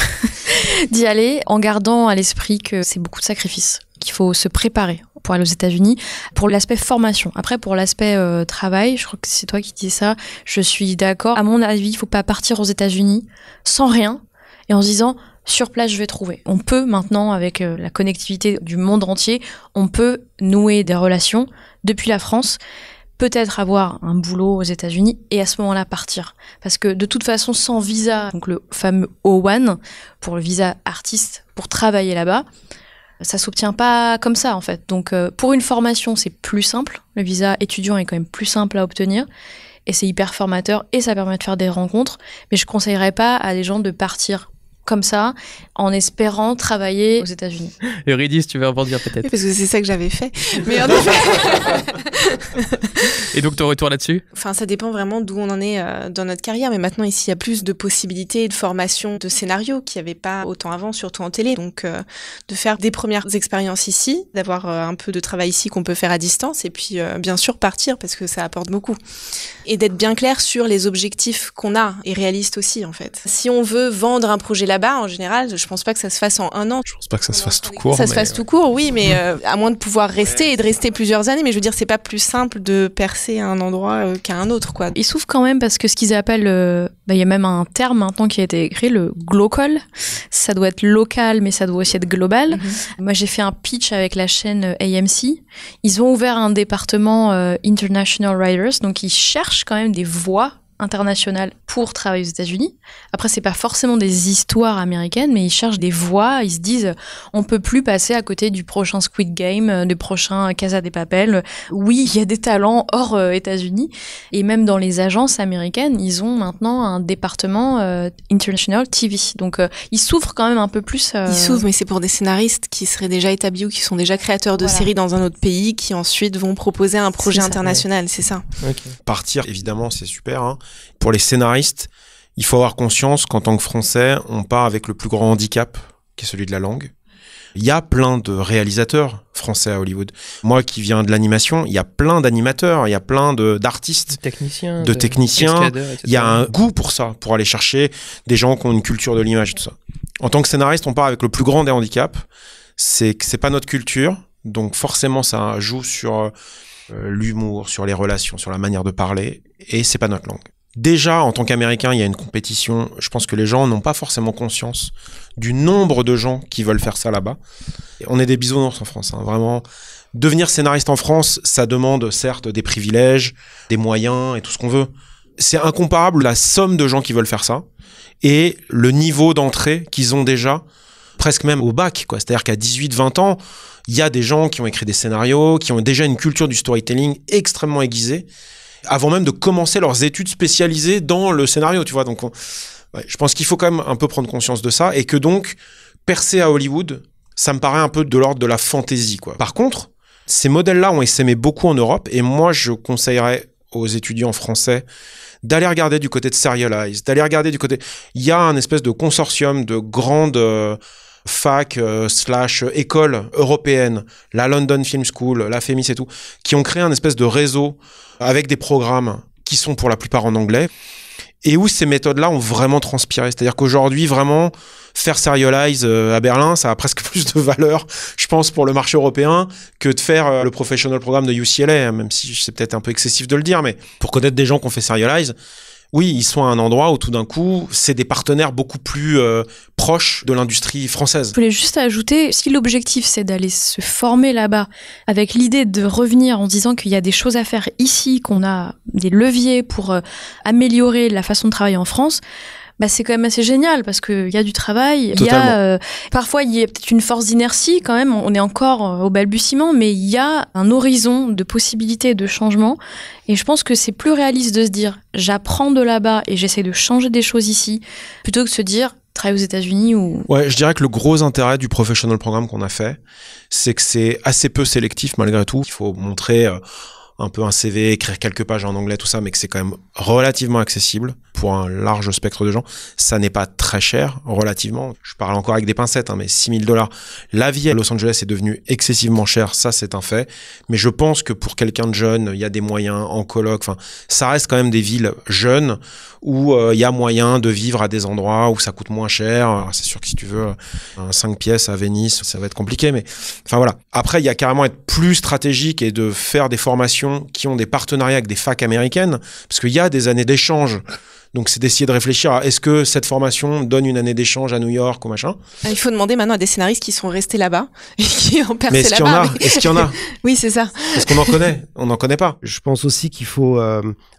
D'y aller en gardant à l'esprit que c'est beaucoup de sacrifices, qu'il faut se préparer pour aller aux États-Unis, pour l'aspect formation. Après, pour l'aspect travail, je crois que c'est toi qui dis ça, je suis d'accord. À mon avis, il ne faut pas partir aux États-Unis sans rien et en se disant sur place, je vais trouver. On peut maintenant, avec la connectivité du monde entier, on peut nouer des relations depuis la France, peut-être avoir un boulot aux États-Unis et à ce moment-là partir. Parce que de toute façon, sans visa, donc le fameux O1, pour le visa artiste, pour travailler là-bas, ça s'obtient pas comme ça en fait. Donc pour une formation, c'est plus simple. Le visa étudiant est quand même plus simple à obtenir. Et c'est hyper formateur et ça permet de faire des rencontres. Mais je conseillerais pas à des gens de partir comme ça, en espérant travailler aux États-Unis. Eurydice, tu veux rebondir peut-être ? Oui, parce que c'est ça que j'avais fait. Mais en effet... Et donc ton retour là-dessus ? Enfin, ça dépend vraiment d'où on en est dans notre carrière. Mais maintenant, ici, il y a plus de possibilités de formation de scénario qu'il n'y avait pas autant avant, surtout en télé. Donc, de faire des premières expériences ici, d'avoir un peu de travail ici qu'on peut faire à distance, et puis, bien sûr, partir, parce que ça apporte beaucoup. Et d'être bien clair sur les objectifs qu'on a, et réalistes aussi, en fait. Si on veut vendre un projet là là-bas, en général, je pense pas que ça se fasse en 1 an. Je pense pas que ça se fasse tout court. Ça se fasse tout court, oui, mais à moins de pouvoir rester et de rester plusieurs années. Mais je veux dire, c'est pas plus simple de percer à un endroit qu'à un autre, quoi. Ils souffrent quand même parce que ce qu'ils appellent, il y a même un terme maintenant qui a été écrit, le glocal. Ça doit être local, mais ça doit aussi être global. Moi, j'ai fait un pitch avec la chaîne AMC. Ils ont ouvert un département International Writers, donc ils cherchent quand même des voix internationales pour travailler aux États-Unis. Après, c'est pas forcément des histoires américaines, mais ils cherchent des voix. Ils se disent, on peut plus passer à côté du prochain Squid Game, du prochain Casa de Papel. Oui, il y a des talents hors États-Unis. Et même dans les agences américaines, ils ont maintenant un département International TV. Donc, ils souffrent quand même un peu plus. Ils souffrent, mais c'est pour des scénaristes qui seraient déjà établis ou qui sont déjà créateurs de séries dans un autre pays, qui ensuite vont proposer un projet international. C'est ça. Okay. Partir, évidemment, c'est super, hein. Pour les scénaristes, il faut avoir conscience qu'en tant que Français, on part avec le plus grand handicap, qui est celui de la langue. Il y a plein de réalisateurs français à Hollywood. Moi qui viens de l'animation, il y a plein d'animateurs, il y a plein d'artistes, de techniciens. Il y a un goût pour ça, pour aller chercher des gens qui ont une culture de l'image et tout ça. En tant que scénariste, on part avec le plus grand des handicaps. C'est que c'est pas notre culture, donc forcément ça joue sur l'humour, sur les relations, sur la manière de parler, et c'est pas notre langue. Déjà, en tant qu'Américain, il y a une compétition. Je pense que les gens n'ont pas forcément conscience du nombre de gens qui veulent faire ça là-bas. Et on est des bisounours en France, hein, vraiment. Devenir scénariste en France, ça demande certes des privilèges, des moyens et tout ce qu'on veut. C'est incomparable la somme de gens qui veulent faire ça et le niveau d'entrée qu'ils ont déjà, presque même au bac, quoi. C'est-à-dire qu'à 18-20 ans, il y a des gens qui ont écrit des scénarios, qui ont déjà une culture du storytelling extrêmement aiguisée, avant même de commencer leurs études spécialisées dans le scénario, tu vois. Donc, je pense qu'il faut quand même un peu prendre conscience de ça et que donc, percer à Hollywood, ça me paraît un peu de l'ordre de la fantaisie, quoi. Par contre, ces modèles-là ont essaimé beaucoup en Europe et moi, je conseillerais aux étudiants français d'aller regarder du côté de Serialize, d'aller regarder du côté... Il y a un espèce de consortium de grandes... fac / école européenne, la London Film School, la FEMIS et tout, qui ont créé un espèce de réseau avec des programmes qui sont pour la plupart en anglais et où ces méthodes-là ont vraiment transpiré. C'est-à-dire qu'aujourd'hui, vraiment, faire Serialize à Berlin, ça a presque plus de valeur, je pense, pour le marché européen que de faire le professional programme de UCLA, même si c'est peut-être un peu excessif de le dire, mais pour connaître des gens qui ont fait Serialize, oui, ils sont à un endroit où tout d'un coup, c'est des partenaires beaucoup plus proches de l'industrie française. Je voulais juste ajouter, si l'objectif c'est d'aller se former là-bas avec l'idée de revenir en disant qu'il y a des choses à faire ici, qu'on a des leviers pour améliorer la façon de travailler en France, bah c'est quand même assez génial parce que il y a du travail, il y a parfois il y a peut-être une force d'inertie quand même, on est encore au balbutiement, mais il y a un horizon de possibilités de changement et je pense que c'est plus réaliste de se dire j'apprends de là-bas et j'essaie de changer des choses ici plutôt que de se dire travailler aux États-Unis ou... Ouais, je dirais que le gros intérêt du professional programme qu'on a fait, c'est que c'est assez peu sélectif malgré tout. Il faut montrer un peu un CV, écrire quelques pages en anglais, tout ça, mais que c'est quand même relativement accessible pour un large spectre de gens. Ça n'est pas très cher, relativement. Je parle encore avec des pincettes, hein, mais $6,000. La vie à Los Angeles est devenue excessivement chère, ça c'est un fait. Mais je pense que pour quelqu'un de jeune, il y a des moyens en coloc. Enfin, ça reste quand même des villes jeunes où il y a moyen de vivre à des endroits où ça coûte moins cher. Alors, c'est sûr que si tu veux un 5 pièces à Venise, ça va être compliqué, mais enfin voilà. Après, il y a carrément être plus stratégique et de faire des formations qui ont des partenariats avec des facs américaines, parce qu'il y a des années d'échange. Donc, c'est d'essayer de réfléchir à est-ce que cette formation donne une année d'échange à New York ou machin. Il faut demander maintenant à des scénaristes qui sont restés là-bas et qui ont percé là-bas. Mais est-ce qu'il y en a Oui, c'est ça. Est-ce qu'on en connaît? On n'en connaît pas. Je pense aussi qu'il faut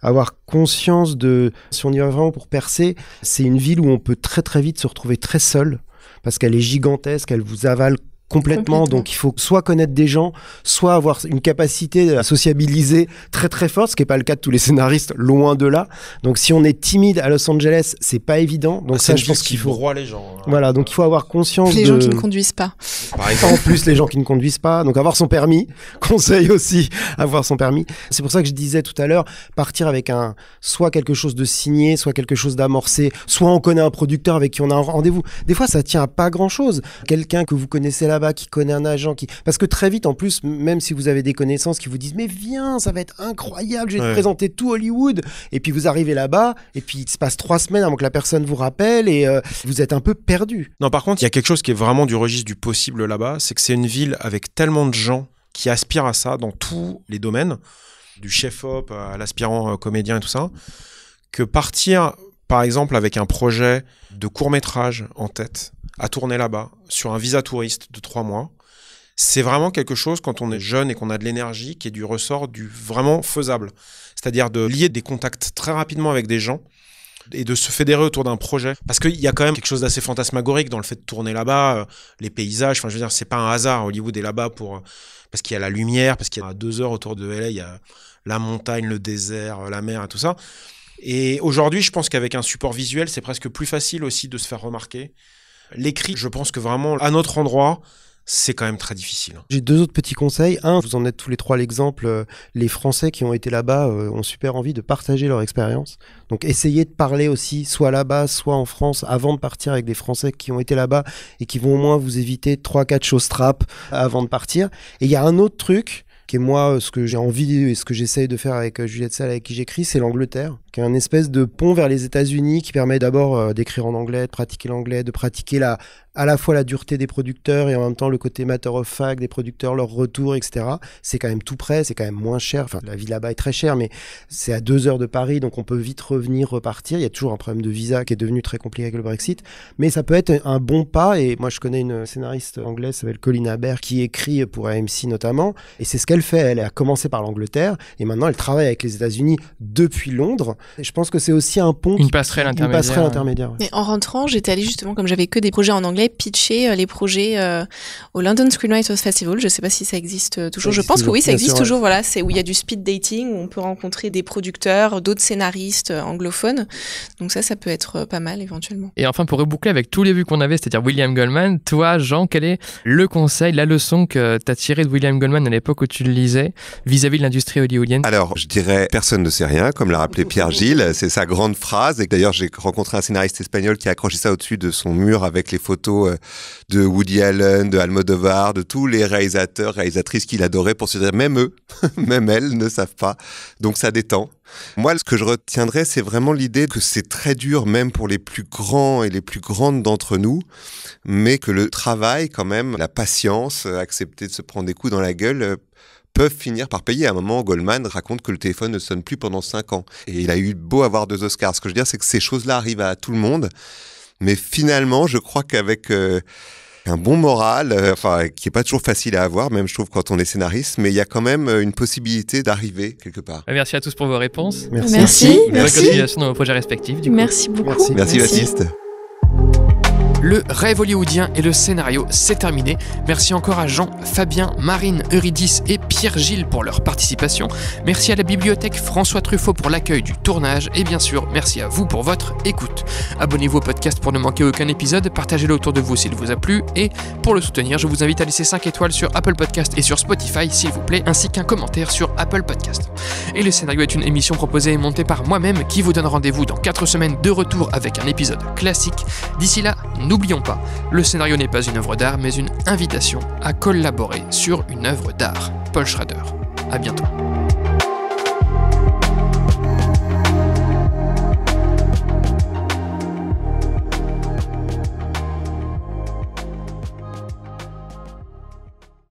avoir conscience de... Si on y va vraiment pour percer, c'est une ville où on peut très très vite se retrouver très seul parce qu'elle est gigantesque, elle vous avale complètement. Donc il faut soit connaître des gens, soit avoir une capacité à sociabiliser très très forte, ce qui n'est pas le cas de tous les scénaristes, loin de là. Donc si on est timide à Los Angeles, c'est pas évident. Donc ça, je pense qu'il faut broie les gens. Voilà, donc il faut avoir conscience les gens qui ne conduisent pas. Par exemple. En plus, les gens qui ne conduisent pas, donc avoir son permis. Conseil aussi, avoir son permis. C'est pour ça que je disais tout à l'heure, partir avec soit quelque chose de signé, soit quelque chose d'amorcé, soit on connaît un producteur avec qui on a un rendez-vous. Des fois, ça tient à pas grand-chose. Quelqu'un que vous connaissez là là-bas, qui connaît un agent, parce que très vite, en plus, même si vous avez des connaissances qui vous disent, mais viens, ça va être incroyable, je vais te présenter tout Hollywood. Et puis vous arrivez là-bas, et puis il se passe 3 semaines avant que la personne vous rappelle, et vous êtes un peu perdu. Non, par contre, il y a quelque chose qui est vraiment du registre du possible là-bas, c'est que c'est une ville avec tellement de gens qui aspirent à ça dans tous les domaines, du chef-op à l'aspirant comédien et tout ça, que partir, par exemple, avec un projet de court-métrage en tête, à tourner là-bas, sur un visa touriste de 3 mois, c'est vraiment quelque chose, quand on est jeune et qu'on a de l'énergie, qui est du ressort du vraiment faisable. C'est-à-dire de lier des contacts très rapidement avec des gens et de se fédérer autour d'un projet. Parce qu'il y a quand même quelque chose d'assez fantasmagorique dans le fait de tourner là-bas, les paysages, enfin je veux dire, c'est pas un hasard, Hollywood est là-bas parce qu'il y a la lumière, parce qu'il y a 2 heures autour de LA, il y a la montagne, le désert, la mer et tout ça. Et aujourd'hui, je pense qu'avec un support visuel, c'est presque plus facile aussi de se faire remarquer. L'écrit, je pense que vraiment, à notre endroit, c'est quand même très difficile. J'ai 2 autres petits conseils. Un, vous en êtes tous les 3 l'exemple, les Français qui ont été là-bas ont super envie de partager leur expérience. Donc essayez de parler aussi, soit là-bas, soit en France, avant de partir avec des Français qui ont été là-bas et qui vont au moins vous éviter 3-4 choses trappes avant de partir. Et il y a un autre truc, qui est moi, ce que j'ai envie et ce que j'essaye de faire avec Juliette Salle, avec qui j'écris, c'est l'Angleterre, qui est un espèce de pont vers les États-Unis qui permet d'abord d'écrire en anglais, de pratiquer l'anglais, de pratiquer à la fois la dureté des producteurs et en même temps le côté matter of fact des producteurs, leur retour, etc. C'est quand même tout près, c'est quand même moins cher. Enfin, la vie là-bas est très chère, mais c'est à 2 heures de Paris, donc on peut vite revenir, repartir. Il y a toujours un problème de visa qui est devenu très compliqué avec le Brexit, mais ça peut être un bon pas. Et moi, je connais une scénariste anglaise, qui s'appelle Colin Aber, qui écrit pour AMC notamment, et c'est ce qu'elle fait. Elle a commencé par l'Angleterre, et maintenant elle travaille avec les États-Unis depuis Londres. Et je pense que c'est aussi un pont, une passerelle intermédiaire. Ouais. Mais en rentrant, j'étais allée justement, comme j'avais que des projets en anglais, pitcher les projets au London Screenwriters Festival. Je sais pas si ça existe toujours. Je pense que oui, ça existe toujours. Voilà, c'est où il y a du speed dating, où on peut rencontrer des producteurs, d'autres scénaristes anglophones. Donc ça peut être pas mal éventuellement. Et enfin, pour reboucler avec tous les vues qu'on avait, c'est-à-dire William Goldman, toi, Jean, quel est le conseil, la leçon que tu as tirée de William Goldman à l'époque où tu le lisais vis-à-vis de l'industrie hollywoodienne? Alors, je dirais, personne ne sait rien, comme l'a rappelé Pierre Gilles. C'est sa grande phrase. Et d'ailleurs, j'ai rencontré un scénariste espagnol qui a accroché ça au-dessus de son mur avec les photos de Woody Allen, de Almodovar, de tous les réalisateurs, réalisatrices qu'il adorait, pour se dire, même eux, même elles ne savent pas. Donc ça détend. Moi, ce que je retiendrai, c'est vraiment l'idée que c'est très dur, même pour les plus grands et les plus grandes d'entre nous, mais que le travail, quand même, la patience, accepter de se prendre des coups dans la gueule, peuvent finir par payer. À un moment, Goldman raconte que le téléphone ne sonne plus pendant 5 ans. Et il a eu beau avoir 2 Oscars. Ce que je veux dire, c'est que ces choses-là arrivent à tout le monde. Mais finalement, je crois qu'avec un bon moral, qui est pas toujours facile à avoir, même je trouve quand on est scénariste, mais il y a quand même une possibilité d'arriver quelque part. Merci à tous pour vos réponses. Merci. Bonne continuation dans vos projets respectifs. Merci beaucoup. Merci Baptiste. Le rêve hollywoodien et le scénario, c'est terminé. Merci encore à Jean, Fabien, Marine, Eurydice et Pierre-Gilles pour leur participation. Merci à la bibliothèque François Truffaut pour l'accueil du tournage. Et bien sûr, merci à vous pour votre écoute. Abonnez-vous au podcast pour ne manquer aucun épisode. Partagez-le autour de vous s'il vous a plu. Et pour le soutenir, je vous invite à laisser 5 étoiles sur Apple Podcast et sur Spotify, s'il vous plaît, ainsi qu'un commentaire sur Apple Podcast. Et le scénario est une émission proposée et montée par moi-même qui vous donne rendez-vous dans 4 semaines de retour avec un épisode classique. D'ici là, n'oublions pas, le scénario n'est pas une œuvre d'art, mais une invitation à collaborer sur une œuvre d'art. Paul Schrader. À bientôt.